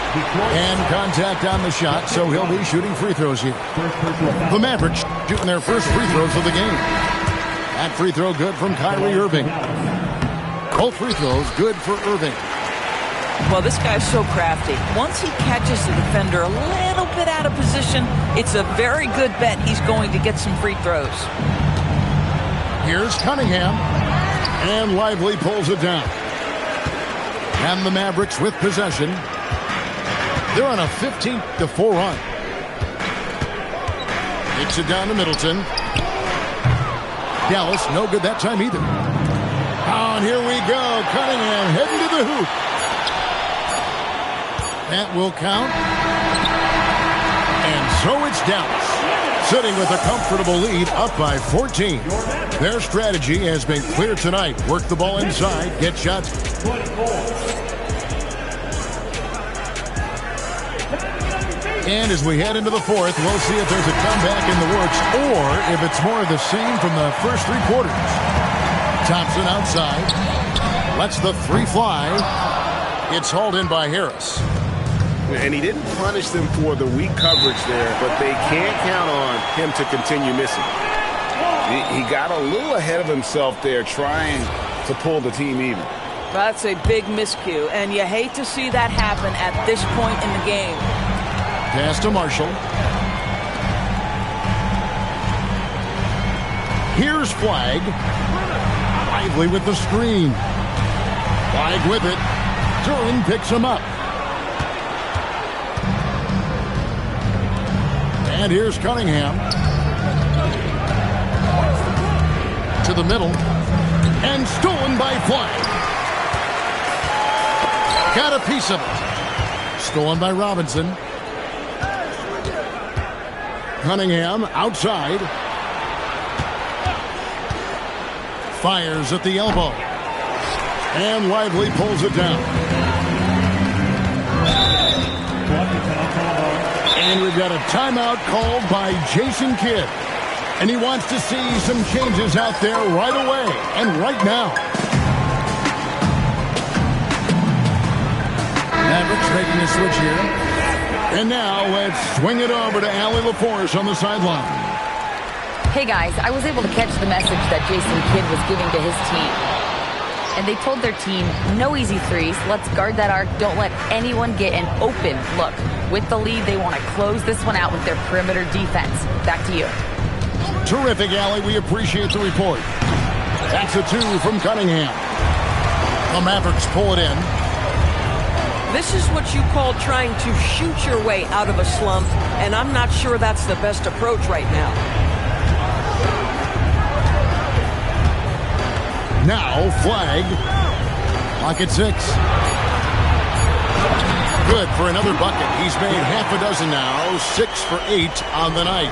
And contact on the shot, so he'll be shooting free throws here. The Mavericks shooting their first free throws of the game. That free throw good from Kyrie Irving. Both free throws good for Irving. Well, this guy's so crafty. Once he catches the defender a little bit out of position, it's a very good bet he's going to get some free throws. Here's Cunningham. And Lively pulls it down. And the Mavericks with possession. They're on a 15-4 run. Takes it down to Middleton. Dallas, no good that time either. Oh, and here we go. Cunningham heading to the hoop. That will count. And so it's Dallas, sitting with a comfortable lead, up by 14. Their strategy has been clear tonight. Work the ball inside, get shots. And as we head into the fourth, we'll see if there's a comeback in the works or if it's more of the same from the first three quarters. Thompson outside. Lets the three fly. It's hauled in by Harris. And he didn't punish them for the weak coverage there, but they can't count on him to continue missing. He got a little ahead of himself there trying to pull the team even. That's a big miscue, and you hate to see that happen at this point in the game. Pass to Marshall. Here's Flag. Lively with the screen. Flag with it. Duran picks him up. And here's Cunningham. To the middle. And stolen by Flag. Got a piece of it. Stolen by Robinson. Cunningham outside. Fires at the elbow. And Lively pulls it down. And we've got a timeout called by Jason Kidd. And he wants to see some changes out there right away and right now. Mavericks making a switch here. And now let's swing it over to Allie LaForce on the sideline. Hey guys, I was able to catch the message that Jason Kidd was giving to his team. And they told their team, no easy threes, let's guard that arc, don't let anyone get an open look. With the lead, they want to close this one out with their perimeter defense. Back to you. Terrific, Allie. We appreciate the report. That's a 2 from Cunningham. The Mavericks pull it in. This is what you call trying to shoot your way out of a slump, and I'm not sure that's the best approach right now. Now, Flag. Lock at 6. Good for another bucket. He's made half a dozen now. 6 for 8 on the night.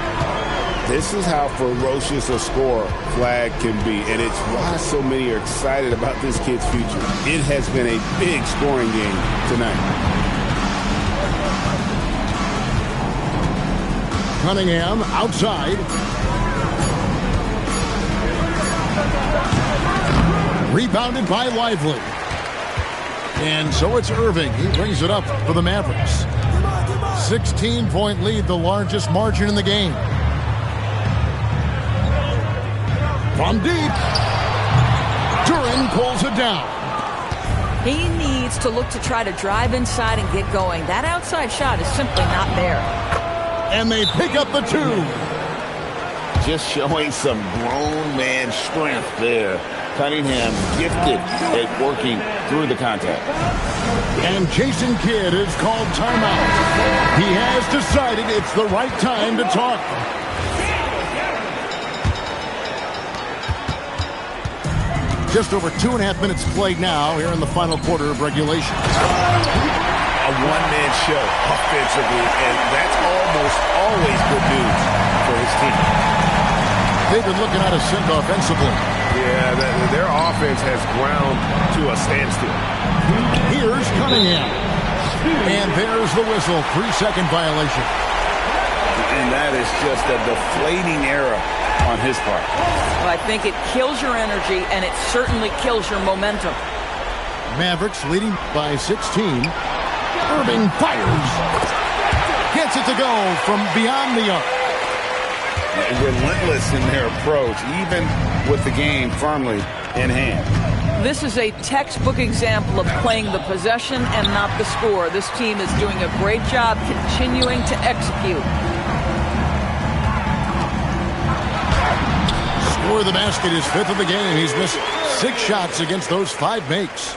This is how ferocious a scorer Flag can be, and it's why so many are excited about this kid's future. It has been a big scoring game tonight. Cunningham outside. Rebounded by Lively. And so it's Irving. He brings it up for the Mavericks. 16-point lead, the largest margin in the game. From deep, Duren pulls it down. He needs to look to try to drive inside and get going. That outside shot is simply not there. And they pick up the 2. Just showing some grown man strength there. Cunningham gifted at working through the contact. And Jason Kidd is called timeout. He has decided it's the right time to talk. Just over 2.5 minutes played now here in the final quarter of regulation. A one-man show offensively, and that's almost always good news for his team. They've been looking out of sync offensively. Yeah, their offense has ground to a standstill. Here's Cunningham. And there's the whistle. 3-second violation. And that is just a deflating error on his part. Well, I think it kills your energy, and it certainly kills your momentum. Mavericks leading by 16. Irving fires. Gets it to go from beyond the arc. Relentless in their approach, even with the game firmly in hand. This is a textbook example of playing the possession and not the score. This team is doing a great job continuing to execute. Score of the basket is 5th of the game. He's missed 6 shots against those 5 makes.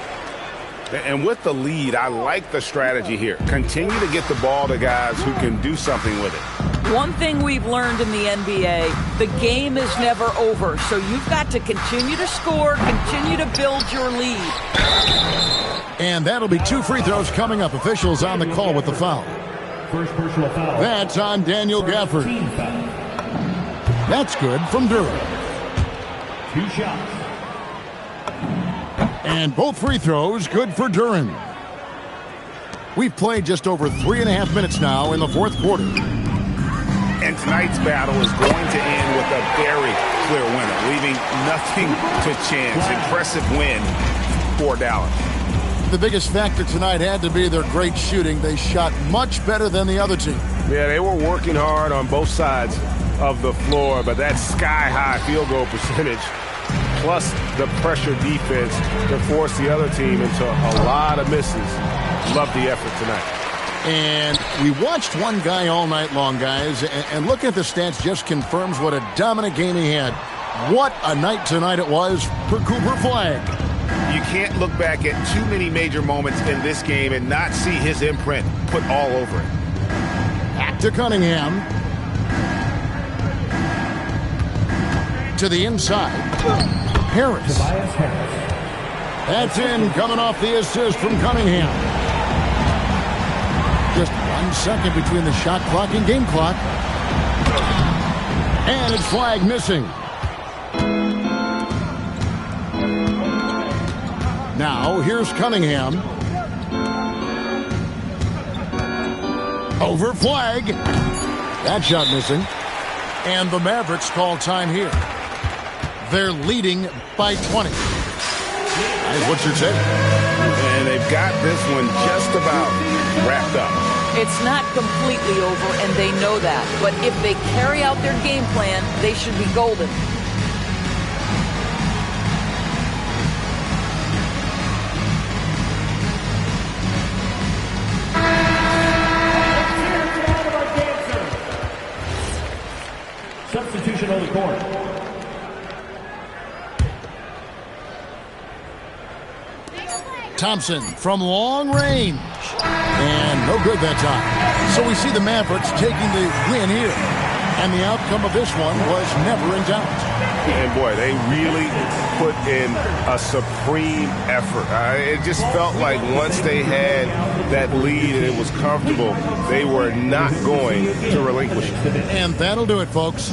And with the lead, I like the strategy here. Continue to get the ball to guys who can do something with it. One thing we've learned in the NBA, the game is never over. So you've got to continue to score, continue to build your lead. And that'll be 2 free throws coming up. Officials on the call with the foul. First personal foul. That's on Daniel Gafford. That's good from Duren. 2 shots. And both free throws good for Duren. We've played just over 3.5 minutes now in the 4th quarter. And tonight's battle is going to end with a very clear winner, leaving nothing to chance. Impressive win for Dallas. The biggest factor tonight had to be their great shooting. They shot much better than the other team. Yeah, they were working hard on both sides of the floor, but that sky-high field goal percentage plus the pressure defense to force the other team into a lot of misses. Love the effort tonight. And we watched one guy all night long, guys, and looking at the stats just confirms what a dominant game he had. What a night tonight it was for Cooper Flag. You can't look back at too many major moments in this game and not see his imprint put all over it. Back to Cunningham. To the inside. Harris. That's in, coming off the assist from Cunningham. Just 1 second between the shot clock and game clock. And it's flag missing. Now, here's Cunningham. Over flag. That shot missing. And the Mavericks call time here. They're leading by 20. What's your take? And they've got this one just about wrapped up. It's not completely over, and they know that. But if they carry out their game plan, they should be golden. Substitution on the court. Thompson from long range. And no good that time. So we see the Mavericks taking the win here. And the outcome of this one was never in doubt. And boy, they really put in a supreme effort. It just felt like once they had that lead and it was comfortable, they were not going to relinquish it. And that'll do it, folks.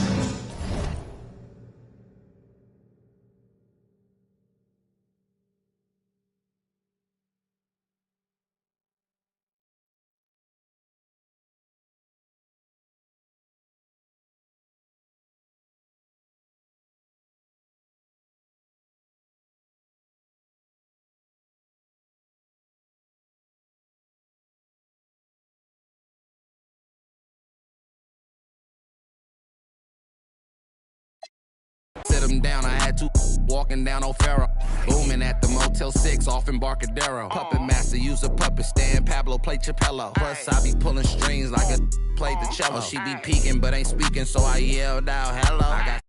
Sit him down, I had to walking down O'Farrell. Booming at the Motel 6 off Embarcadero. Puppet master, use a puppet stand, Pablo play Chapello. Plus I be pulling strings like a played the cello. She be peeking but ain't speaking, so I yelled out hello. I got